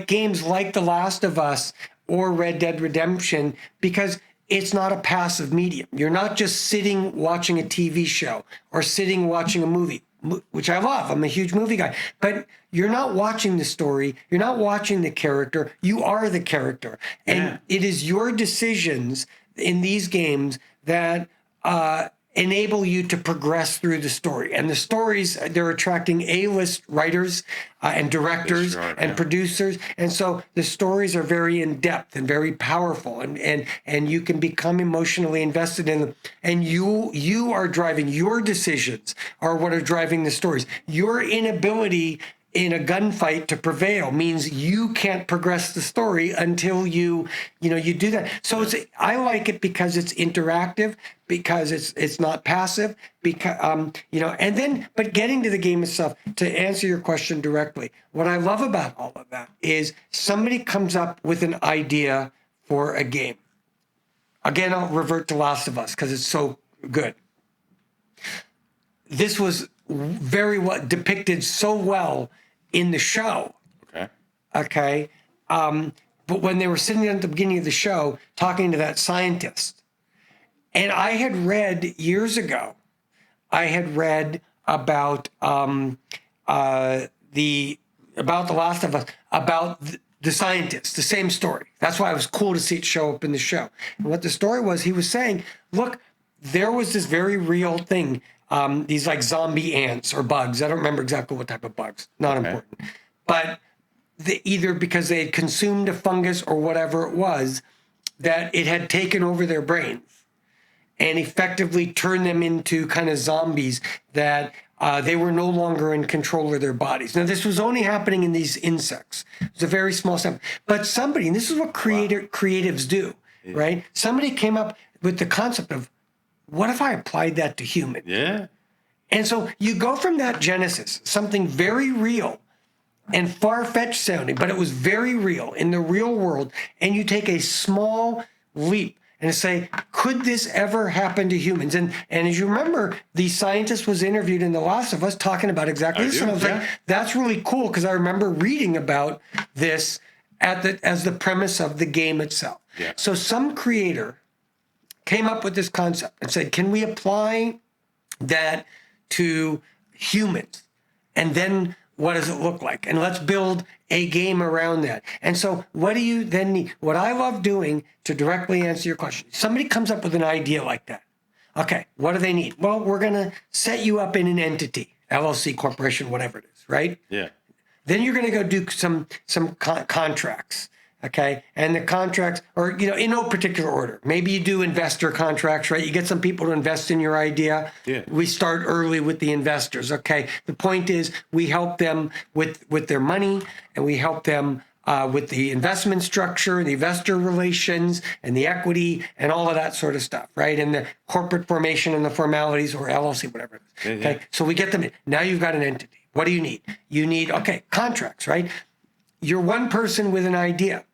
[SPEAKER 2] games like The Last of Us or Red Dead Redemption because it's not a passive medium. You're not just sitting watching a TV show or sitting watching a movie, which I love. I'm a huge movie guy. But you're not watching the story. You're not watching the character. You are the character. And it is your decisions in these games that enable you to progress through the story. And the stories, they're attracting A-list writers and directors and producers. And so the stories are very in-depth and very powerful. And you can become emotionally invested in them. And you are driving, your decisions are what are driving the stories. Your inability in a gunfight to prevail means you can't progress the story until you do that. So I like it because it's interactive, because it's not passive, because but getting to the game itself, to answer your question directly, what I love about all of that is somebody comes up with an idea for a game. Again, I'll revert to Last of Us because it's so good. This was very well depicted so well in the show. Okay. But when they were sitting at the beginning of the show talking to that scientist, and I had read years ago, about The Last of Us, about the scientist, the same story. That's why it was cool to see it show up in the show. And what the story was, he was saying, look, there was this very real thing. these like zombie ants or bugs. I don't remember exactly what type of bugs. Not important. But either because they had consumed a fungus or whatever it was, that it had taken over their brains and effectively turned them into kind of zombies that they were no longer in control of their bodies. Now, this was only happening in these insects. It's a very small sample. But somebody, and this is what creatives do, right? Somebody came up with the concept of, what if I applied that to humans?
[SPEAKER 1] Yeah.
[SPEAKER 2] And so you go from that genesis, something very real and far-fetched sounding, but it was very real in the real world, and you take a small leap and say, could this ever happen to humans? And as you remember, the scientist was interviewed in The Last of Us talking about exactly this. And I was like, that's really cool, because I remember reading about this as the premise of the game itself.
[SPEAKER 1] Yeah.
[SPEAKER 2] So some creator came up with this concept and said, can we apply that to humans? And then what does it look like? And let's build a game around that. And so what do you then need? What I love doing, to directly answer your question, somebody comes up with an idea like that. Okay, what do they need? Well, we're going to set you up in an entity, LLC, corporation, whatever it is, right?
[SPEAKER 1] Yeah.
[SPEAKER 2] Then you're going to go do some contracts. Okay. And the contracts, or, in no particular order. Maybe you do investor contracts, right? You get some people to invest in your idea.
[SPEAKER 1] Yeah.
[SPEAKER 2] We start early with the investors. Okay. The point is, we help them with their money, and we help them with the investment structure, the investor relations, and the equity, and all of that sort of stuff, right? And the corporate formation and the formalities, or LLC, whatever it is.
[SPEAKER 1] Yeah.
[SPEAKER 2] Okay. So we get them in. Now you've got an entity. What do you need? You need, contracts, right? You're one person with an idea.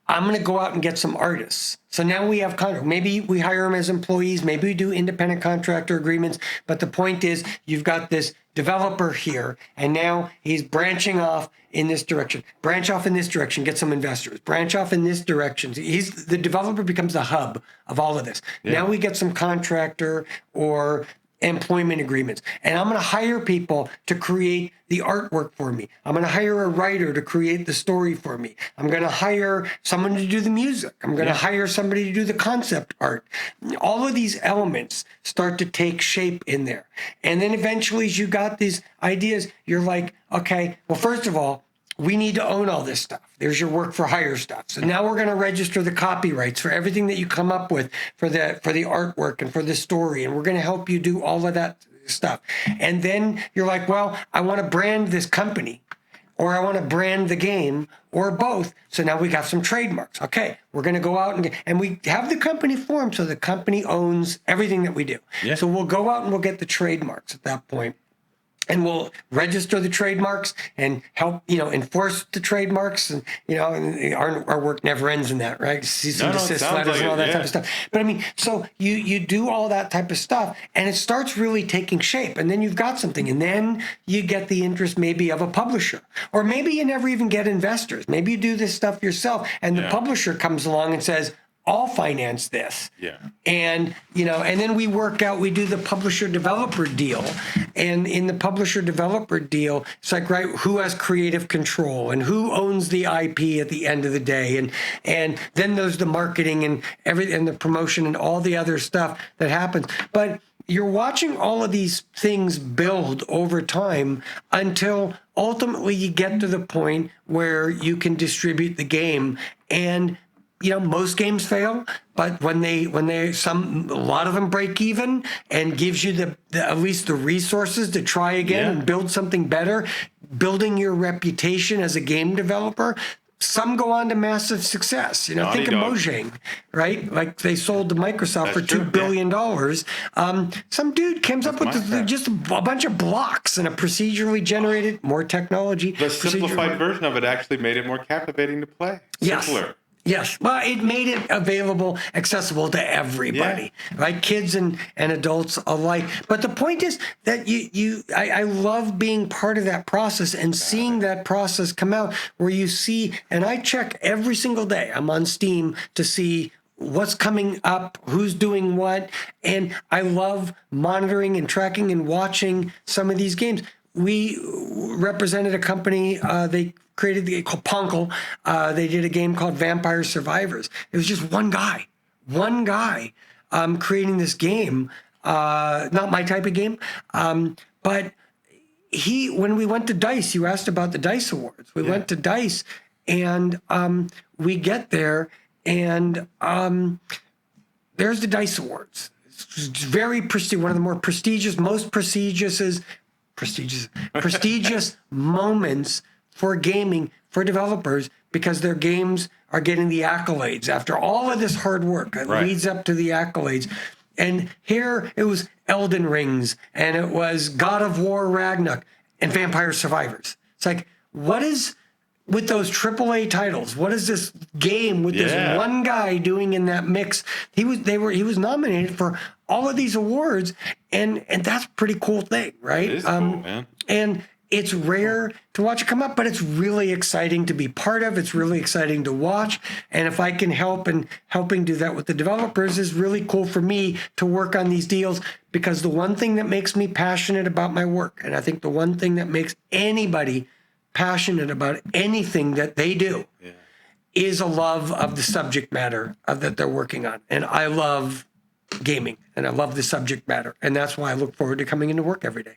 [SPEAKER 2] I'm going to go out and get some artists. So now we have maybe we hire them as employees. Maybe we do independent contractor agreements. But the point is, you've got this developer here, and now he's branching off in this direction. Branch off in this direction, get some investors. Branch off in this direction. The developer becomes the hub of all of this. Yeah. Now we get some contractor or employment agreements, and I'm going to hire people to create the artwork for me. I'm going to hire a writer to create the story for me. I'm going to hire someone to do the music. I'm going to hire somebody to do the concept art. All of these elements start to take shape in there. And then eventually, as you got these ideas, you're like, okay, well, first of all, we need to own all this stuff. There's your work for hire stuff. So now we're going to register the copyrights for everything that you come up with for the artwork and for the story. And we're going to help you do all of that stuff. And then you're like, well, I want to brand this company, or I want to brand the game, or both. So now we got some trademarks. Okay, we're going to go out and we have the company formed, so the company owns everything that we do. Yeah. So we'll go out and we'll get the trademarks at that point. And we'll register the trademarks and help, enforce the trademarks. And, and our work never ends in that, right? Cease and desist letters and all that type of stuff. But so you do all that type of stuff, and it starts really taking shape. And then you've got something, and then you get the interest maybe of a publisher. Or maybe you never even get investors. Maybe you do this stuff yourself, and the publisher comes along and says, I'll finance this.
[SPEAKER 1] Yeah.
[SPEAKER 2] And, and then we do the publisher developer deal. And in the publisher developer deal, it's like, right, who has creative control and who owns the IP at the end of the day. And then there's the marketing and and the promotion and all the other stuff that happens. But you're watching all of these things build over time until ultimately you get to the point where you can distribute the game. And most games fail, but when a lot of them break even and gives you at least the resources to try again and build something better, building your reputation as a game developer. Some go on to massive success. Think of Mojang, right? Like they sold to Microsoft for $2 billion. Some dude comes up with just a bunch of blocks and a procedurally generated, more technology.
[SPEAKER 1] The simplified version of it actually made it more captivating to play. Simpler.
[SPEAKER 2] Yes. Well, it made it accessible to everybody, right? Kids and adults alike. But the point is that I love being part of that process and seeing that process come out where you see, and I check every single day. I'm on Steam to see what's coming up, who's doing what. And I love monitoring and tracking and watching some of these games. We represented a company, they created called Punkle. They did a game called Vampire Survivors. It was just one guy creating this game not my type of game. But when we went to DICE, you asked about the DICE Awards. We went to DICE, and we get there, and there's the DICE Awards. It's very prestigious, one of the more prestigious, most prestigious moments for gaming, for developers, because their games are getting the accolades after all of this hard work. It leads up to the accolades. And here it was Elden Rings, and it was God of War Ragnarok, and Vampire Survivors. It's like, what is with those AAA titles? What is this game with this one guy doing in that mix? He was nominated for all of these awards, and that's a pretty cool thing, right?
[SPEAKER 1] It is cool, man.
[SPEAKER 2] And it's rare to watch it come up, but it's really exciting to be part of. It's really exciting to watch. And if I can help, and helping do that with the developers is really cool for me to work on these deals, because the one thing that makes me passionate about my work, and I think the one thing that makes anybody passionate about anything that they do, is a love of the subject matter that they're working on. And I love gaming, and I love the subject matter. And that's why I look forward to coming into work every day.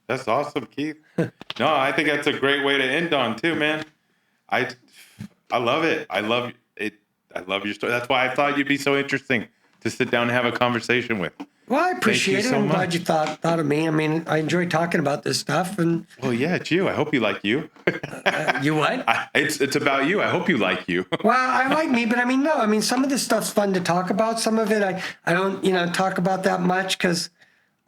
[SPEAKER 1] That's awesome, Keith. No, I think that's a great way to end on too, man. I love it. I love it. I love your story. That's why I thought you'd be so interesting to sit down and have a conversation with.
[SPEAKER 2] Well, I appreciate it. I'm glad you thought of me. I mean, I enjoy talking about this stuff. And
[SPEAKER 1] well, yeah, it's you. I hope you like you.
[SPEAKER 2] You what?
[SPEAKER 1] It's about you. I hope you like you.
[SPEAKER 2] Well, I like me, but I mean, no. I mean, some of this stuff's fun to talk about. Some of it I don't talk about that much, because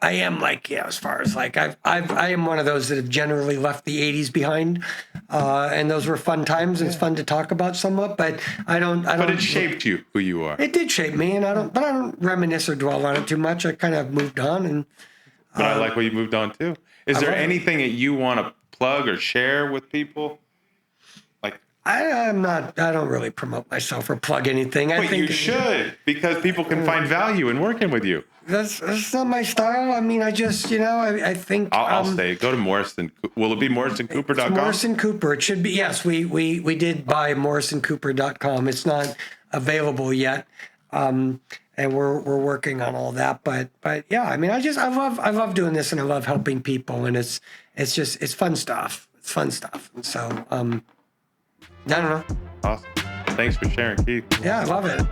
[SPEAKER 2] I am like, as far as like I am one of those that have generally left the 80s behind, and those were fun times. It's fun to talk about somewhat, but I don't.
[SPEAKER 1] But it shaped you, who you are.
[SPEAKER 2] It did shape me, and I don't reminisce or dwell on it too much. I kind of moved on, and.
[SPEAKER 1] But I like what you moved on too. Is there anything that you want to plug or share with people? Like
[SPEAKER 2] I'm not. I don't really promote myself or plug anything.
[SPEAKER 1] But I think you should, because people can find value in working with you.
[SPEAKER 2] That's not my style. I mean, I just, I think...
[SPEAKER 1] I'll say, go to Morrison. Will it be MorrisonCooper.com?
[SPEAKER 2] Morrison Cooper. It should be, yes. We did buy MorrisonCooper.com. It's not available yet. And we're working on all that. But yeah, I mean, I love doing this, and I love helping people. And it's fun stuff. It's fun stuff. And so, I don't know.
[SPEAKER 1] Awesome. Thanks for sharing, Keith.
[SPEAKER 2] Yeah, I love it.